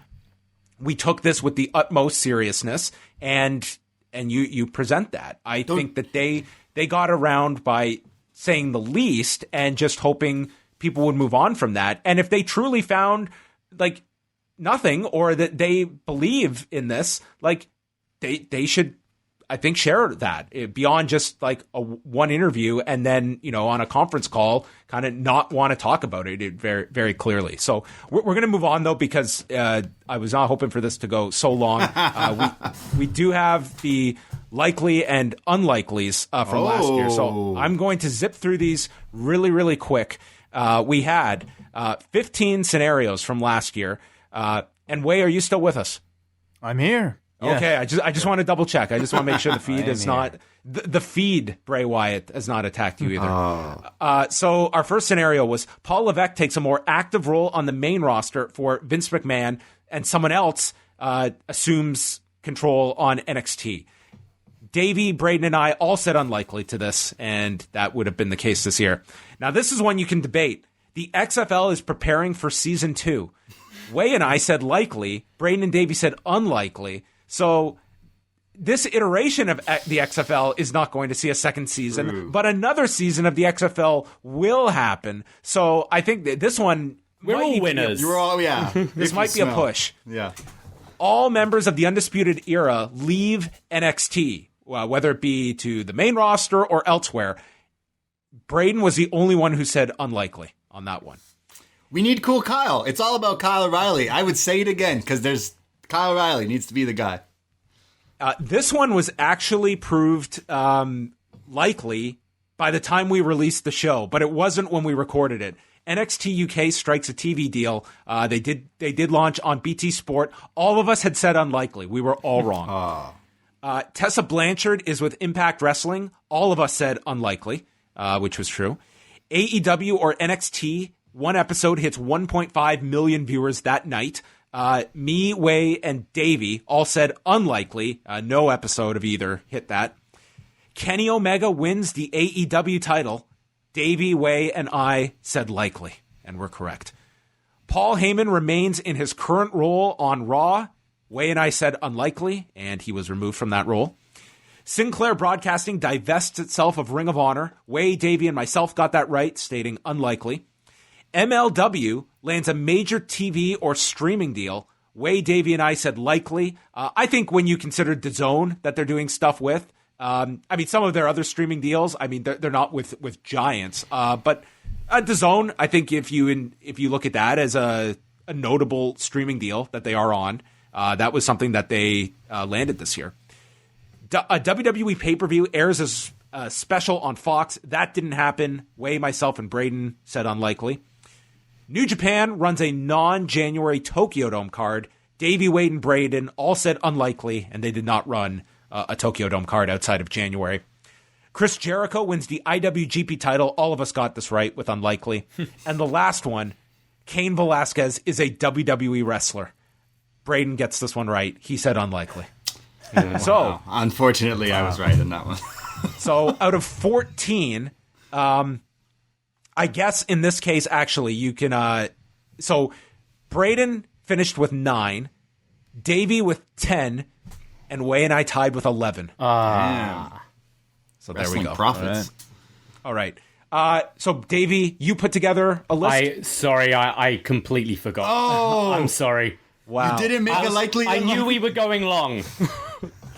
H: We took this with the utmost seriousness, and you present that. I think that they got around by saying the least and just hoping people would move on from that. And if they truly found, like, nothing, or that they believe in this, like, they should, I think, share that beyond just, like, one interview, and then, you know, on a conference call, kind of not want to talk about it very, very clearly. So we're going to move on, though, because I was not hoping for this to go so long. We do have the likely and unlikelies from last year, so I'm going to zip through these really, really quick. We had 15 scenarios from last year. And Wei, are you still with us?
J: I'm here. Yeah.
H: Okay, I just want to double check. I just want to make sure the feed is not the feed. Bray Wyatt has not attacked you either. So our first scenario was Paul Levesque takes a more active role on the main roster for Vince McMahon, and someone else assumes control on NXT. Davie, Braden, and I all said unlikely to this, and that would have been the case this year. Now, this is one you can debate. The XFL is preparing for season 2. Way and I said likely. Braden and Davie said unlikely. So this iteration of the XFL is not going to see a second season, but another season of the XFL will happen. So I think that this one...
K: We're all winners.
I: You're all, yeah.
H: This might be a push.
I: Yeah.
H: All members of the Undisputed Era leave NXT, whether it be to the main roster or elsewhere. Braden was the only one who said unlikely on that one.
I: We need cool Kyle. It's all about Kyle O'Reilly. I would say it again because Kyle O'Reilly needs to be the guy.
H: This one was actually proved likely by the time we released the show, but it wasn't when we recorded it. NXT UK strikes a TV deal. They did launch on BT Sport. All of us had said unlikely. We were all wrong. Tessa Blanchard is with Impact Wrestling. All of us said unlikely, which was true. AEW or NXT, one episode hits 1.5 million viewers that night. Me, Way, and Davie all said unlikely. No episode of either hit that. Kenny Omega wins the AEW title. Davie, Way, and I said likely, and we're correct. Paul Heyman remains in his current role on Raw. Way and I said unlikely, and he was removed from that role. Sinclair Broadcasting divests itself of Ring of Honor. Way, Davie, and myself got that right, stating unlikely. MLW lands a major TV or streaming deal. Way, Davie, and I said likely. I think when you consider DAZN that they're doing stuff with, some of their other streaming deals, they're not with giants. But DAZN, I think if you look at that as a notable streaming deal that they are on, that was something that they landed this year. A WWE pay-per-view airs as a special on Fox. That didn't happen. Way, myself, and Braden said unlikely. New Japan runs a non-January Tokyo Dome card. Davie, Wade, and Braden all said unlikely, and they did not run a Tokyo Dome card outside of January. Chris Jericho wins the IWGP title. All of us got this right with unlikely. And the last one, Cain Velasquez is a WWE wrestler. Braden gets this one right. He said unlikely. So,
I: unfortunately, I was right in that one.
H: So out of 14, I guess in this case, actually, you can... so Braden finished with 9, Davie with 10, and Way and I tied with 11.
I: So
H: there we go.
I: Profits.
H: All right. So Davie, you put together a list?
K: I completely forgot.
I: Oh!
K: I'm sorry.
H: Wow.
I: You didn't make a likely...
K: I knew we were going long.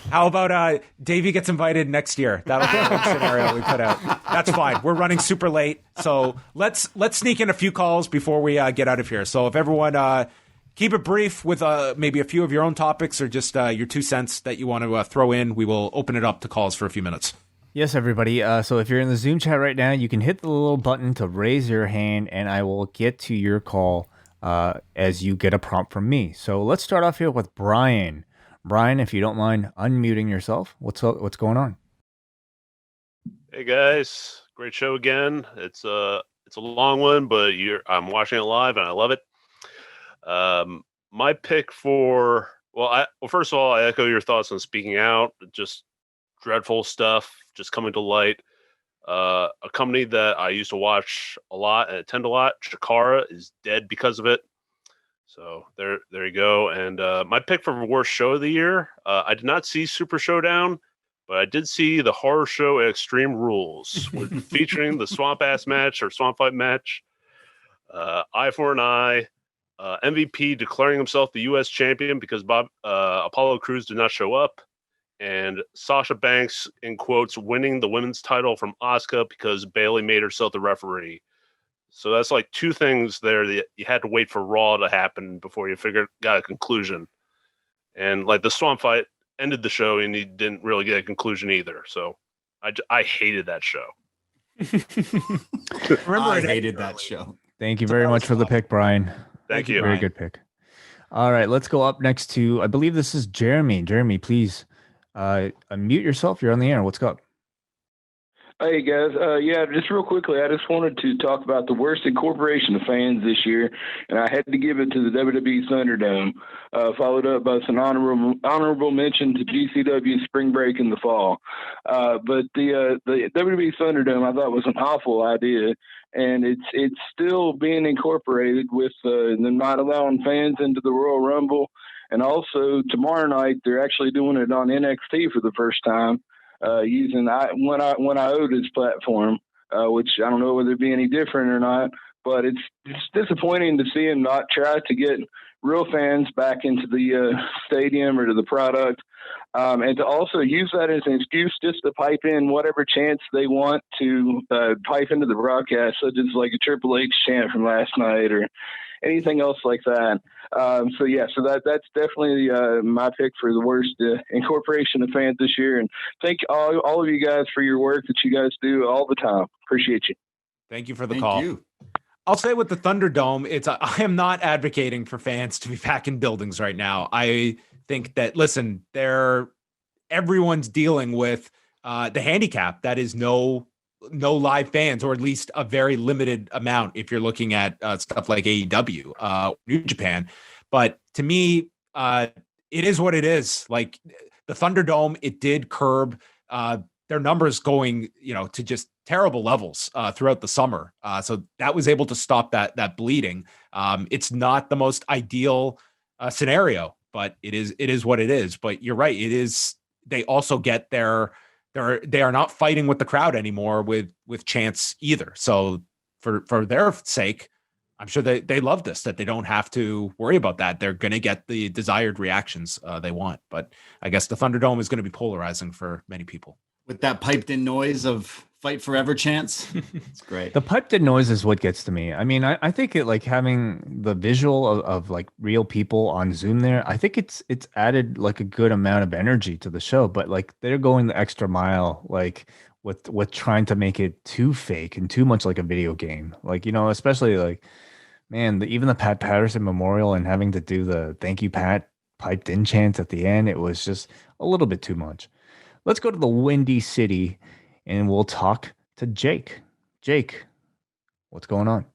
H: How about Davie gets invited next year? That was the one scenario we put out. That's fine. We're running super late. So let's sneak in a few calls before we get out of here. So if everyone... keep it brief with maybe a few of your own topics or just your 2 cents that you want to throw in. We will open it up to calls for a few minutes.
J: Yes, everybody. So if you're in the Zoom chat right now, you can hit the little button to raise your hand, and I will get to your call as you get a prompt from me. So let's start off here with Brian. Brian, if you don't mind unmuting yourself, what's going on?
L: Hey guys, great show again. It's a long one, but I'm watching it live and I love it. My pick for first of all, I echo your thoughts on Speaking Out. Just dreadful stuff, just coming to light. A company that I used to watch a lot and attend a lot, Chikara, is dead because of it. So there you go. And my pick for worst show of the year, I did not see Super Showdown, but I did see the horror show Extreme Rules, featuring the Swamp Ass match or Swamp Fight match. Eye for an eye. MVP declaring himself the U.S. champion because Apollo Crews did not show up, and Sasha Banks, in quotes, winning the women's title from Asuka because Bayley made herself the referee. So that's like 2 things there that you had to wait for Raw to happen before you got a conclusion. And like the Swamp Fight ended the show, and you didn't really get a conclusion either. So I hated that show.
I: I hated that show.
J: Thank you very much for the pick, Brian.
L: Thank you.
J: Very good pick. All right, let's go up next to, I believe this is Jeremy. Jeremy, please unmute yourself. You're on the air. What's up?
M: Hey guys, yeah, just real quickly, I just wanted to talk about the worst incorporation of fans this year, and I had to give it to the WWE Thunderdome, followed up by some honorable mention to GCW Spring Break in the fall. But the WWE Thunderdome I thought was an awful idea, and it's still being incorporated with them not allowing fans into the Royal Rumble, and also tomorrow night they're actually doing it on NXT for the first time. Using when IOTA's platform, which I don't know whether it be any different or not, but it's disappointing to see him not try to get real fans back into the stadium or to the product, and to also use that as an excuse just to pipe in whatever chants they want to pipe into the broadcast, such as like a Triple H chant from last night or anything else like that. So that's definitely my pick for the worst incorporation of fans this year. And thank all of you guys for your work that you guys do all the time. Appreciate you.
H: Thank you for the call. I'll say with the Thunderdome, I am not advocating for fans to be back in buildings right now. I think that, listen, everyone's dealing with the handicap that is no live fans, or at least a very limited amount if you're looking at stuff like AEW, New Japan. But to me, it is what it is. Like the Thunderdome, it did curb their numbers going, to just terrible levels throughout the summer. So that was able to stop that bleeding. It's not the most ideal scenario, but it is what it is. But you're right. It is. They also get they are not fighting with the crowd anymore with chants either. So for their sake, I'm sure they love this, that they don't have to worry about that. They're going to get the desired reactions they want. But I guess the Thunderdome is going to be polarizing for many people.
I: With that piped in noise of fight forever chants. It's great.
J: The piped in noise is what gets to me. I mean, I think it, like, having the visual of like real people on Zoom there, I think it's added like a good amount of energy to the show, but like they're going the extra mile, like with trying to make it too fake and too much like a video game. Like, especially like, man, even the Pat Patterson memorial and having to do the thank you, Pat, piped in chants at the end, it was just a little bit too much. Let's go to the Windy City and we'll talk to Jake. Jake, what's going on?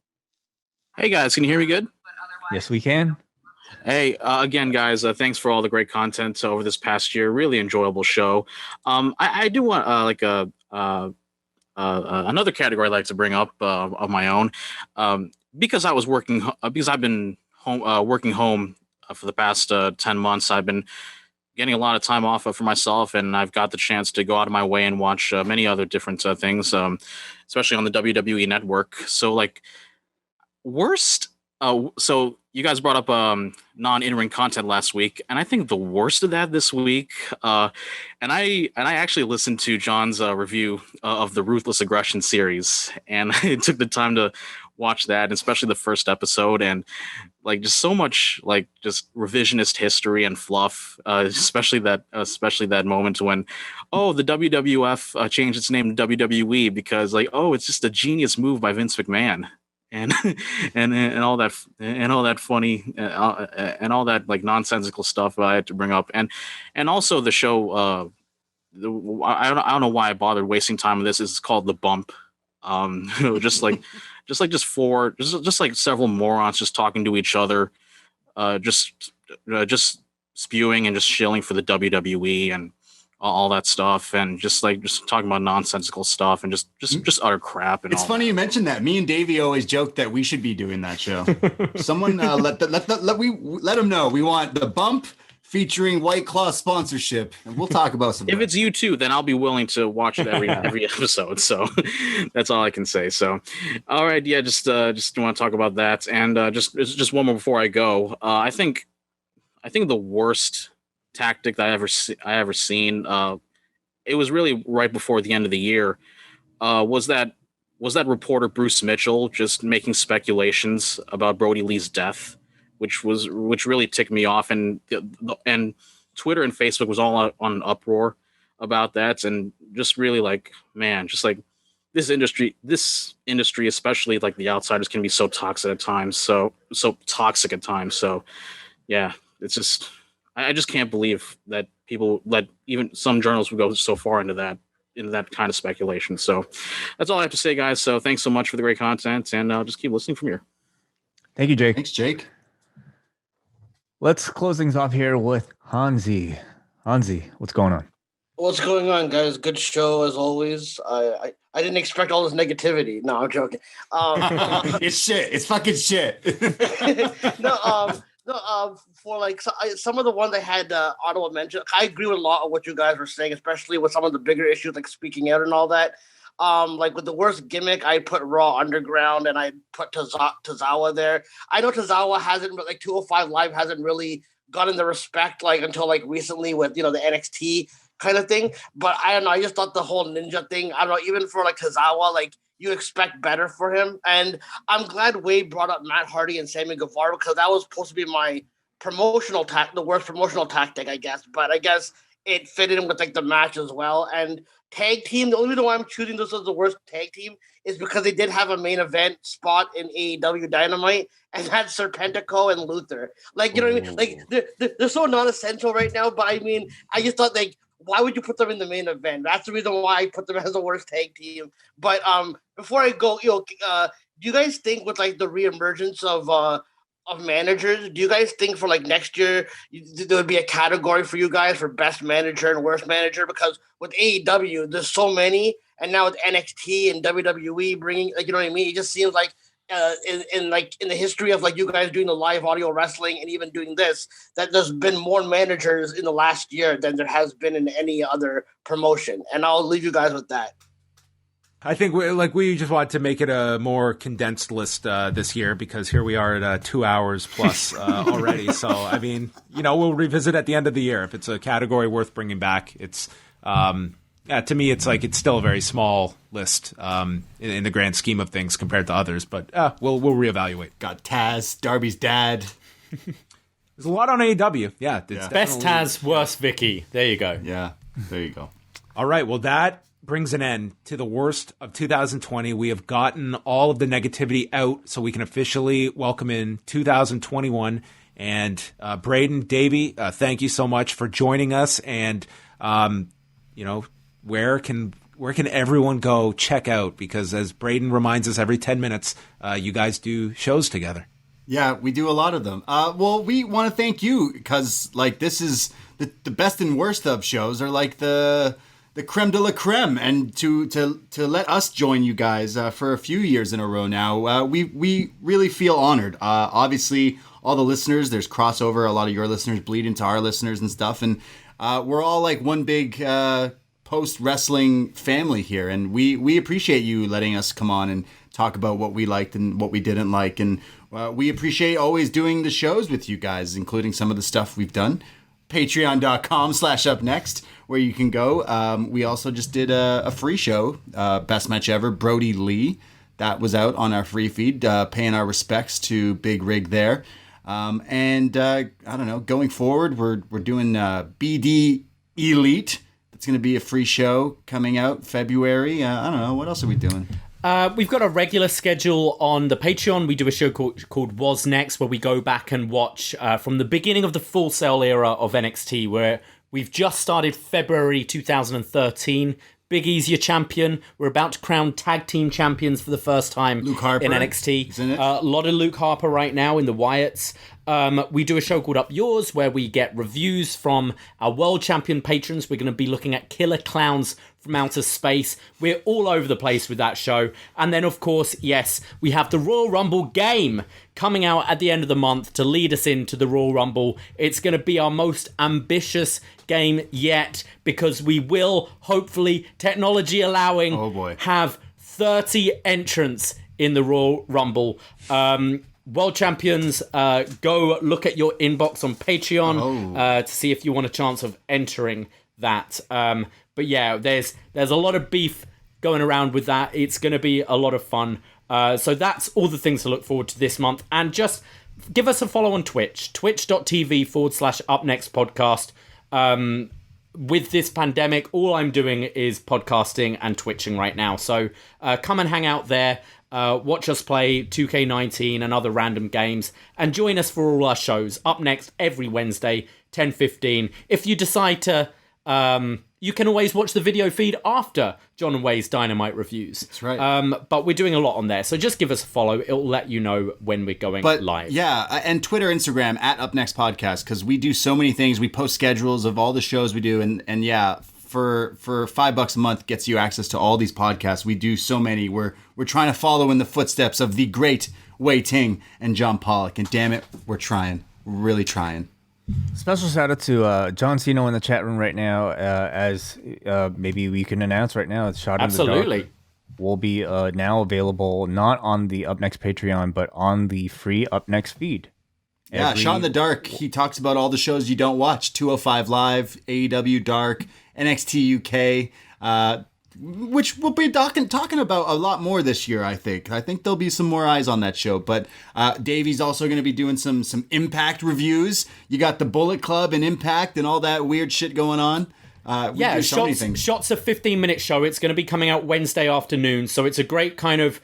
N: Hey guys, can you hear me good?
J: Yes, we can.
N: Hey, again, guys, thanks for all the great content over this past year. Really enjoyable show. I do want another category I'd like to bring up of my own, because I've been working home for the past 10 months. I've been getting a lot of time off for myself, and I've got the chance to go out of my way and watch many other different things, especially on the WWE Network. So, like, worst. So you guys brought up non-in-ring content last week, and I think the worst of that this week. And I actually listened to John's review of the Ruthless Aggression series, and I took the time to watch that, especially the first episode, and like just so much like just revisionist history and fluff, especially that moment when the WWF changed its name to WWE because it's just a genius move by Vince McMahon, and all that funny and all that like nonsensical stuff I had to bring up, and also the show. I don't know why I bothered wasting time on this. It's called The Bump. Just several morons just talking to each other, just spewing and just shilling for the WWE and all that stuff, and just talking about nonsensical stuff and just utter crap. And
I: it's funny you mentioned that. Me and Davey always joke that we should be doing that show. Someone let them know we want The Bump featuring White Claw sponsorship, and we'll talk about some.
N: If it's you too, then I'll be willing to watch it every episode. So that's all I can say. So, all right, yeah, just want to talk about that, and just one more before I go. I think the worst tactic that I ever seen. It was really right before the end of the year. Was that reporter Bruce Mitchell just making speculations about Brody Lee's death, which really ticked me off, and Twitter and Facebook was all on an uproar about that, and just really like, man, just like this industry, especially like the outsiders, can be so toxic at times. So yeah, it's just I just can't believe that even some journalists would go so far into that. in that kind of speculation. So that's all I have to say, guys. So thanks so much for the great content, and I'll just keep listening from here.
J: Thank you, Jake.
I: Thanks, Jake.
J: Let's close things off here with Hansi. Hansi, what's going on?
O: What's going on, guys? Good show as always. I didn't expect all this negativity. No, I'm joking.
I: It's shit. It's fucking shit.
O: For like some of the ones I had Ottawa mention, I agree with a lot of what you guys were saying, especially with some of the bigger issues like speaking out and all that. Like with the worst gimmick, I put Raw Underground and I put Tozawa there. I know Tozawa hasn't, but like 205 Live hasn't really gotten the respect like until like recently with the NXT kind of thing. But I don't know. I just thought the whole ninja thing. I don't know. Even for like Tozawa, like you expect better for him. And I'm glad Wade brought up Matt Hardy and Sammy Guevara because that was supposed to be my promotional the worst promotional tactic, I guess. But I guess it fit in with like the match as well. And tag team, the only reason why I'm choosing this as the worst tag team is because they did have a main event spot in AEW Dynamite and had Serpentico and Luther. Like, you know what I mean? Like they're so non-essential right now, but I mean, I just thought like, why would you put them in the main event? That's the reason why I put them as the worst tag team. But before I go, do you guys think with like the reemergence of managers, do you guys think for like next year there would be a category for you guys for best manager and worst manager? Because with AEW, there's so many, and now with NXT and WWE bringing, like, you know what I mean? It just seems like in the history of like you guys doing the live audio wrestling and even doing this, that there's been more managers in the last year than there has been in any other promotion. And I'll leave you guys with that.
H: I think we just wanted to make it a more condensed list this year because here we are at 2 hours plus already. So, I mean, we'll revisit at the end of the year. If it's a category worth bringing back, it's to me, it's like it's still a very small list in the grand scheme of things compared to others. But we'll reevaluate.
I: Got Taz, Darby's dad.
H: There's a lot on AEW. Yeah.
K: Best Taz, worst Vicky. There you go.
I: Yeah, there you go.
H: All right. Well, that brings an end to the worst of 2020. We have gotten all of the negativity out so we can officially welcome in 2021. And Braden, Davie, thank you so much for joining us. And, where can everyone go check out? Because as Braden reminds us every 10 minutes, you guys do shows together.
I: Yeah, we do a lot of them. Well, we want to thank you because like this is the best and worst of shows are like the creme de la creme, and to let us join you guys for a few years in a row now, we really feel honored. Obviously, all the listeners, there's crossover. A lot of your listeners bleed into our listeners and stuff, and we're all like one big post-wrestling family here, and we appreciate you letting us come on and talk about what we liked and what we didn't like, and we appreciate always doing the shows with you guys, including some of the stuff we've done. Patreon.com/upNXT, where you can go. We also just did a free show, Best Match Ever, Brody Lee. That was out on our free feed, paying our respects to Big Rig there. And I don't know, going forward, we're doing BD Elite. That's going to be a free show coming out February. I don't know, what else are we doing?
K: We've got a regular schedule on the Patreon. We do a show called Was Next, where we go back and watch from the beginning of the Full Sail era of NXT, where we've just started February 2013. Big E's your champion. We're about to crown tag team champions for the first time
I: Luke Harper
K: in NXT.
I: Isn't it?
K: A lot of Luke Harper right now in the Wyatts. We do a show called Up Yours, where we get reviews from our world champion patrons. We're going to be looking at Killer Clowns from Outer Space. We're all over the place with that show. And then, of course, yes, we have the Royal Rumble game coming out at the end of the month to lead us into the Royal Rumble. It's going to be our most ambitious game yet, because we will, hopefully, technology allowing, have 30 entrants in the Royal Rumble. World champions, go look at your inbox on Patreon to see if you want a chance of entering that. But yeah, there's a lot of beef going around with that. It's going to be a lot of fun. So that's all the things to look forward to this month. And just give us a follow on Twitch, twitch.tv/upnextpodcast. With this pandemic, all I'm doing is podcasting and twitching right now. So come and hang out there. Watch us play 2K19 and other random games, and join us for all our shows. Up Next every Wednesday, 10:15. If you decide to You can always watch the video feed after John and Way's Dynamite reviews.
I: That's right.
K: But we're doing a lot on there, so just give us a follow. It'll let you know when we're going live.
I: Yeah, and Twitter, Instagram, at upNXT Podcast, because we do so many things. We post schedules of all the shows we do, and yeah, for $5 a month gets you access to all these podcasts. We do so many. We're trying to follow in the footsteps of the great Wei Ting and John Pollock, and damn it, we're trying. We're really trying.
J: Special shout out to John Ceno in the chat room right now. As maybe we can announce right now, it's Shot in the Dark will be now available not on the upNXT Patreon, but on the free upNXT feed.
I: Yeah, Shot in the Dark. He talks about all the shows you don't watch: 205 Live, AEW Dark, NXT UK. Which we'll be talking about a lot more this year, I think. I think there'll be some more eyes on that show. But Davey's also going to be doing some Impact reviews. You got the Bullet Club and Impact and all that weird shit going on.
K: Shots a 15-minute show. It's going to be coming out Wednesday afternoon, so it's a great kind of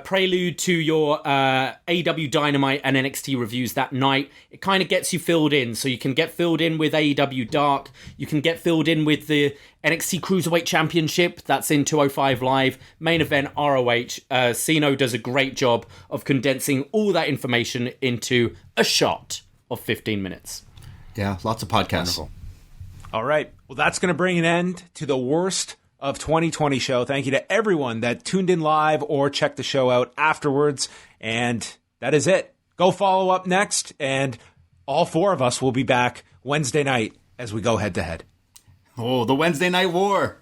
K: prelude to your AEW Dynamite and NXT reviews that night. It kind of gets you filled in, so you can get filled in with AEW Dark. You can get filled in with the NXT Cruiserweight Championship. That's in 205 Live. Main event, ROH. Ceno does a great job of condensing all that information into a shot of 15 minutes.
I: Yeah, lots of podcasts. Wonderful.
H: All right. Well, that's going to bring an end to the worst of 2020 show. Thank you to everyone that tuned in live or checked the show out afterwards. And that is it. Go follow upNXT, and all four of us will be back Wednesday night as we go head to head.
I: Oh, the Wednesday Night War.